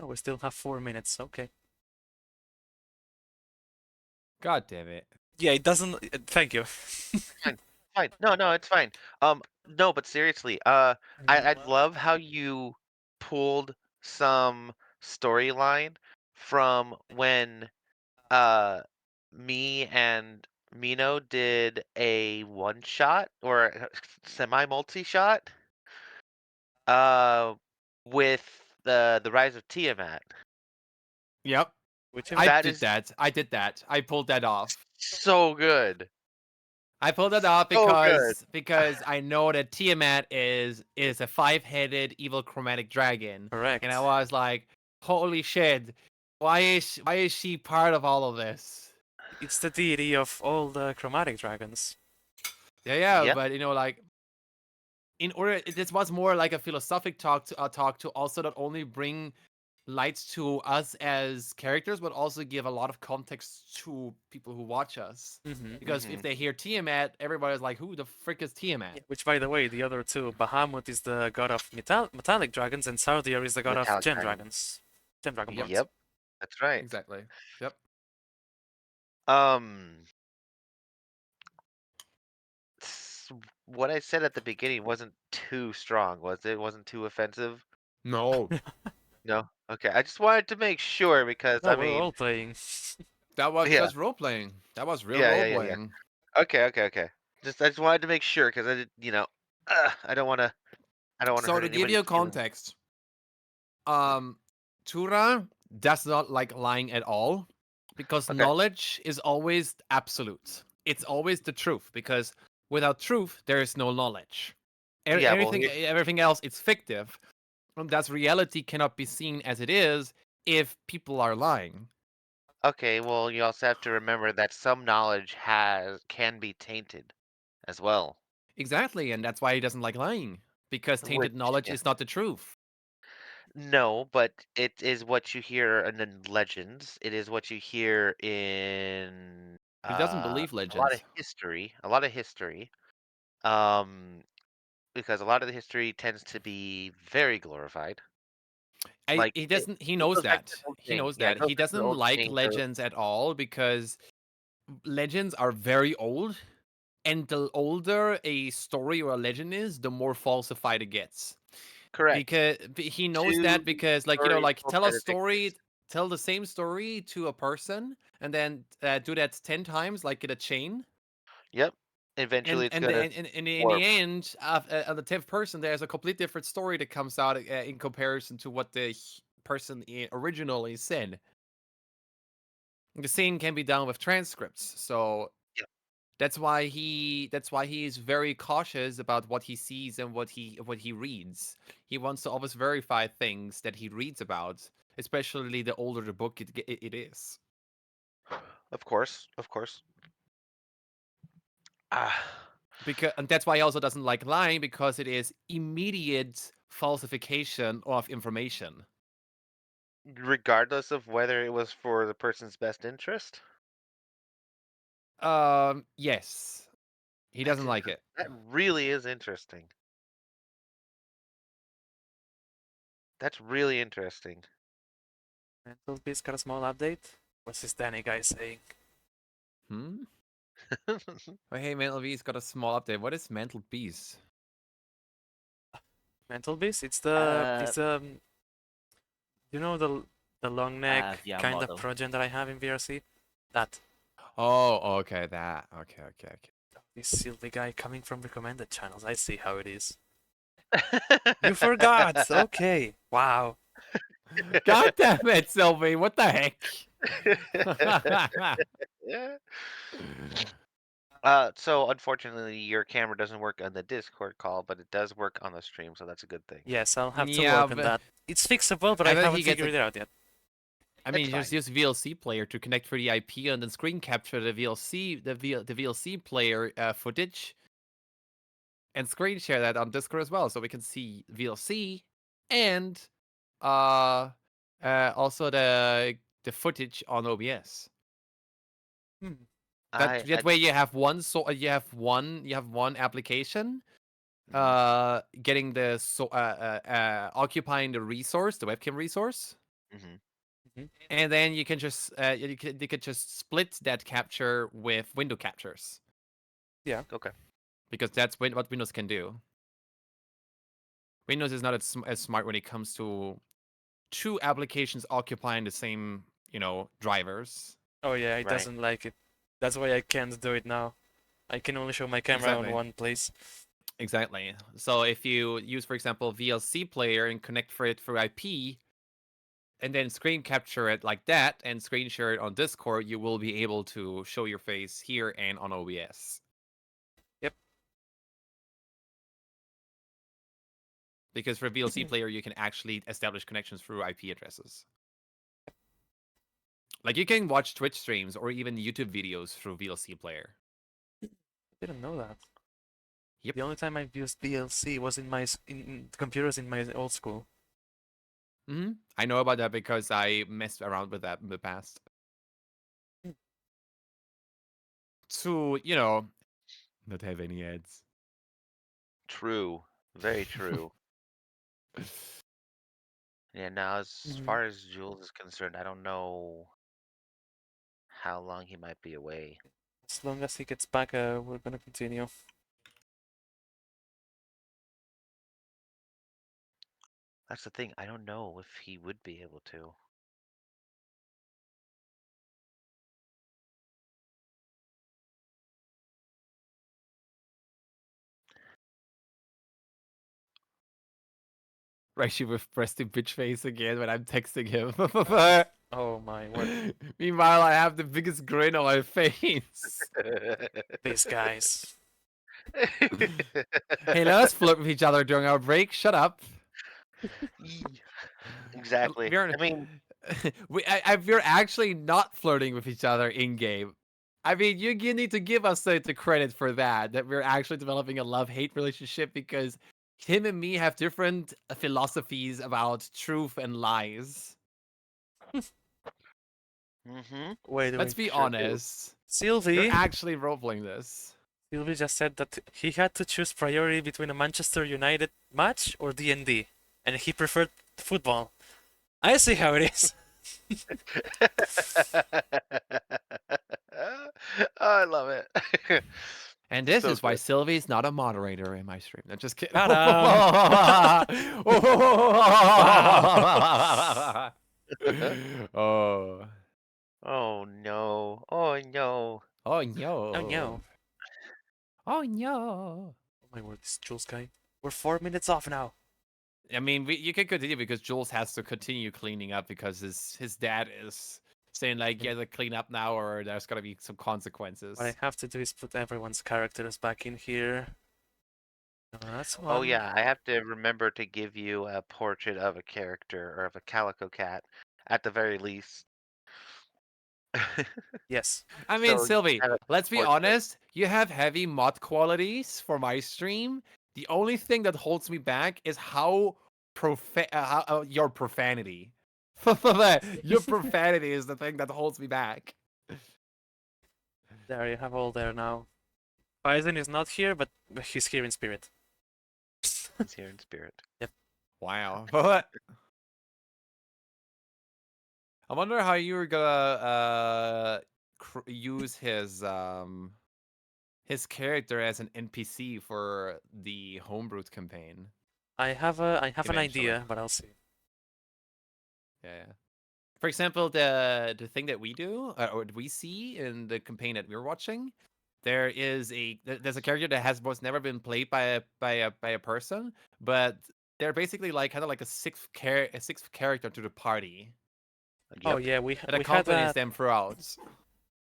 Oh, we still have 4 minutes. Okay. God damn it. Yeah, it doesn't. Thank you. Fine. No, it's fine. No, but seriously, I love how you pulled some storyline from when me and Mino did a one shot or semi multi shot uh with the Rise of Tiamat. Yep. Which I That did is that. I did that. I pulled that off. so good. I pulled it off So good. because I know that Tiamat is a 5-headed evil chromatic dragon. correct. And I was like, holy shit, why is she part of all of this? It's the deity of all the chromatic dragons. Yeah, Yep. but like in order, this was more like a philosophic talk to also not only bring lights to us as characters, but also give a lot of context to people who watch us. Mm-hmm. Because if they hear Tiamat, everybody's like, who the frick is Tiamat? Which, by the way, the other two, Bahamut is the god of metallic dragons, and Sardir is the god of Metallic gem dragon. dragons. Gem dragonborns. Yep. Yep. That's right. Exactly. Yep. Um what I said at the beginning wasn't too strong, was it? It wasn't too offensive? No. No? Okay. I just wanted to make sure because No, I we're mean, all playing. That was yeah. just role playing. That was real Yeah, role yeah, yeah, yeah. playing. Okay. I just wanted to make sure because I did, I don't want to So hurt to give you anybody's feelings. context, Tura does not like lying at all because Okay. knowledge is always absolute. It's always the truth because without truth there is no knowledge. Yeah, well, Everything else is fictive. And that's reality cannot be seen as it is if people are lying. okay, well, you also have to remember that some knowledge can be tainted as well. Exactly, and that's why he doesn't like lying because Which, tainted knowledge yeah. is not the truth. No, but it is what you hear in the legends. It is what you hear in He doesn't believe a lot of legends. history. A lot of history. Um, because a lot of the history tends to be very glorified. Like He doesn't. He it knows goes back to that. the old He saying. knows Yeah, it that. goes He back to the doesn't old like saying. legends at all because legends are very old, and the older a story or a legend is, the more falsified it gets. Correct. Because he knows Two that because, like, stories tell a that are story, fictitious. tell the same story to a person, and then do that 10 times, like in a chain. Yep. Eventually, it's And gonna in warp. the end, on the 10th person, there's a complete different story that comes out in comparison to what the person originally said. The same can be done with transcripts. So Yep. That's why he is very cautious about what he sees and what he reads. He wants to always verify things that he reads about, especially the older the book it is. Of course, of course. Ah, Because and that's why he also doesn't like lying, because it is immediate falsification of information. regardless of whether it was for the person's best interest. Yes. He That's doesn't like it. that really is interesting. That's really interesting. Mental Beast got a small update. What's this Danny guy saying? Hmm? Oh, hey, Mental Beast got a small update. What is Mental Beast? Mental Beast? It's Uh, you know the long neck VR kind of model. project that I have in VRC? That. Oh, okay, that. Okay. This Sylvie guy coming from recommended channels. I see how it is. You forgot! Okay. Wow. God damn it, Sylvie! What the heck? Yeah. So unfortunately, your camera doesn't work on the Discord call, but it does work on the stream, so that's a good thing. Yes, I'll have to Yeah, work on but that. It's fixable, but I I bet haven't he gets figured a. it out yet. I It's mean, just fine. use VLC player to connect through the IP and then screen capture the VLC player footage and screen share that on Discord as well, so we can see VLC and uh, also the footage on OBS. Hmm. That way you have one you have one application getting the occupying the resource, the webcam resource, Mm-hmm. and then you can just you could just split that capture with window captures, Yeah. Okay. because that's what Windows can do. Windows is not as smart when it comes to two applications occupying the same drivers. Oh yeah, it Right. doesn't like it. That's why I can't do it now. I can only show my camera on Exactly. one place. Exactly. So if you use, for example, VLC player and connect for it through IP, and then screen capture it like that and screen share it on Discord, you will be able to show your face here and on OBS. Yep. Because for VLC player, you can actually establish connections through IP addresses. Like you can watch Twitch streams or even YouTube videos through VLC player. Didn't know that. Yep. The only time I've used VLC was in computers in my old school. I know about that because I messed around with that in the past. To, not have any ads. True. Very true. Yeah. Now, as Mhm. far as Jules is concerned, I don't know how long he might be away. As long as he gets back, we're gonna continue. That's the thing. I don't know if he would be able to. Raishi with resting bitch face again when I'm texting him. Oh my word. Meanwhile, I have the biggest grin on my face. These guys. Hey, let us flirt with each other during our break. Shut up. Exactly. We're, I mean, we're actually not flirting with each other in game. I mean, you need to give us the credit for that we're actually developing a love-hate relationship, because him and me have different philosophies about truth and lies. mm-hmm. Wait, Let's wait. be Sure do. honest. You're Sylvie. actually role-playing this. Sylvie just said that he had to choose priority between a Manchester United match or D&D, and he preferred football. I see how it is. Oh, I love it. And this So is why good. Sylvie's not a moderator in my stream. I'm just kidding. Ta-da! Oh. Oh no. Oh no. Oh Oh no. no. Oh no. Oh my word, this Jules guy. We're 4 minutes off now. I mean, you can continue because Jules has to continue cleaning up because his dad is saying like, "Yeah, to clean up now, or there's gonna be some consequences." What I have to do is put everyone's characters back in here. That's Oh one. yeah, I have to remember to give you a portrait of a character or of a calico cat, at the very least. Yes. I mean, So you can Sylvie, have a let's be portrait. honest. You have heavy mod qualities for my stream. The only thing that holds me back is your profanity. Your profanity is the thing that holds me back. There you have all there now. Bison is not here, but he's here in spirit. He's here in spirit. Wow. I wonder how you were gonna use his character as an NPC for the homebrewed campaign. I have an Eventually. idea, but I'll see. Yeah. For example, the thing that we do or we see in the campaign that we're watching, there's a character that has most never been played by a person, but they're basically like kind of like a sixth character to the party Oh Yep. yeah, that we had accompanies that. them throughout.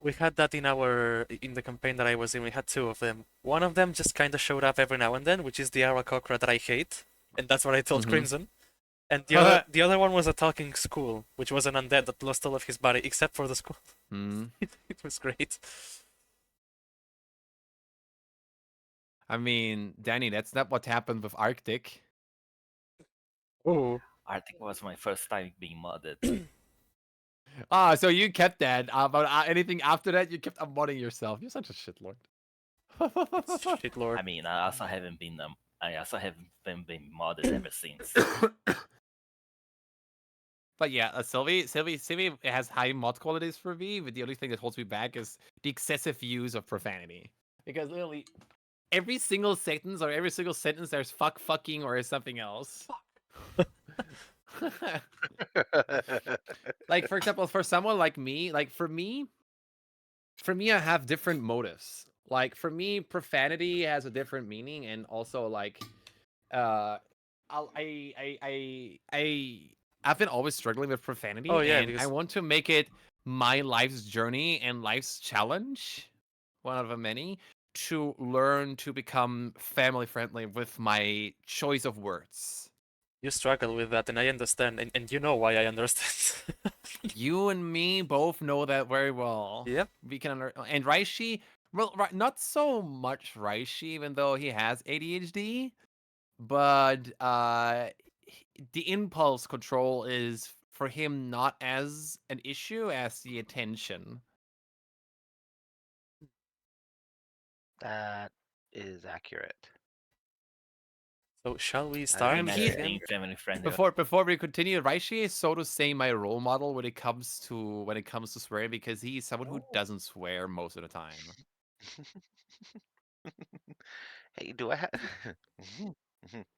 We had that in the campaign that I was in. We had two of them. One of them just kind of showed up every now and then, which is the Arakocra that I hate, and that's what I told Mhm. Crimson. And the other one was a talking skull, which was an undead that lost all of his body except for the skull. Hmm. It was great. I mean, Danny, that's not what happened with Arctic. Oh. Arctic was my first time being modded. Ah, so you kept that. But anything after that, you kept unmodding yourself. You're such a shitlord. Shit lord. I mean, I also haven't been being modded ever since. But yeah, Sylvie has high mod qualities for me, but the only thing that holds me back is the excessive use of profanity. Because literally every single sentence or every single sentence there's fucking or something else. Like for example, for someone like me, like for me, I have different motives. Like for me, profanity has a different meaning, and also like, uh, I've been always struggling with profanity, Oh yeah, and I because want to make it my life's journey and life's challenge, one of the many, to learn to become family friendly with my choice of words. you struggle with that, and I understand, and you know why I understand. You and me both know that very well. Yep. We can and Raishi, well, not so much Raishi, even though he has ADHD, but the impulse control is for him not as an issue as the attention. That is accurate. So shall we That is start And Imagine he, being again? family friendly. before we continue, Raishi is so to say my role model when it comes to swearing, because he's someone who doesn't swear most of the time. Hey, do I have?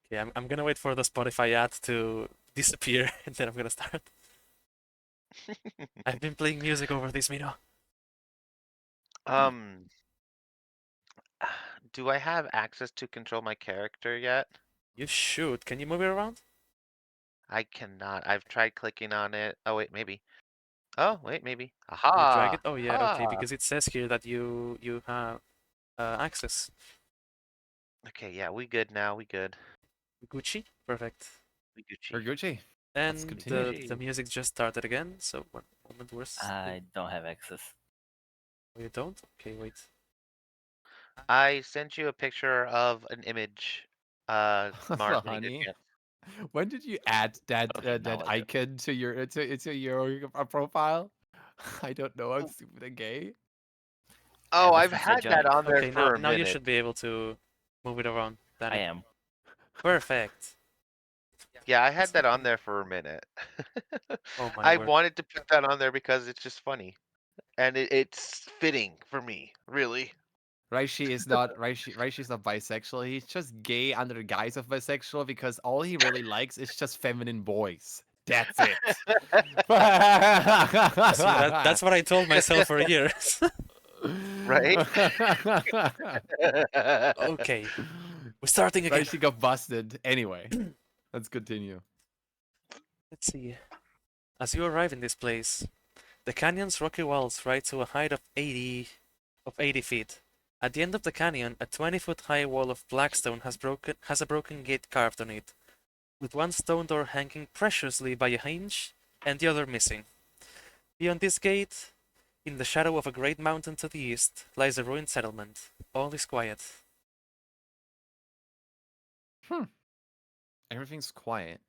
Okay, I'm gonna wait for the Spotify ad to disappear, and then I'm gonna start. I've been playing music over this, Mino. Um, do I have access to control my character yet? You should. Can you move it around? I cannot. I've tried clicking on it. Oh wait, maybe. Oh wait, maybe. You drag Aha! it? Oh yeah, okay, Ha! because it says here that you have access. Okay, yeah, we good now. We good. Gucci? Perfect. We Gucci. Gucci. Let's And continue. the music just started again, so 1 moment worth. I don't have access. Oh, you don't? Okay, wait. I sent you a picture of an image. Mars, when you get a Honey, chance. when did you add that Okay, now that I do. icon to your profile? I don't know. I'm stupid and gay. Oh, Ever I've since I had that joined, on there Okay, for a now you minute. should be able to move it around, I Danny. am. Perfect. Yeah, I had that on there for a minute. Oh my I word. wanted to put that on there because it's just funny. And it's fitting for me, really. Raishi is not Raishi is not bisexual. He's just gay under the guise of bisexual because all he really likes is just feminine boys. That's it. See, that's what I told myself for years. Right? Okay, we're starting again. Raishi got busted. Anyway, let's continue. Let's see. As you arrive in this place, The canyon's rocky walls rise to a height of 80 feet. At the end of the canyon, a 20-foot high wall of black stone has a broken gate carved on it, with one stone door hanging preciously by a hinge and the other missing. Beyond this gate, in the shadow of a great mountain to the east, lies a ruined settlement. All is quiet. Hmm. Everything's quiet.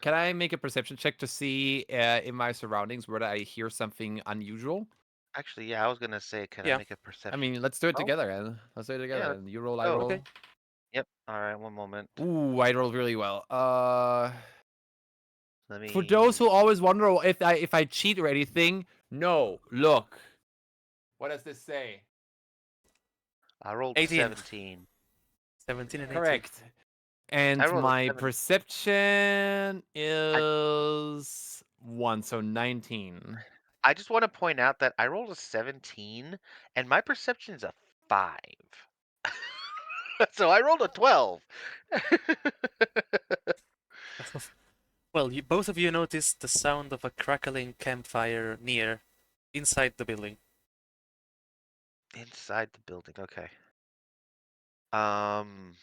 Can I make a perception check to see in my surroundings whether I hear something unusual? Actually, yeah, I was gonna say, can I Yeah, make a I perception? mean, let's do it Oh, together, and let's do it yeah, together. let's And you roll, I go. roll. okay. Yep. All right, one moment. Ooh, I rolled really well. Let For those me. who always wonder if I cheat or anything, no. Look, what does this say? I rolled 18. 17. 17 and 18. Correct. I And rolled a my 7. perception I, is 1, so 19. I just want to point out that I rolled a 17 and my perception's a 5. So I rolled a 12. Well, both of you noticed the sound of a crackling campfire near, inside the building. Inside the building. Okay. Um.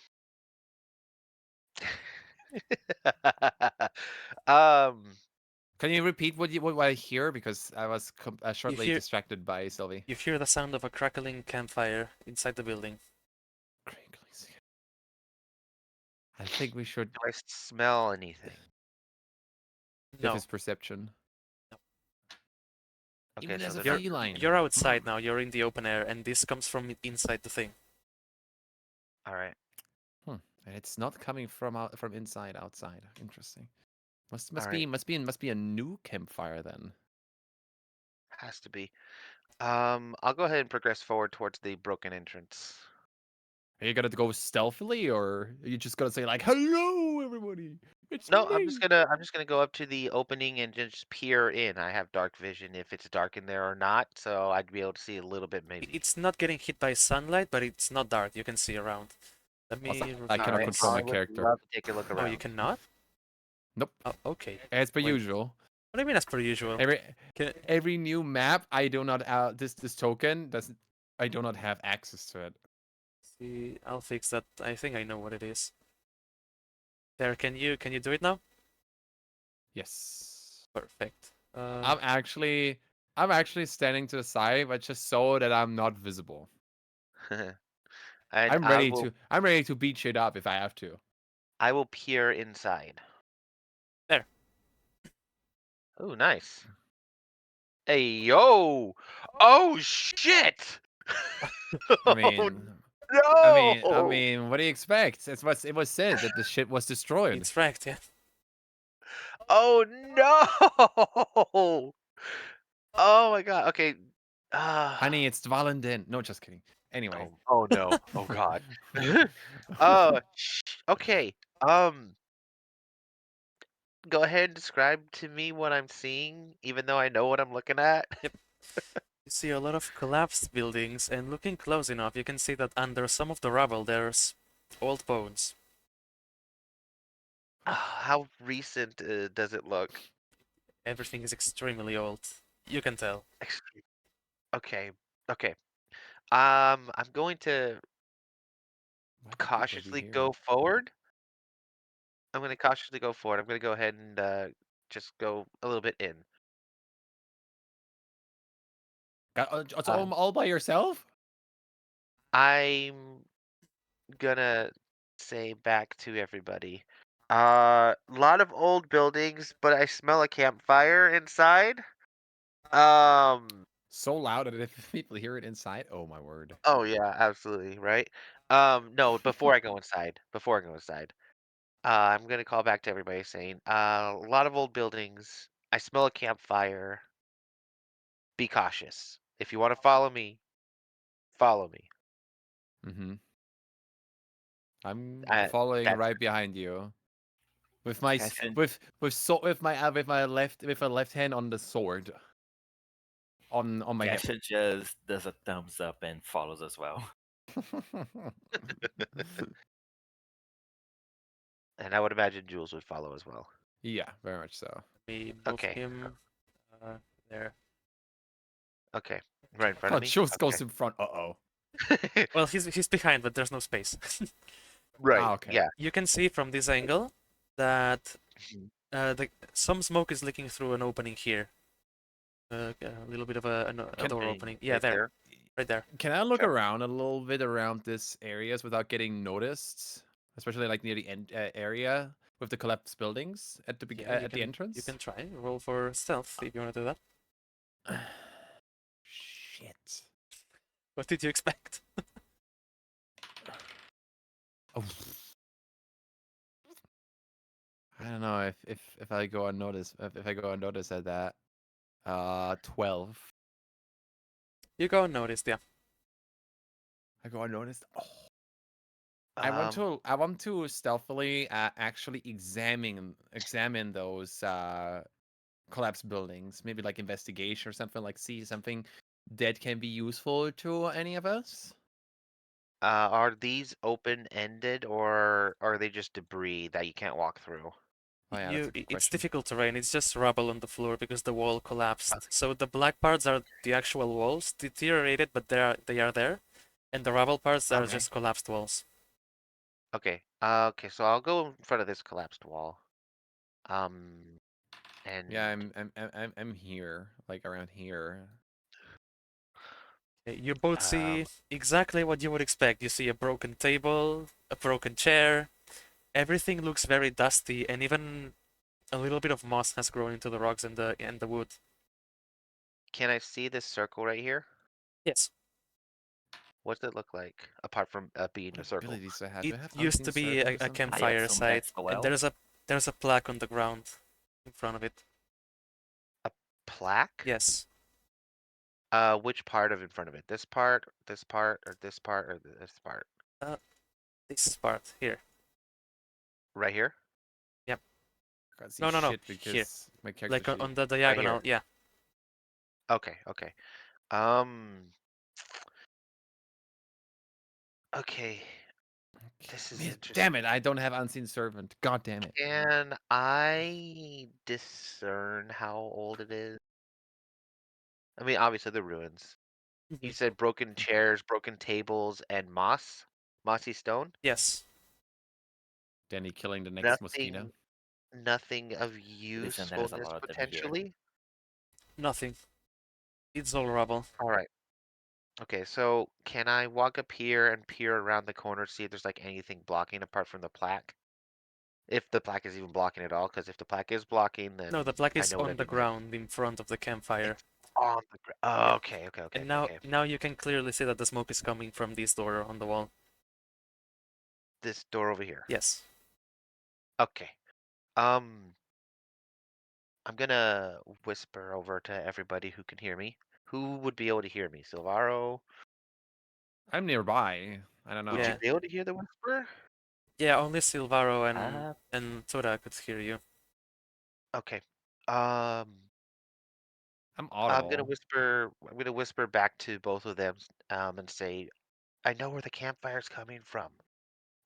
um. Can you repeat what I hear because I was You shortly hear distracted by Sylvie. you hear the sound of a crackling campfire inside the building. I think we should Do I smell anything? with No, his perception. no. Okay, Even so as a then I. feline. You're outside now. You're in the open air, and this comes from inside the thing. All right. And it's not coming from inside outside. Interesting. Must All must right. be must be must be a new campfire then. Has to be. I'll go ahead and progress forward towards the broken entrance. Are you gonna go stealthily, or are you just gonna say like, "Hello, everybody, it's No, me"? I'm just gonna go up to the opening and just peer in. I have dark vision if it's dark in there or not, so I'd be able to see a little bit maybe. It's not getting hit by sunlight, but it's not dark. You can see around. Let me Also, I All review cannot right. control this. I my would character. love to take a look Oh, you around. cannot? Nope. Oh, okay. As per Wait, usual. what do you mean as per usual? Every Can, every new map, I do not this token doesn't. I do not have access to it. see, I'll fix that. I think I know what it is. There, can you do it now? Yes. Perfect. I'm actually standing to the side, but just so that I'm not visible. And I'm ready to beat shit up if I have to. I will peer inside. There. Oh, nice. Hey, yo! Oh shit! I Oh mean, no! what do you expect? It's what it was said that the shit was destroyed. It's wrecked, yeah. Oh no! Oh my god. Okay. Honey, it's Dvalenden. No, just kidding. Anyway. Oh no. Oh god. Uh, okay. Um, go ahead and describe to me what I'm seeing, even though I know what I'm looking at. Yep. You see a lot of collapsed buildings, and looking close enough, you can see that under some of the rubble there's old bones. How recent does it look? Everything is extremely old. You can tell. Okay. Okay. I'm going to Why would people be cautiously here? go forward. I'm going to cautiously go forward. I'm going to go ahead and just go a little bit in. It's Uh, all by yourself? I'm gonna say back to everybody. Lot of old buildings, but I smell a campfire inside. Um, So loud that if people hear it inside, oh my word. oh yeah, absolutely, right? No, before I go inside, I'm gonna call back to everybody saying, a lot of old buildings. I smell a campfire. Be cautious. If you want to follow me, follow me. Mm-hmm. I'm Uh, following that's right behind you. With my Cassian, with my left hand on the sword on my hip. Cassian just does a thumbs up and follows as well. and I would imagine Jules would follow as well. Yeah, very much so. We move Okay. him. Uh, There. Okay, right in front Oh, of me. Jules goes in front. Uh-oh. Okay. Well, he's behind, but there's no space. Right. Ah, okay. Yeah. You can see from this angle that Mhm. some smoke is leaking through an opening here. A little bit of a door Opening opening. Yeah, right there, there. right there. Can I look Sure. around a little bit around this areas without getting noticed? Especially like near the end area with the collapsed buildings at the Yeah, at the you entrance. can try roll for stealth if you want to do that. Shit. What did you expect? Oh. I don't know if I go unnoticed if I go unnoticed at that. 12. You go unnoticed, yeah. I go unnoticed. Oh. Um. I want to stealthily actually examine those collapsed buildings. Maybe like investigation or something, like see something that can be useful to any of us. Are these open-ended or are they just debris that you can't walk through? Oh yeah, that's a good It's question. difficult terrain. It's just rubble on the floor because the wall collapsed. So the black parts are the actual walls, deteriorated, but they are there, and the rubble parts are Okay. just collapsed walls. Okay. Okay. So I'll go in front of this collapsed wall. Um. Yeah, And I'm here, like around here. You both um. see exactly what you would expect. You see a broken table, a broken chair. Everything looks very dusty, and even a little bit of moss has grown into the rocks and the wood. Can I see this circle right here? Yes, What's it look like apart from being a What circle? abilities do I have? Do it I have used unseen to be servant or a something? I campfire assume site, that's a and well. there's a plaque on the ground in front of it. A plaque? Yes, Which part of in front of it? This part, this part, or this part, or this part? uh, this part here. Right here? Yep. I can't see No. shit Here, because my character like sheet. on the Right here. diagonal. Yeah. Okay, okay. Um, okay. This is Damn interesting. it! I don't have unseen servant. God damn it! Can I discern how old it is? I mean, obviously the ruins. You Mhm. said broken chairs, broken tables, and moss? Mossy stone? Yes. Danny killing the next mosquito. Nothing, nothing of Listen, there is a usefulness lot of them here. potentially? Nothing. It's all rubble. All right. Okay, so can I walk up here and peer around the corner, see if there's like anything blocking apart from the plaque? If the plaque is even blocking at all, because if the plaque is blocking, then No, the plaque I is know what I on the need to do. ground in front of the campfire. It's on the ground. Yep. Okay, okay, okay, And okay, okay. now you can clearly see that the smoke is coming from this door on the wall. This door over here. Yes. Okay. Um, I'm gonna whisper over to everybody who can hear me. Who would be able to hear me? Silvaro? I'm nearby. I don't Would you know. Yeah. be able to hear the whisper? Yeah, only Silvaro Uh, and Tora could hear you. Okay. Um, I'm I'm gonna audible. whisper. I'm gonna whisper back to both of them, and say, "I know where the campfire's coming from.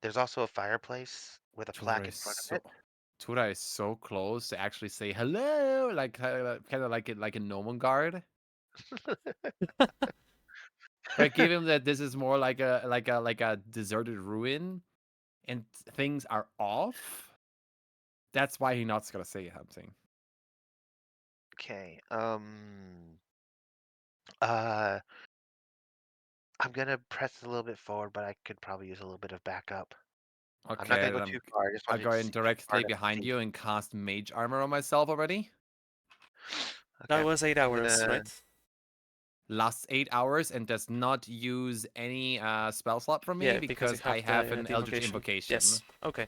There's also a fireplace with a plaque in front of it." Tura is so close to actually say hello, like kind of like it like a Gnomon guard. But given that this is more like a deserted ruin and things are off, that's why he's not gonna say something. Okay. Uh, I'm gonna press a little bit forward, but I could probably use a little bit of backup. I'm not Okay, gonna then go too far. I just I'll want you go to in see too far directly to behind see. you and cast mage armor on myself already. That Okay. was 8 I'm hours, gonna. right? Lasts 8 hours and does not use any spell slot from me Yeah, because you because I have have an the Eldritch invocation. Invocation. Yes. Okay.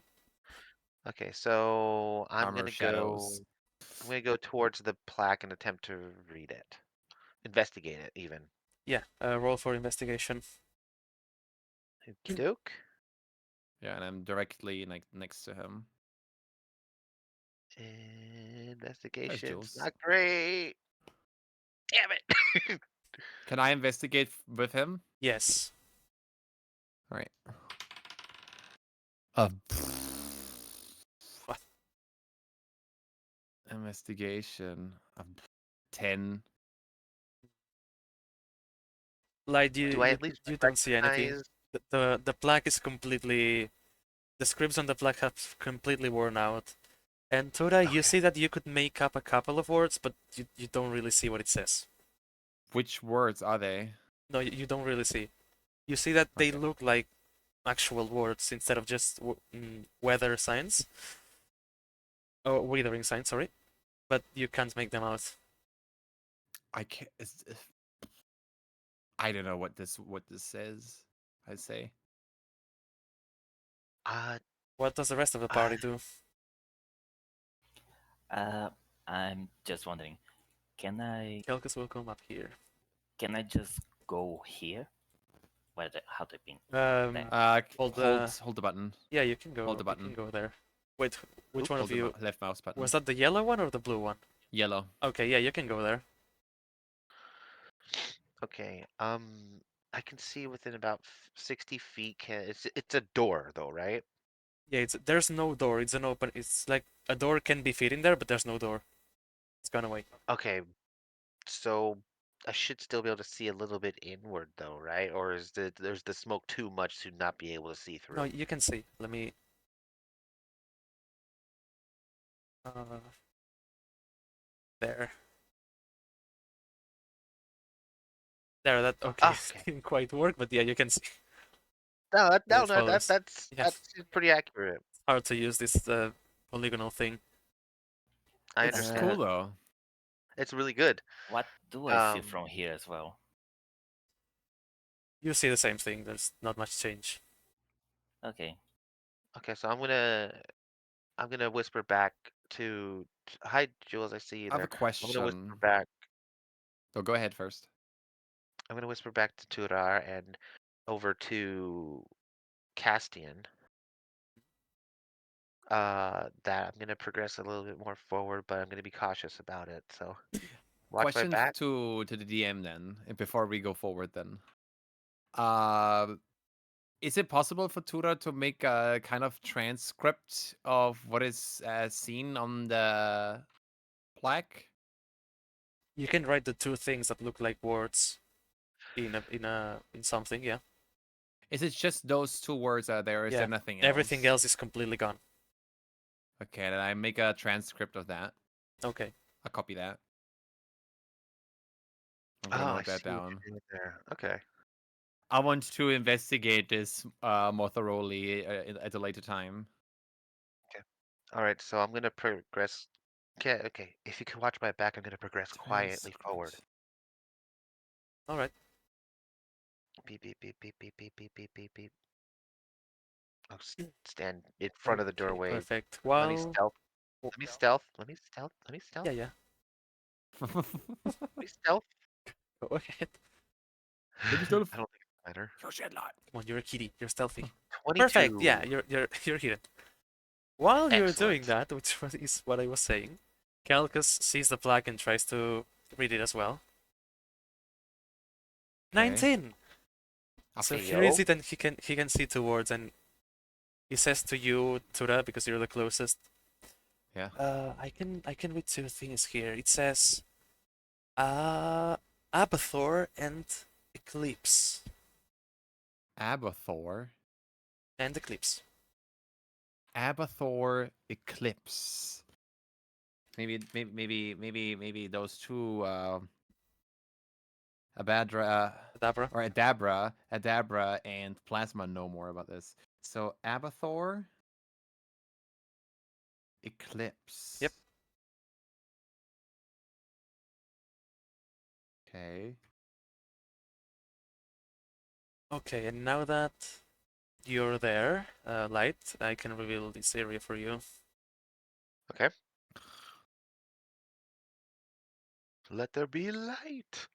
Okay, so Armor of Shadows. I'm gonna go towards the plaque and attempt to read it, investigate it even. Yeah. Roll for investigation. Okie doke. Yeah, and I'm directly like next to him. There's Investigation's Jules. not great. Damn it. Can I investigate with him? Yes. All right. What? Investigation of 10. Like Do I at least you don't see anything. recognize? The plaque is completely, the scripts on the plaque have completely worn out. And Tora, you Okay. see that you could make up a couple of words, but you don't really see what it says. Which words are they? No, you don't really see. You see that they Okay. look like actual words instead of just weather signs. Oh, withering signs, sorry. But you can't make them out. I can't. I don't know what this says. I say. Uh, What does the rest of the uh, party do? Uh, I'm just wondering, can I Kelkus will come up here. can I just go here? Where the how to ping there? Hold Hold the button. yeah, you can go. Hold the You can button. go there. Wait, which oop, one of Hold the you left mouse button. was that? The yellow one or the blue one? Yellow. Okay, yeah, you can go there. okay. I can see within about 60 feet. It's a door though, right? Yeah, there's no door. It's an open. It's like a door can be fit in there, but there's no door. It's gone away. Okay, so I should still be able to see a little bit inward though, right? Or is there's the smoke too much to not be able to see No, through? you can see. Let me. Uh, there. There. That okay. Ah, okay. Didn't quite work, but yeah, you can see. No, It follows. Yeah, that's pretty accurate. hard to use this polygonal thing. I It's understand. cool though. It's really good. What do I see Um, from here as well? You see the same thing. There's not much change. Okay. okay, so I'm gonna whisper back to hi Jules, I see you I have a there. I'm gonna whisper question. back. So go ahead first. I'm gonna whisper back to Turar and over to Castian. That I'm gonna progress a little bit more forward, but I'm gonna be cautious about it. So watch my Question back. to the DM then, before we go forward then. Uh, is it possible for Tura to make a kind of transcript of what is seen on the plaque? You can write the two things that look like words in something. Yeah. Is it just those two words are there? Is Yeah. there nothing else? Everything else is completely gone. Okay, then I make a transcript of that. Okay. I'll copy that. I'm Oh, gonna I note that see what down. you're doing there. Okay. I want to investigate this more thoroughly at a later time. Okay. All right. So I'm gonna progress. Okay. Okay. If you can watch my back, I'm gonna progress quietly forward. Transcript. All right. Beep beep beep beep beep beep beep beep beep beep. I'll stand in front of the Okay. doorway. Perfect. Let me Well. stealth. Let me stealth. Let me stealth. Let me stealth. Yeah. Yeah. Let me stealth. Go ahead. Let me stealth. I don't think it matter. You shed light. Come on, you're a kitty. You're stealthy. Perfect. 22. Yeah. You're hidden. While you're doing Excellent. that, which is what I was saying, Calcus sees the plaque and tries to read it as well. Okay. 19. So Okay, he reads yo. it and he can see two words and he says to you, Tura, because you're the closest. Yeah. I can read two things here. It says Abathor and Eclipse. Abathor. And Eclipse. Abathor Eclipse. Maybe those two Abadra Adabra. or Adabra and Plasma know more about this. So Abathor Eclipse. Yep. Okay. Okay, and now that you're there, Light, I can reveal this area for you. Okay. Let there be light.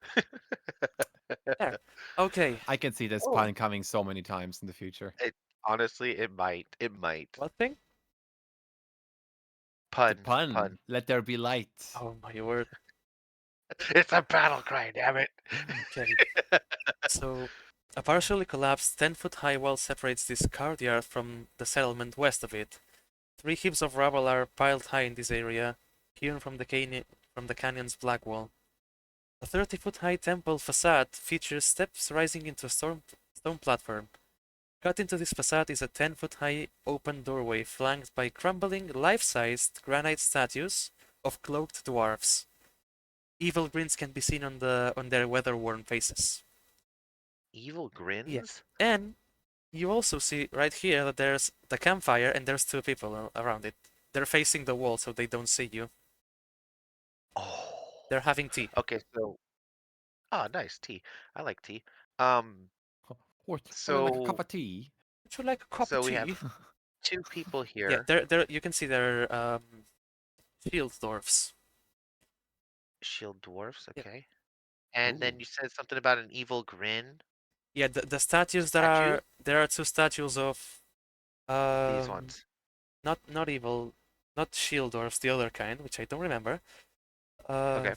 There. Okay. I can see this Oh. pun coming so many times in the future. It honestly, it might. It might. What thing? The Pun. pun. Let there be light. Oh my word. It's a battle cry, damn it. Okay. So, a partially collapsed 10-foot high wall separates this courtyard from the settlement west of it. Three heaps of rubble are piled high in this area, hewn from the canyon's black wall. A 30-foot high temple facade features steps rising into a stone platform. Cut into this facade is a 10-foot high open doorway flanked by crumbling, life-sized granite statues of cloaked dwarfs. Evil grins can be seen on their weather-worn faces. Evil Yeah. grins? And you also see right here that there's the campfire and there's two people around it. They're facing the wall so they don't see you. Oh. They're having tea. Okay, so nice tea. I like tea. Um, Would you like a cup so of tea? Would you like a cup of so we have tea? two people Yeah, here. they're you can see they're shield dwarfs. Shield dwarfs, Yep. okay. And Ooh. then you said something about an evil grin Yeah, the statues that statue. are there are two statues of These um ones. not evil, not shield dwarfs, the other kind, which I don't remember. Uh, Okay.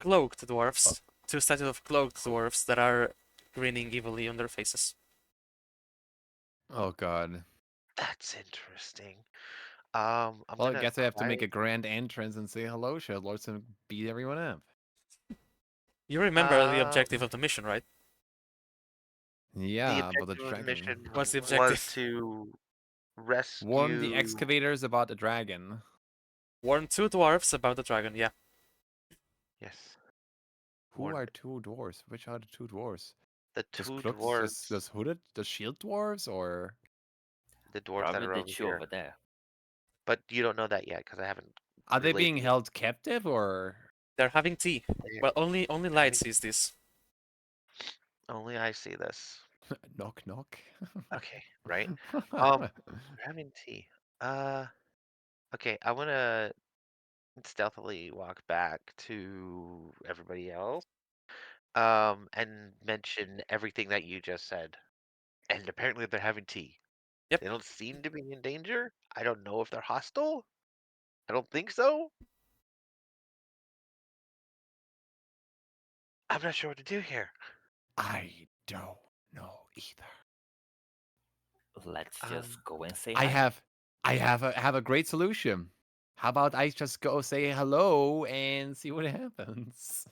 cloaked Oh, dwarfs, two statues of cloaked cool. dwarfs that are grinning evilly on their faces. Oh god. That's interesting. I'm Well, I gonna guess I have to make quiet. a grand entrance and say hello, Shadlords, and beat everyone up. You remember the Uh, objective of the mission, right? the Yeah, but the objective of the dragon. mission What's the was objective? to Warn the rescue. excavators about the dragon. Warn two dwarfs about the dragon. Yeah. Yes, Who warn are two dwarves? Which are the two dwarves? the Does two Crooks just dwarves, does hooded the shield dwarves or the dwarves that Probably are the over two here. over there. But you don't know that yet because I haven't are they relayed being the. held captive or They're having tea. They're Well, only Light having. sees this. Only I see this. knock knock? Okay, right. They're having tea. Uh, okay. I want to stealthily walk back to everybody else. And mention everything that you just said. And apparently they're having tea. Yep. They don't seem to be in danger. I don't know if they're hostile. I don't think so. I'm not sure what to do here. I don't know either. Let's Um, just go and say I hi. have I have a great solution. How about I just go say hello and see what happens?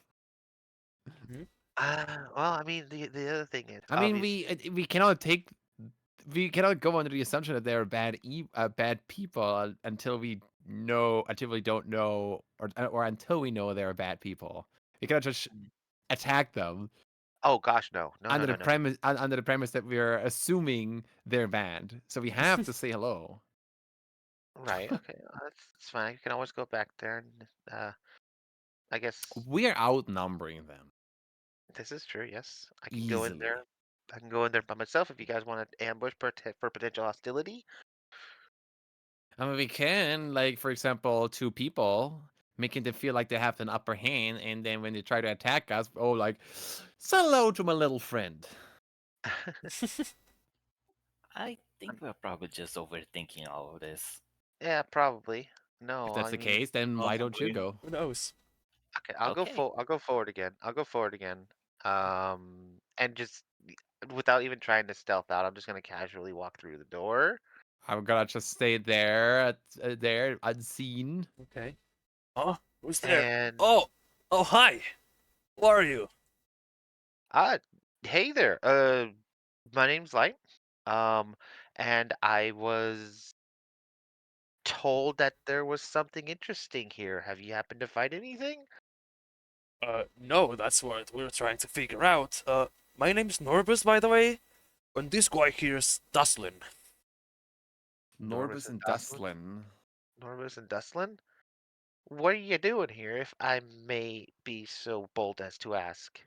Mhm. well, I mean, the other thing is I mean, obviously. we cannot go under the assumption that they're bad people until we don't know or until we know they're bad people. We cannot just attack them Oh gosh, no, no, no, under the no, no. premise that we're assuming they're bad. So we have to say hello. Right. Okay. That's fine. You can always go back there and I guess We're outnumbering them this is true. Yes, I can go in there. easily. I can go in there by myself if you guys want to ambush for potential hostility. I mean, we can, like, for example, two people, making them feel like they have an upper hand, and then when they try to attack us, oh, like, say hello to my little friend. I think we're probably just overthinking all of this. Yeah, probably. If No, that's I the mean, case, then why don't you Possibly. go? Who knows? okay, Okay. I'll go forward again. I'll go forward again. And just without even trying to stealth out, I'm just gonna casually walk through the door. I'm gonna just stay there, unseen. Okay. Oh, who's there? And Oh, hi. Who are you? uh, hey there. My name's Light. Um, and I was told that there was something interesting here. Have you happened to find anything? No, that's what we're trying to figure out. My name's Norbus, by the way, and this guy here's Duslin. Norvis Norbus and and Duslin? Dustlin. Norvis and Duslin? What are you doing here, if I may be so bold as to ask?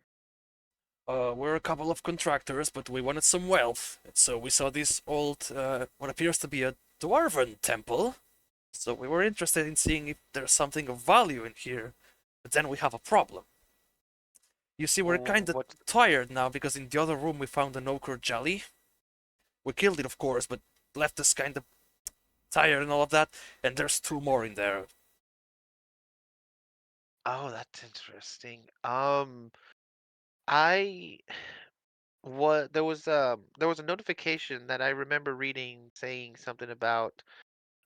We're a couple of contractors, but we wanted some wealth, so we saw this old, what appears to be a dwarven temple. So we were interested in seeing if there's something of value in here. But then we have a problem. You see, we're Well, kinda what's tired now because in the other room we found an ochre jelly. We killed it, of course, but left us kinda tired and all of that. And there's two more in there. Oh, that's interesting. I what there was a notification that I remember reading saying something about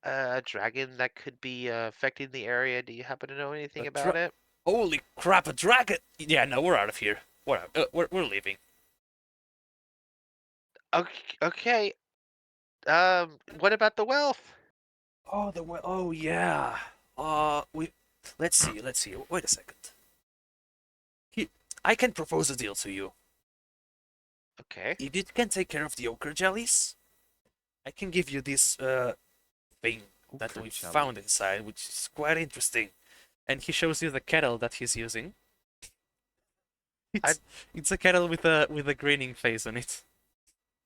a dragon that could be affecting the area. Do you happen to know anything A about it? Holy crap, a dragon! Yeah, no, we're out of here. We're leaving. Okay. What about the wealth? Oh yeah. We let's see. Wait a second. He, I can propose a deal to you. Okay. If you can take care of the ochre jellies, I can give you this thing that Ochre we found jellies. inside, which is quite interesting. And he shows you the kettle that he's using. I It's a kettle with a grinning face on it.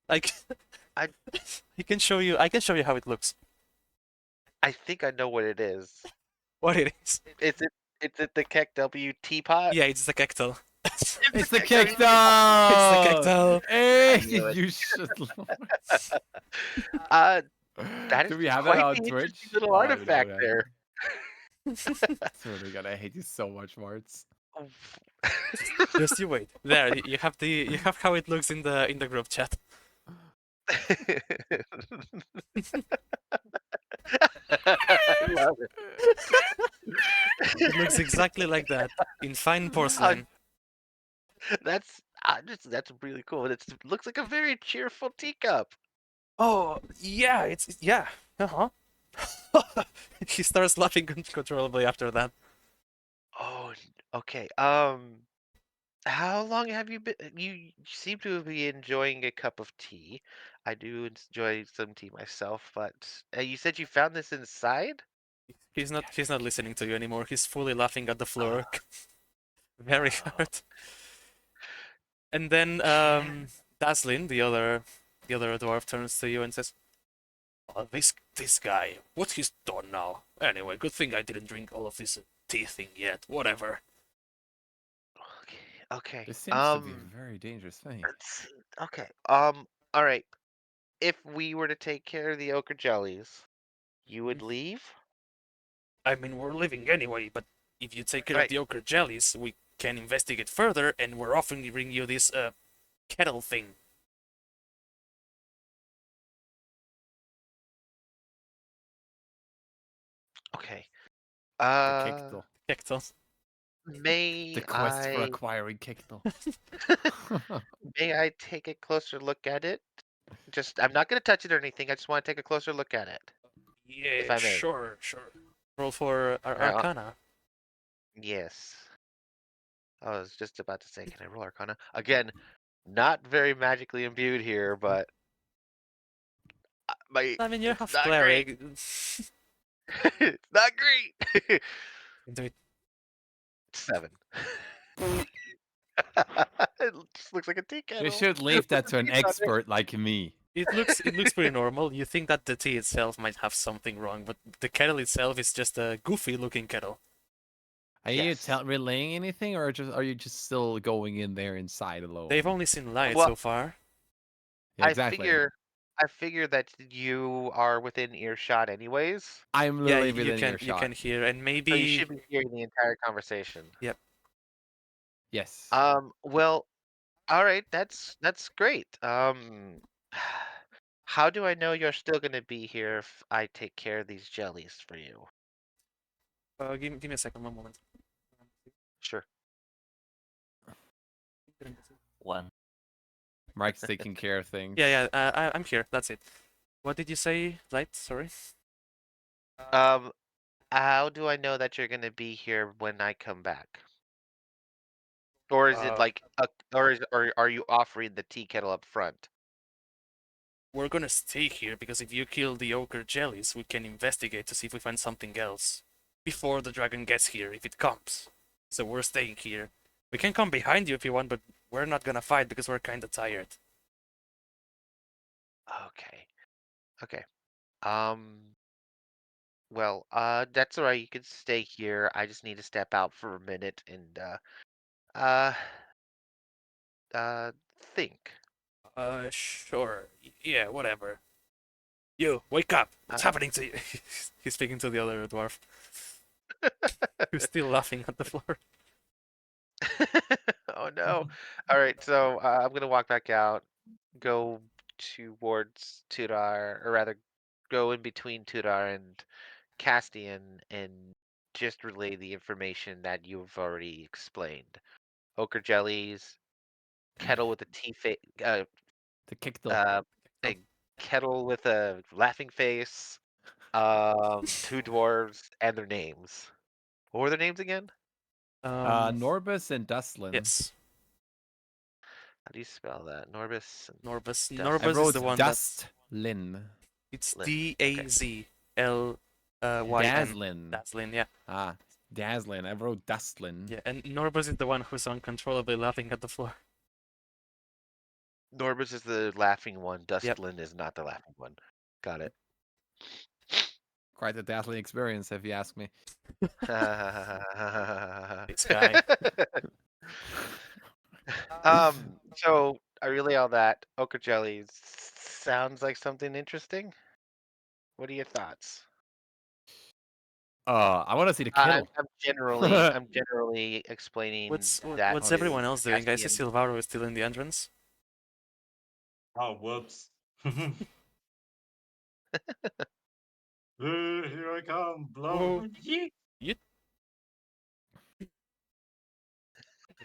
Like I he can show you. I can show you how it looks. I think I know what it is. What it is. Is it the Keck W teapot? Yeah, it's the kettle. It's the Keck W teapot. It's the cactus! kettle. I Hey, knew it. you should. Uh, that Do is we have that quite on the interesting Twitch? little Oh, we don't artifact have there. it. Swear to God, I hate you so much, Marts. Just you wait. There, you have how it looks in the group chat. I love it. It looks exactly like that in fine Uh, porcelain. that's really cool. It looks like a very cheerful teacup. Oh yeah, yeah. Uh huh. He starts laughing uncontrollably after that. Oh, okay. How long have you been? You seem to be enjoying a cup of tea. I do enjoy some tea myself, but you said you found this inside? He's not listening to you anymore. He's fully laughing at the Oh, floor, very oh, hard. And then okay. Daslin, the other dwarf, turns to you and says, "Oh, this guy, what he's done now? Anyway, good thing I didn't drink all of this tea thing yet. Whatever." Okay. Okay. This seems to be a very dangerous thing. Let's see. Okay. All right. If we were to take care of the ochre jellies, you would leave? I mean, we're leaving anyway, but if you take care of Right. the ochre jellies, we can investigate further, and we're offering you this kettle thing. Okay. The Uh, Kektel. Kettle. The may quest for I acquiring Kektel. may I take a closer look at it? Just I'm not gonna touch it or anything. I just want to take a closer look at it, if Yeah, I may. sure, sure. Roll for All right. Arcana. Yes. I was just about to say, can I roll Arcana? Again, not very magically imbued here, but my I mean, you're it's half not great. cleric. It's not great. Do it. 7. It just looks like a tea You kettle should leave with that the to an beads on it. expert like me. It looks pretty normal. You think that the tea itself might have something wrong, but the kettle itself is just a goofy looking kettle. Are you Yes. relaying anything, or are you just still going in there inside alone? They've only seen light Well, so far. Yeah, I exactly. figure I figure that you are within earshot anyways, I'm Yeah, literally within you earshot. can hear, and so you maybe should be hearing the entire conversation. yep. Yes. Well, all right, that's great. How do I know you're still gonna be here if I take care of these jellies for you? Give me a second, one moment. Sure. One. Mike's taking care of things. Yeah, yeah, I'm here. That's it. What did you say, Light? Sorry. Um, how do I know that you're gonna be here when I come back? Or is it Uh, like or are you offering the tea kettle up front? we're gonna stay here because if you kill the ochre jellies, we can investigate to see if we find something else before the dragon gets here, if it comes. So we're staying here. We can come behind you if you want, but we're not gonna fight because we're kinda tired. Okay. Okay. Um, well, that's all right. You can stay here. I just need to step out for a minute and uh, think. Sure. Yeah, whatever. You, wake up! Uh, What's happening to you? He's speaking to the other dwarf, who's still laughing at the floor. oh no. All right, so I'm gonna walk back out, go towards Tudor, or rather, go in between Tudor and Castian, and just relay the information that you've already explained. Ochre jellies, kettle with a tea face, The Kikdal. uh, a kettle with a laughing face, two dwarves, and their names. What were their names again? Norbus and Dustlin. Yes, How do you spell that? Norbus and Norbus. I Norbus is wrote the one that Dustlin. it's Lin. Okay. Dazlyn. Dazzlin. Dazlyn, yeah, Ah, Dazzlin. I wrote Dustlin. yeah. And Norbus is the one who's uncontrollably laughing at the floor. Norbus is the laughing one. Yep. Dustlin is not the laughing one. Got it. Quite a dazzling experience, if you ask me. This guy. So I relay all that. Ochre jellies sounds like something interesting. What are your thoughts? I want to see the I'm, kettle. I'm generally explaining What's that what's to everyone else doing? I see Cassian. Silvaro is still in the entrance. Oh, whoops. Here I come, blow. Whoa. You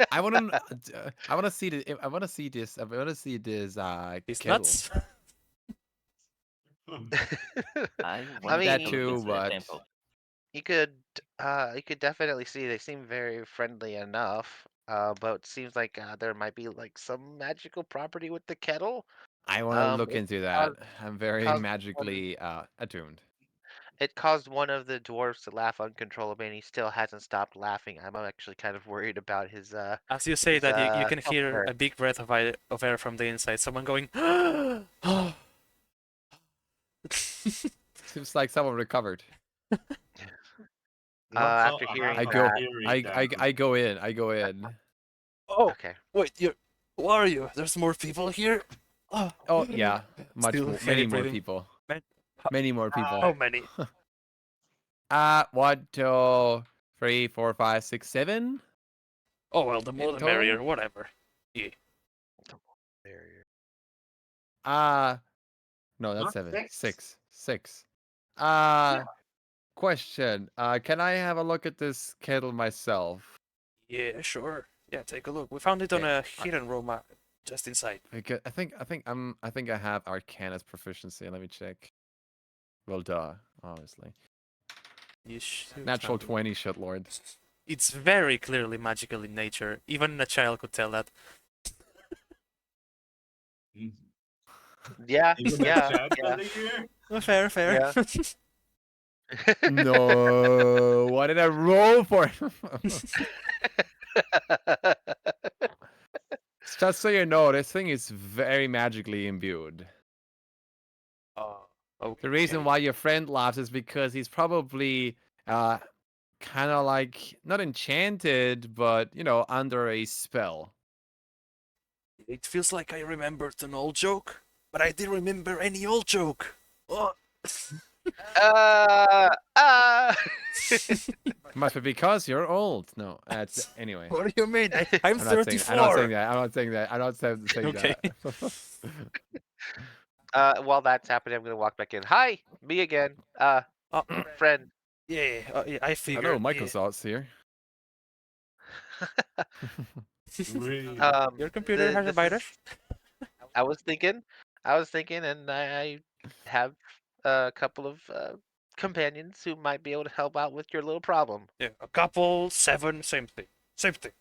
I want to. I want to see the. I want to see this. I want to see this. these Kettle. nuts. I I wanted That to mean, look too, into the but temple. you could definitely see they seem very friendly enough. But it seems like there might be like some magical property with the kettle. I want to look It into that. caused, I'm very caused one, magically attuned. it caused one of the dwarves to laugh uncontrollably, and he still hasn't stopped laughing. I'm actually kind of worried about As you say his that, you can health hear there. a big breath of air from the inside. Someone going. Seems like someone recovered. What's so After hearing I about go. that, hearing that? I go in. I go in. Oh, okay. wait, you. Who are you? There's more people here. Oh, Oh yeah, much Still more. heavy Many more breathing. people. Man, Many more people. how many? 1, 2, 3, 4, 5, 6, 7 Oh well, the more in the total. merrier. Whatever. Yeah. Barrier. No, that's Not 7. six. 6. Yeah. Question. Can I have a look at this kettle myself? Yeah, sure. Yeah, take a look. We found it on Okay. a hidden room just inside. Because I think I have Arcana's proficiency. Let me check. Well, duh, obviously. You should Natural have it. 20, shit lord. It's very clearly magical in nature. Even a child could tell that. Yeah, Even the yeah, chat yeah, in here? Fair, fair. yeah. No, what did I roll for? Just so you know, this thing is very magically imbued. Oh, okay. The reason why your friend laughs is because he's probably kind of like not enchanted, but under a spell. It feels like I remembered an old joke, but I didn't remember any old joke. Oh. uh, uh. Must be because you're old. No, that's anyway. What do you mean? I'm I'm not saying. 34. I'm not saying that. I'm not saying that. I'm not saying Okay. that. While that's happening, I'm gonna walk back in. Hi, me again. Oh, Friend. yeah, yeah, I figured. Hello, Yeah. Michael Salt's here. We Your computer has a This virus? is. I was thinking, and I have a couple of companions who might be able to help out with your little problem. Yeah, a couple, 7, same thing. Same thing.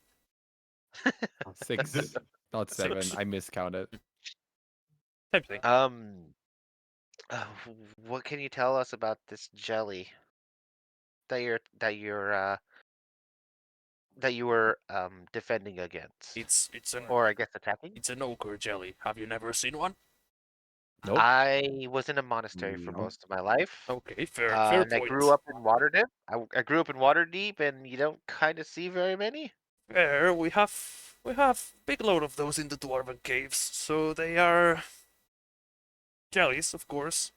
6, not 7. 6. I miscounted. Same thing. Uh, what can you tell us about this jelly that you were defending against, or I guess attacking? It's an ochre jelly. Have you never seen one? Nope. I was in a monastery for No. most of my life. Okay, fair And I point. grew up in Waterdeep. I grew up in Waterdeep, and you don't kind of see very many. Fair. We have big load of those in the dwarven caves, so they are jellies, of course,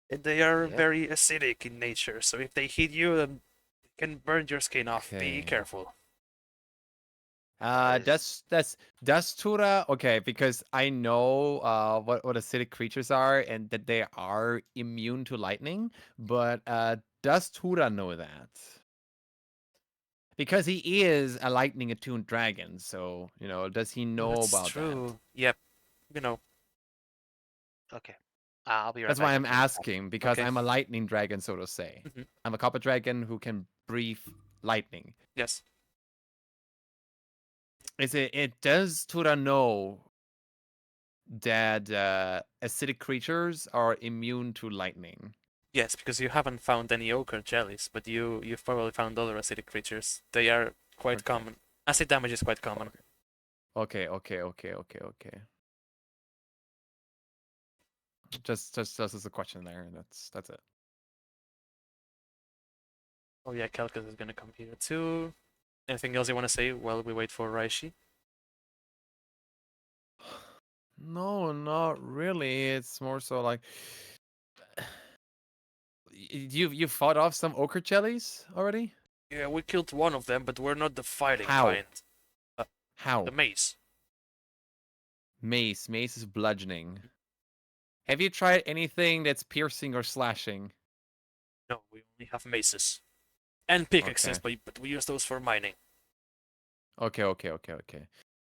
and they are Yeah. very acidic in nature. So if they hit you, then they can burn your skin off. Be Okay. careful. That's Tura. Okay, because I know what acidic creatures are and that they are immune to lightning, but does Tura know that? Because he is a lightning attuned dragon, so does he know That's about that? true. Yep. You know. Okay. I'll be right That's why back. I'm asking, because Okay. I'm a lightning dragon, so to say. Mhm. I'm a copper dragon who can breathe lightning. Yes. Does Tura know that acidic creatures are immune to lightning? Yes, because you haven't found any ochre jellies, but you've probably found other acidic creatures. They are quite Okay. common. Acid damage is quite common. Okay. Just as a question there. That's it. Oh yeah, Calcus is gonna come here too. Anything else you want to say while we wait for Raishi? No, not really. It's more so like you've fought off some ochre jellies already? Yeah, we killed one of them, but we're not the fighting How? kind. How? The mace. Mace. Mace is bludgeoning. Have you tried anything that's piercing or slashing? No, we only have maces. And pickaxes, Okay. but we use those for mining. Okay.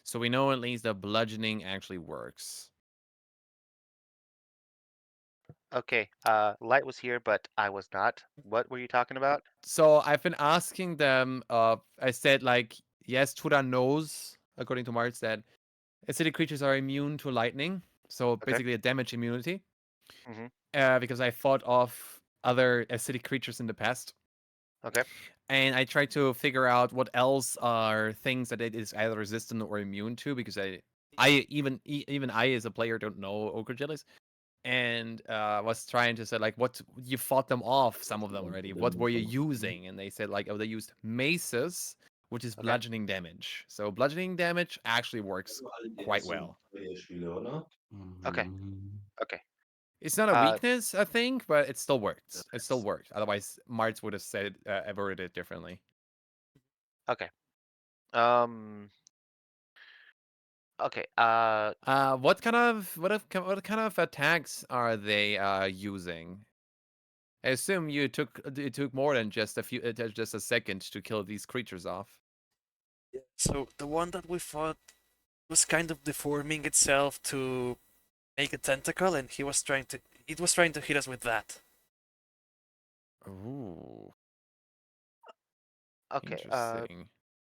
So we know at least that bludgeoning actually works. Okay. Light was here, but I was not. What were you talking about? So I've been asking them. I said like, yes, Tura knows, according to Marts, that acidic creatures are immune to lightning. So Okay. basically a damage immunity. Mm-hmm. Because I fought off other acidic creatures in the past. Okay. And I tried to figure out what else are things that it is either resistant or immune to, because even I as a player don't know ochre jellies, and was trying to say like, what you fought them off, some of them already. What were you using? And they said like, oh, they used maces, which is Okay. bludgeoning damage. So bludgeoning damage actually works quite well. Okay. Okay. It's not a Uh. weakness, I think, but it still works. It still worked. Otherwise, Marts would have said worded it differently. Okay. Um. Okay. What kind of attacks are they using? I assume it took more than just just a second to kill these creatures off. So the one that we fought was kind of deforming itself to make a tentacle, and it was trying to hit us with that. Ooh, Okay. interesting.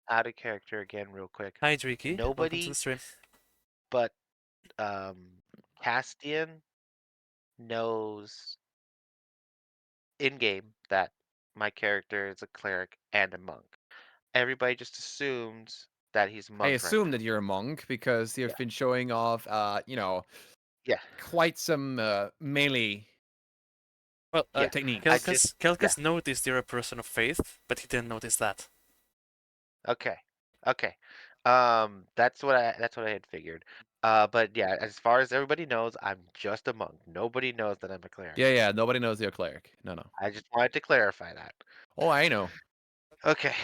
Out of character again, real quick. Hi, Dreaky. Welcome to Nobody the stream. but Castian knows in game that my character is a cleric and a monk. Everybody just assumes that he's a I monk right assume now. that you're a monk because you've Yeah. been showing off, Yeah. quite some melee Well, Yeah. techniques. I just Kelkus noticed you're a person of faith, but he didn't notice that. Okay. Okay. That's what I had figured. But yeah, as far as everybody knows, I'm just a monk. Nobody knows that I'm a cleric. Yeah. Nobody knows you're a cleric. No. I just wanted to clarify that. Oh, I know. Okay.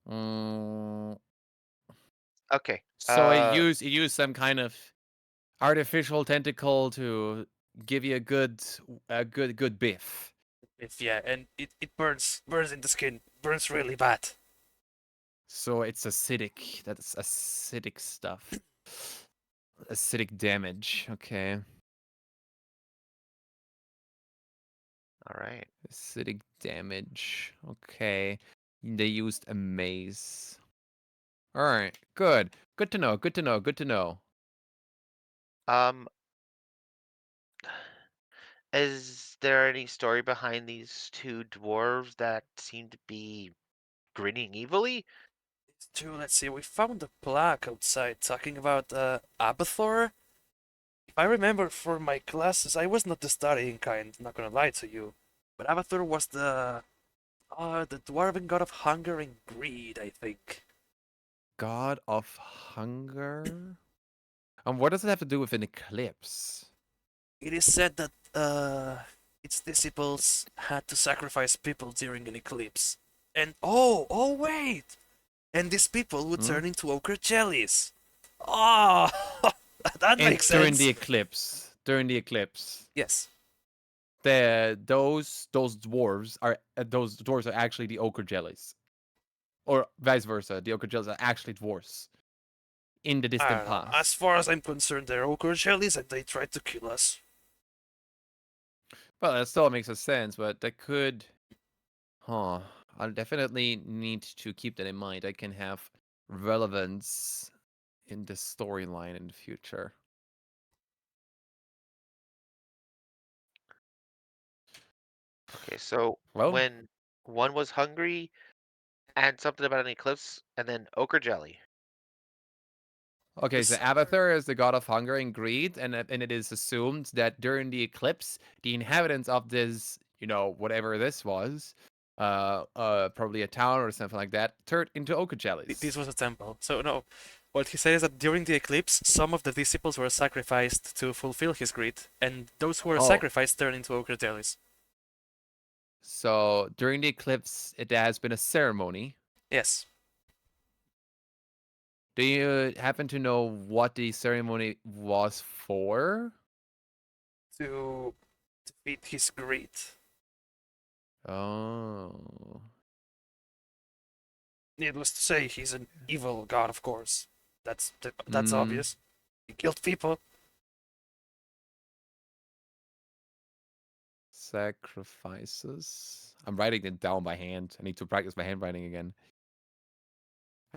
Mm, Okay. so it used some kind of artificial tentacle to give you a good biff. And it burns in the skin, burns really bad. So it's acidic. That's acidic stuff. Acidic damage. Okay. All right. Acidic damage. Okay. They used a maze. All right. Good. Good to know. Good to know. Good to know. Um, is there any story behind these two dwarves that seem to be grinning evilly? Let's see, we found a plaque outside talking about Abathor. If I remember from my classes, I was not the studying kind, not gonna lie to you. But Abathor was the dwarven god of hunger and greed, I think. God of hunger. And what does it have to do with an eclipse? It is said that its disciples had to sacrifice people during an eclipse. And oh wait! And these people would turn into ochre jellies. Oh, that makes sense. During the eclipse. During the eclipse. Yes. Those dwarves are actually the ochre jellies. or vice versa. The ochre jellies are actually dwarfs in the I distant don't know. As past. far as I'm concerned, they're ochre jellies and they tried to kill us. Well, that still makes a sense, but that could. Huh. I'll definitely need to keep that in mind. I can have relevance in the storyline in the future. Okay, so Well, when one was hungry and something about an eclipse, and then ochre jelly. okay, so This Abathur is the god of hunger and greed, and it is assumed that during the eclipse, the inhabitants of this, whatever this was, probably a town or something like that, turned into ochre this jellies. was a temple. So no, what he says is that during the eclipse, some of the disciples were sacrificed to fulfill his greed, and those who were Oh, sacrificed turned into ochre jellies. so during the eclipse, it has been a ceremony. Yes, Do you happen to know what the ceremony was for? to defeat his greed. Oh. Needless to say, he's an evil god, of course. That's Mm, obvious. He killed people. sacrifices. I'm writing it down by hand. I need to practice my handwriting again.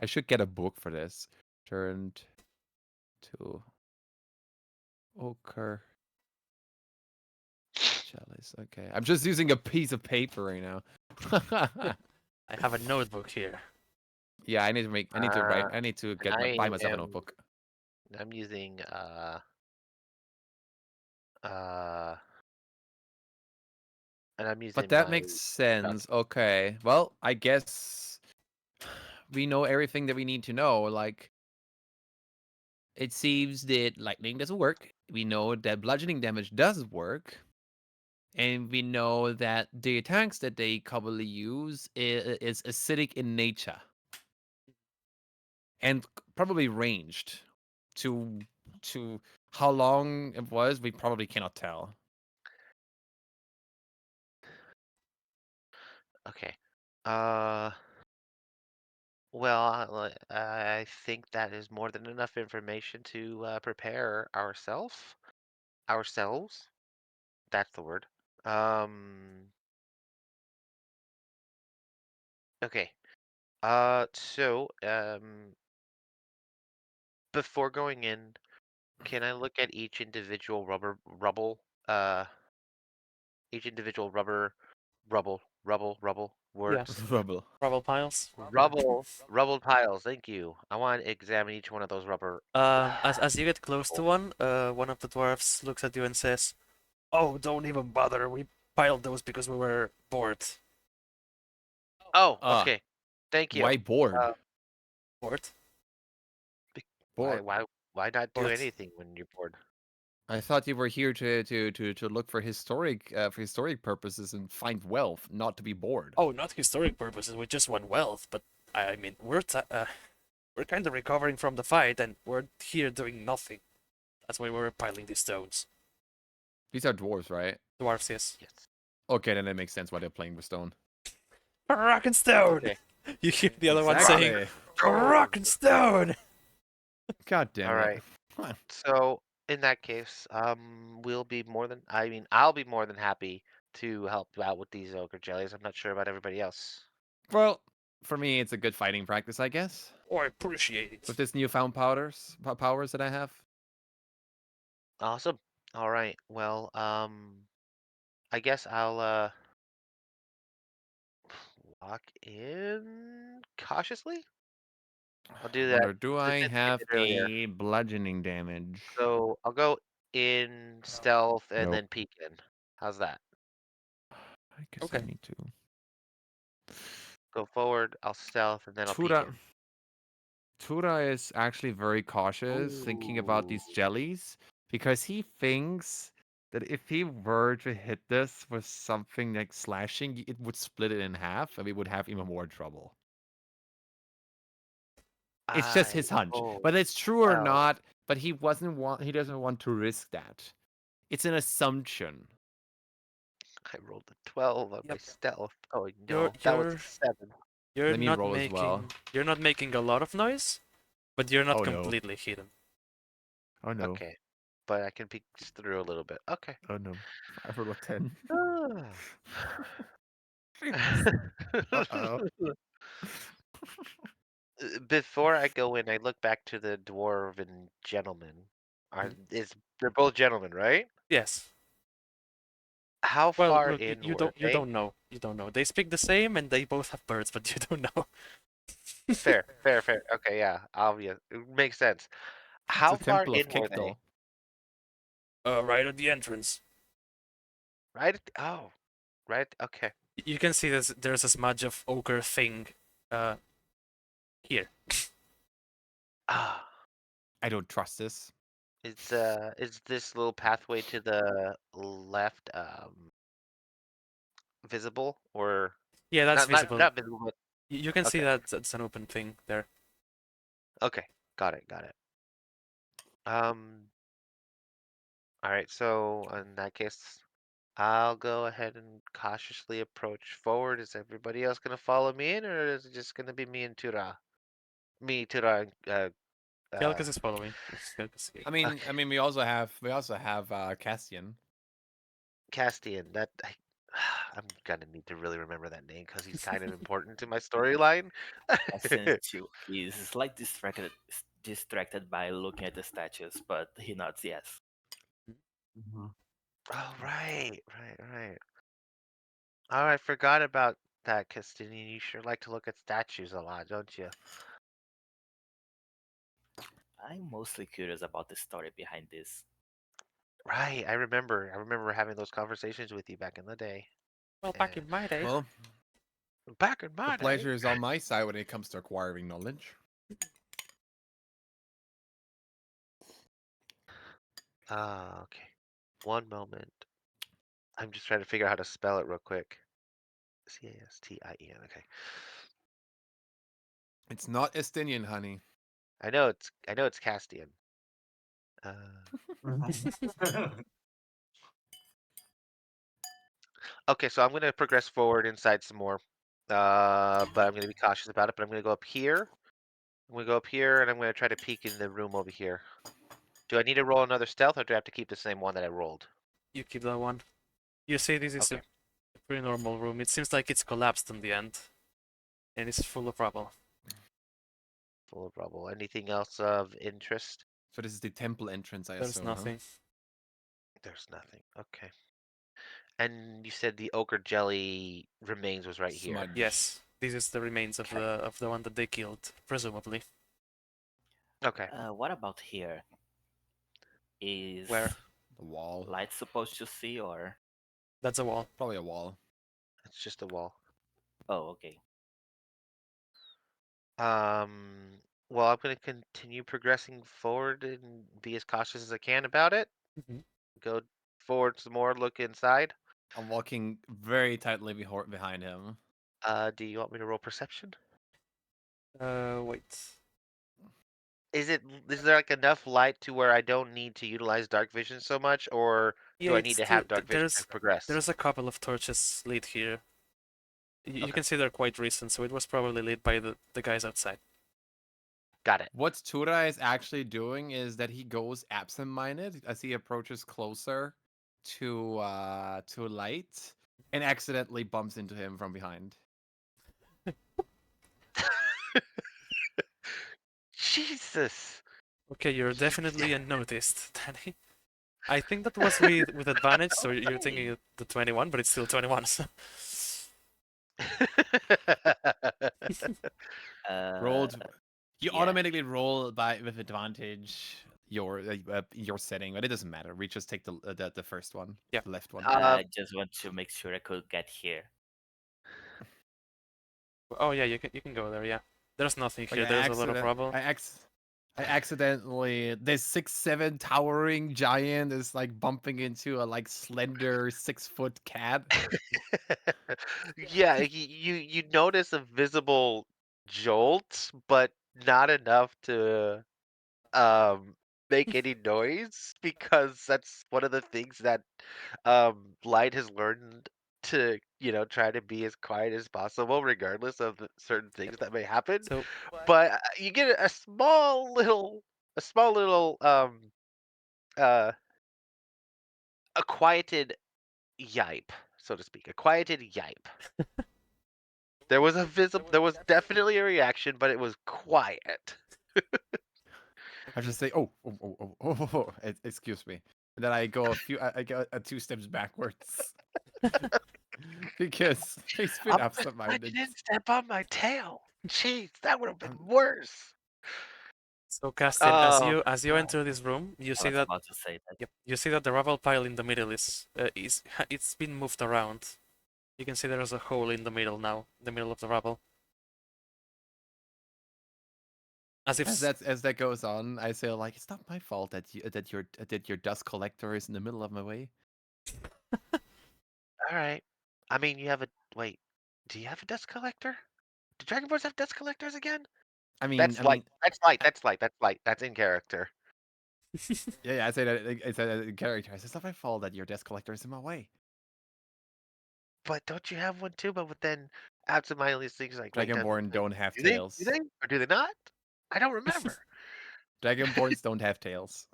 I should get a book for this. Turned to ochre jellies. Okay. I'm just using a piece of paper right now. I have a notebook here. Yeah, I need to write. Uh, I need to and buy I myself a am notebook. I'm using uh and I'm But using that my makes calc- sense. Okay. Well, I guess we know everything that we need to know. Like, it seems that lightning doesn't work. We know that bludgeoning damage does work. And we know that the attacks that they commonly use is acidic in nature and probably ranged. To how long it was, we probably cannot tell. Okay. Uh well, I think that is more than enough information to prepare ourselves. That's the word. Um okay. Before going in, can I look at uh each individual rubble words? Yes. Rubble. Rubble piles. Rubble tiles, thank you. I want to examine each one of those rubber As you get close to rubble. one of the dwarfs looks at you and says, "Oh, don't even bother. We piled those because we were bored." Oh, Uh, okay. Thank you. why bored? Uh, Bored? bec- why Bored. why why not do Bored. anything when you're bored? I thought you were here to look for historic purposes and find wealth, not to be bored. Oh, not historic purposes. We just want wealth, but I mean, we're kind of recovering from the fight, and we're here doing nothing. That's why we're piling these stones. These are dwarves, right? Dwarfs, yes. Yes. Okay, then it makes sense why they're playing with stone. Rock and stone. Okay. You hear the other one Rock saying, Exactly. "Rock and stone." God All damn it. right. So in that case, I'll be more than happy to help you out with these ogre jellies. I'm not sure about everybody else. Well, for me, it's a good fighting practice, I guess. Oh, I appreciate With it. this newfound powers that I have. Awesome. All right. Well, I guess I'll walk in cautiously. I'll do that Wonder, do I since I have did earlier. a bludgeoning damage? So I'll go in stealth and Nope. then peek in. How's that? I guess I Okay. need to. Go forward, I'll stealth, and then I'll peek Tura in. Tura is actually very cautious thinking about Ooh. these jellies because he thinks that if he were to hit this with something like slashing, it would split it in half and we would have even more trouble. It's just I his hunch. rolled Whether it's true or 12. not, but he doesn't want to risk that. It's an assumption. I rolled a 12 on my Yep. stealth. Oh You're no, that was a you're 7. Let me roll as well. you're not making a lot of noise, but you're not Oh no. completely hidden. Oh no. Okay, but I can peek through a little bit. Okay. Oh no. I rolled a 10. Ah. Uh-oh. Before I go in, I look back to the dwarven gentleman. Are Mhm. is they're both gentlemen, right? Yes. How Well, far look, in you were don't they? know. You don't know. They speak the same and they both have birds, but you don't know. Fair, fair, fair. Okay, yeah, obvious. It makes sense. It's How a far temple of in were they? Kikdal. Right at the entrance. Right? Oh, right. Okay. You can see there's a smudge of ochre thing uh here. Ah, I don't trust this. is this little pathway to the left visible or Yeah, that's visible. not visible, but You can see okay. that it's an open thing there. Okay. Got it, got it. Um, all right, so in that case, I'll go ahead and cautiously approach forward. Is everybody else gonna follow me in, or is it just gonna be me and Tura? Me, Tura, and Kelkus is following. Kelkus is here. okay, I mean, we also have Castian. Castian. I'm gonna need to really remember that name because he's kind of important to my storyline. Since too, he's slightly distracted by looking at the statues, but he nods yes. Mhm. Oh, right, right, right. Oh, I forgot about that, Castian. You sure like to look at statues a lot, don't you? I'm mostly curious about the story behind this. Right, I remember. I remember having those conversations with you back in the day. Well, back And in my day. Well, back in the my day. pleasure is on my side when it comes to acquiring knowledge. Ah, okay. One moment. I'm just trying to figure out how to spell it real quick. Castien. Okay. It's not Estinian, honey. I know it's Castian. Uh, okay, so I'm gonna progress forward inside some more. But I'm gonna be cautious about it. But I'm gonna go up here. I'm gonna go up here, and I'm gonna try to peek in the room over here. Do I need to roll another stealth, or do I have to keep the same one that I rolled? You keep that one. You see, this is Okay, a pretty normal room. It seems like it's collapsed in the end, and it's full of rubble. full of rubble. Anything else of interest? So this is the temple entrance, I There's assume, huh? nothing. There's nothing. Okay. And you said the ochre jelly remains was right here. Smudge. Yes, this is the remains of Okay. the one that they killed, presumably. Okay. What about here? Is Where? The wall. light supposed to see or? That's a wall. Probably a wall. It's just a wall. Oh, okay. Um, well, I'm gonna continue progressing forward and be as cautious as I can about it. Mm-hmm. Go forward some more, look inside. I'm walking very tightly behind him. Do you want me to roll perception? Wait. Is there like enough light to where I don't need to utilize dark vision so much, or Yeah, do I it's need to still have dark vision to progress? there's a couple of torches lit here. You Okay, can see they're quite recent, so it was probably lit by the guys outside. got it. What Tura is actually doing is that he goes absent-minded as he approaches closer to light and accidentally bumps into him from behind. Jesus. Okay, you're Yeah. definitely unnoticed, Danny. I think that was with advantage, so you're Okay. thinking the 21, but it's still 21. So. Uh, Rolled. You yeah. automatically roll by with advantage your setting, but it doesn't matter. We just take the first one, Yeah. the left one. um, I just want to make sure I could get here. Oh yeah, you can go there. Yeah. There's nothing Like here. There's a lot of rubble. I accidentally this 6'7" towering giant is like bumping into a like slender 6-foot cat. yeah, you notice a visible jolt, but not enough to um make any noise because that's one of the things that light has learned to, try to be as quiet as possible, regardless of the certain things that may happen. So But you get a small little, uh, a quieted yipe, so to speak, a quieted yipe. There was definitely a reaction, but it was quiet. I just say, excuse me. And then I go I go 2 steps backwards because he's been I'm glad you absent-minded. didn't step on my tail. Jeez, that would have Um, been worse. so Castian, Um, as you enter this room, you I see was that about to say that. yep, you see that the rubble pile in the middle it's been moved around. You can see there's a hole in the middle now, the middle of the rubble. As if as that goes on, I say like, it's not my fault that your dust collector is in the middle of my way. all right. I mean, wait. Do you have a dust collector? Do Dragonborns have dust collectors again? I mean, That's I light. mean, That's light. I, That's light. That's light. That's in character. yeah, I say that in character. I say, it's not my fault that your dust collector is in my way. But don't you have one too? But then absentmindedly things like, wait, Dragonborn don't have do they? Do tails. they? Or do they not? I don't remember. Dragonborns don't have tails.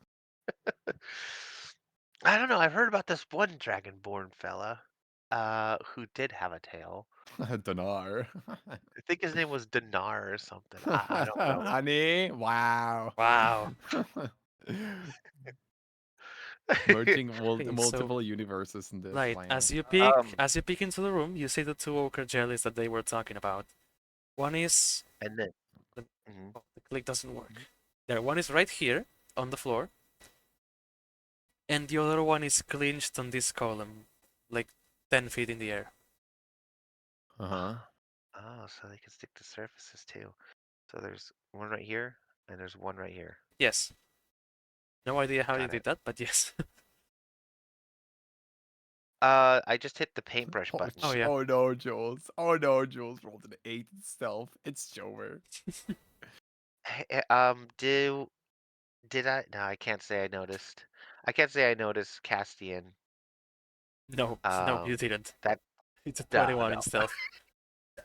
I don't know. I've heard about this one Dragonborn fella, who did have a tail. Donar. I think his name was Dinar or something. I don't know. Honey, wow. wow. Merging Okay, so multiple universes in this. right, Wow. Um, as you peek into the room, you see the two ochre jellies that they were talking about. One is and then, the, mhm. oh, the click doesn't work. There, one is right here on the floor, and the other one is clinched on this column, like 10 feet in the air. Uh huh. Oh, so they can stick to surfaces too. So there's one right here, and there's one right here. Yes. No idea how you Got did it. that, but yes. I just hit the paintbrush button. Oh yeah. Oh no, Jules. Oh no, Jules rolled an 8 in stealth. It's Jover. Did I? No, I can't say I noticed. I can't say I noticed Castian. No, no, you Um, didn't. that It's a no, 21 in no. stealth.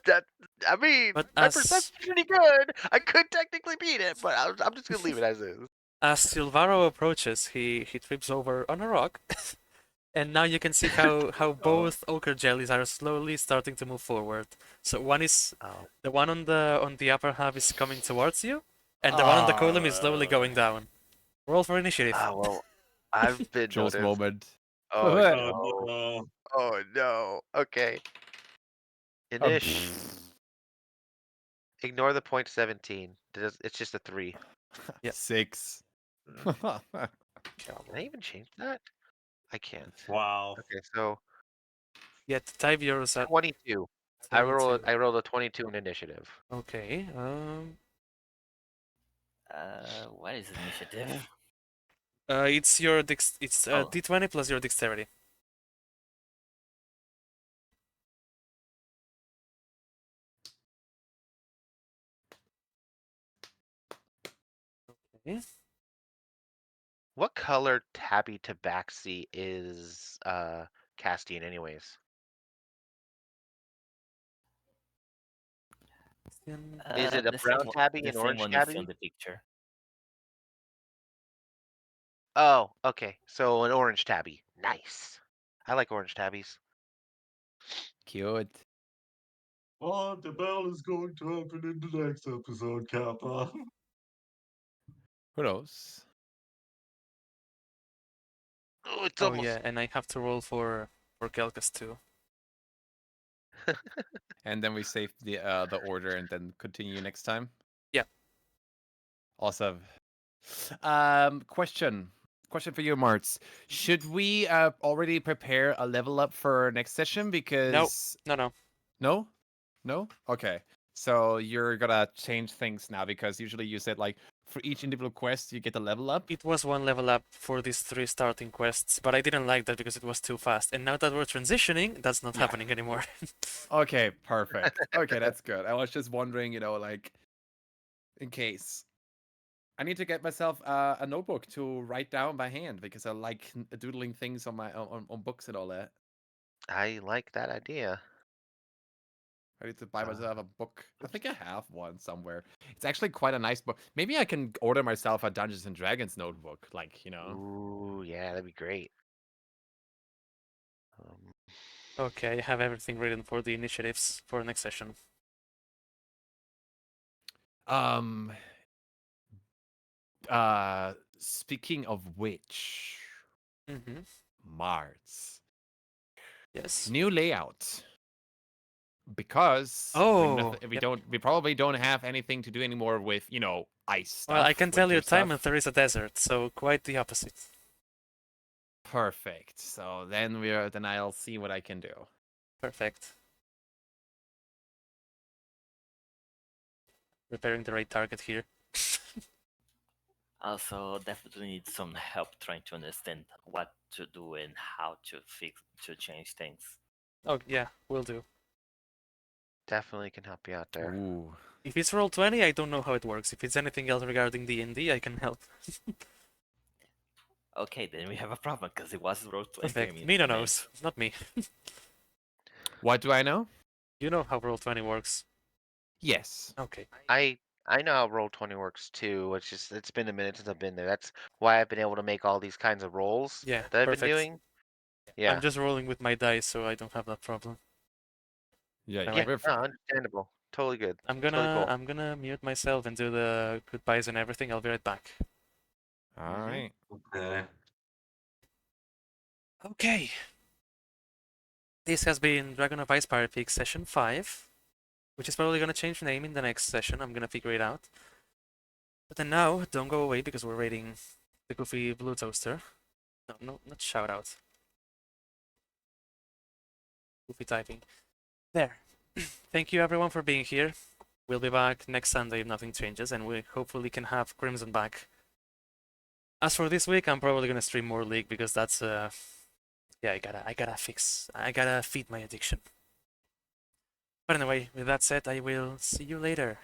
That I mean, But my perception's pretty good. I could technically beat it, but I'm just gonna leave it as is. as Silvaro approaches, he trips over on a rock, and now you can see how Oh, both ochre jellies are slowly starting to move forward. So one is oh, the one on the upper half is coming towards you, and the one on the column is slowly Ah, going down. Roll for initiative. well, I've been Jules noticed. moment. Oh Oh no. no. Oh no. Okay. Um, Inish. Ignore the point 17. It's just a 3. Yeah. 6. Can I even change that? I can't. Wow. Okay, so Yeah, type yours at 22. 22. I rolled a 22 in initiative. Okay. What is initiative? It's your it's Oh, D20 plus your dexterity. Okay. What color tabby tabaxi is Castian anyways? Is it a brown tabby, the an same orange one you see on tabby? the picture. Oh, okay. So an orange tabby. Nice. I like orange tabbies. Cute. What the bell is going to happen in the next episode, Kappa? Who knows? Oh, it's Oh almost. yeah, and I have to roll for Kelkas too. And then we save the order and then continue next time. Yeah. Awesome. Question for you, Marts. Should we already prepare a level up for next session? No, Because no. no, no. Okay, so you're gonna change things now because usually you said like for each individual quest you get a level up. It was one level up for these 3 starting quests, but I didn't like that because it was too fast. And now that we're transitioning, that's not Yeah. happening anymore. Okay, perfect. Okay, that's good. I was just wondering, like in case. I need to get myself a notebook to write down by hand because I like doodling things on my on books and all that. I like that idea. I need to buy Uh, myself a book. I think I have one somewhere. It's actually quite a nice book. Maybe I can order myself a Dungeons and Dragons notebook. Like, you know. Ooh, yeah, that'd be great. Um, Okay, I have everything written for the initiatives for next session. Um. Speaking of which, Mm-hmm. Mars Yes. new layout because Oh, we yep. we probably don't have anything to do anymore with ice Well, I stuff, can tell you winter time stuff. and there is a desert, so quite the opposite. Perfect. So then I'll see what I can do. Perfect. Preparing the right target here. Also, definitely need some help trying to understand what to do and how to change things. Oh, yeah, will do. Definitely can help you out there. Ooh. If it's Roll20, I don't know how it works. If it's anything else regarding D&D, I can help. Okay, then we have a problem because it was Roll20. Perfect. Mina knows, not me. What do I know? You know how Roll20 works. Yes. Okay. I know how Roll20 works too. It's been a minute since I've been there. That's why I've been able to make all these kinds of rolls Yeah, that I've been perfect. doing. I'm Yeah. just rolling with my dice, so I don't have that problem. Yeah. Anyway, Yeah, no, understandable. Totally good. I'm Totally gonna cool. I'm gonna mute myself and do the goodbyes and everything. I'll be right back. All right. Okay. Okay. This has been Dragon of Ice Pirate Peak Session 5, which is probably gonna change name in the next session. I'm gonna figure it out. But then now, don't go away because we're raiding the Goofy Blue Toaster. No, not shout out. Goofy typing. There. Thank you everyone for being here. We'll be back next Sunday if nothing changes, and we hopefully can have Crimson back. As for this week, I'm probably gonna stream more League because that's yeah, I gotta feed my addiction. But anyway, with that said, I will see you later.